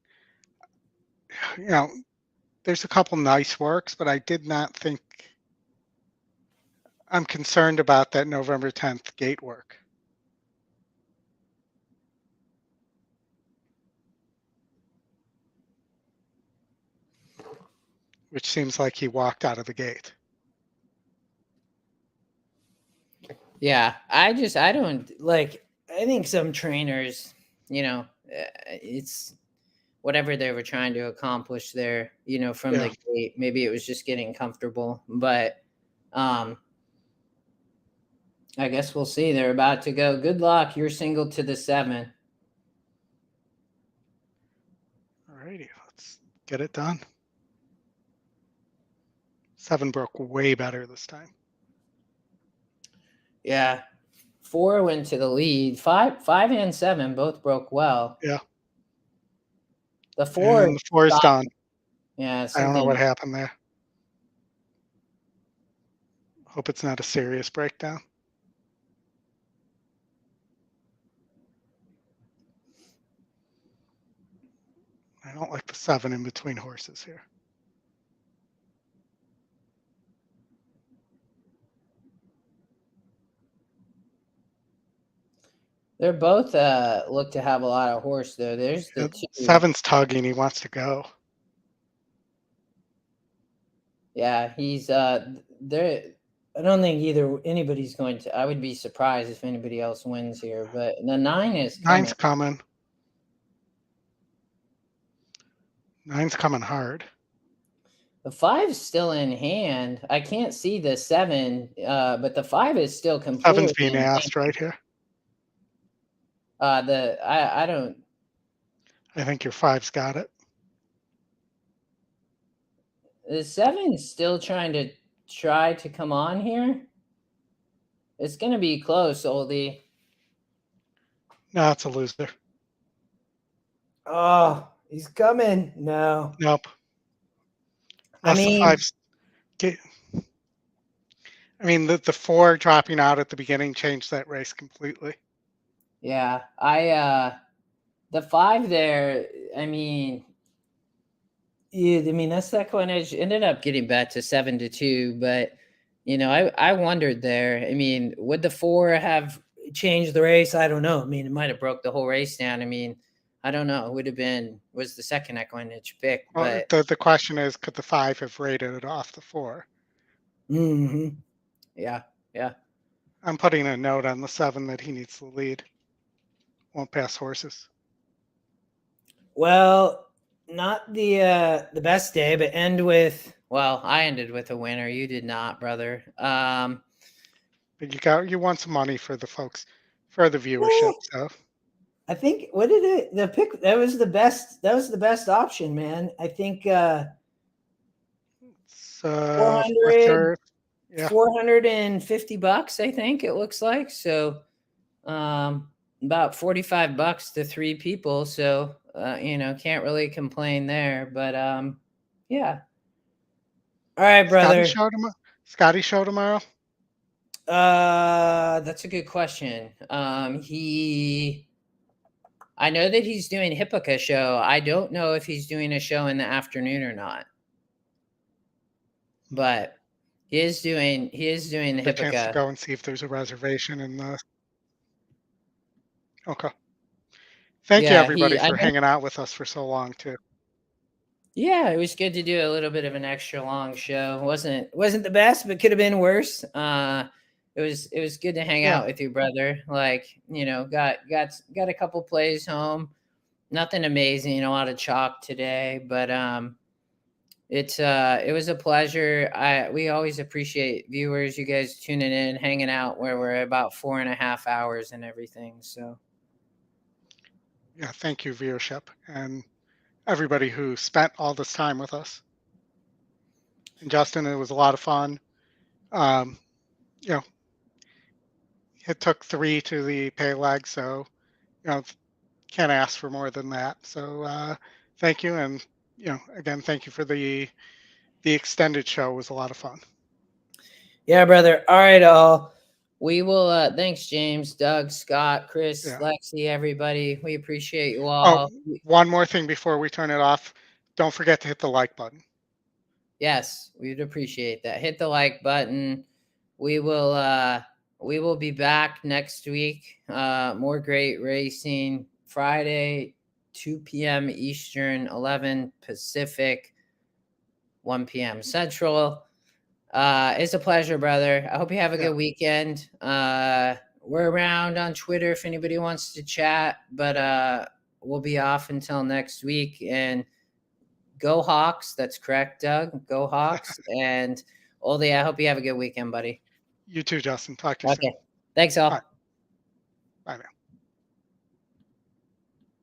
there's a couple nice works, but I did not think. I'm concerned about that November 10th gate work. Which seems like he walked out of the gate. Yeah, I don't like. I think some trainers, it's whatever they were trying to accomplish there, from the gate. Maybe it was just getting comfortable, but I guess we'll see. They're about to go. Good luck. You're single to the 7. All righty, let's get it done. 7 broke way better this time. Yeah. 4 went to the lead. 5 and 7 both broke well. Yeah. The 4 is done. Yeah. I don't know what happened there. Hope it's not a serious breakdown. I don't like the 7 in between horses here. They're both look to have a lot of horse, though. There's the 2. 7's tugging. He wants to go. Yeah, he's there. I don't think anybody's going to. I would be surprised if anybody else wins here. But the 9 is coming. 9's coming. 9's coming hard. The 5's still in hand. I can't see the 7, but the 5 is still completely. 7's being asked right here. I don't. I think your 5's got it. The 7's still trying to come on here. It's going to be close, Oldy. No, it's a loser. Oh, he's coming. No. Nope. The 4 dropping out at the beginning changed that race completely. Yeah, the 5 there. That's that EquinEdge ended up getting back to 7-2, but I wondered there. Would the 4 have changed the race? I don't know. It might have broke the whole race down. I don't know. It was the second EquinEdge pick. Well, but the question is, could the 5 have rated it off the 4? Mm-hmm. Yeah. I'm putting a note on the 7 that he needs the lead. Won't pass horses. Well, not the best day, but I ended with a winner. You did not, brother. But you want some money for the folks, for the viewership. So I think the pick that was the best option, man. I think 400. Yeah. $450, I think it looks like. So about $45 to 3 people. So can't really complain there. But yeah. All right, brother. Scotty show tomorrow? That's a good question. I know that he's doing Hippica show. I don't know if he's doing a show in the afternoon or not. But he is doing the The chance to Hippica. go and see if there's a reservation in the. Okay. Thank you, Yeah, everybody, for hanging out with us for so long too. Yeah, it was good to do a little bit of an extra long show. Wasn't the best, but could have been worse. It was good to hang out with you, brother. Like, got a couple plays home. Nothing amazing, a lot of chalk today, but it was a pleasure. We always appreciate viewers, you guys tuning in, hanging out where we're about 4.5 hours and everything. So yeah, thank you, viewership, and everybody who spent all this time with us. And Justin, it was a lot of fun. It took 3 to the pay leg, so can't ask for more than that. So thank you, and again, thank you for the extended show. It was a lot of fun. Yeah, brother. All right, all. We will. Thanks, James, Doug, Scott, Chris, Lexi, everybody. We appreciate you all. Oh, one more thing before we turn it off. Don't forget to hit the like button. Yes, we'd appreciate that. Hit the like button. We will be back next week. More great racing. Friday, 2 p.m. Eastern, 11 Pacific, 1 p.m. Central. It's a pleasure, brother. I hope you have a good weekend. We're around on Twitter if anybody wants to chat, but we'll be off until next week. And go Hawks. That's correct, Doug. Go Hawks. And Oldy, I hope you have a good weekend, buddy. You too, Justin. Talk to you soon. Thanks, all. Bye now.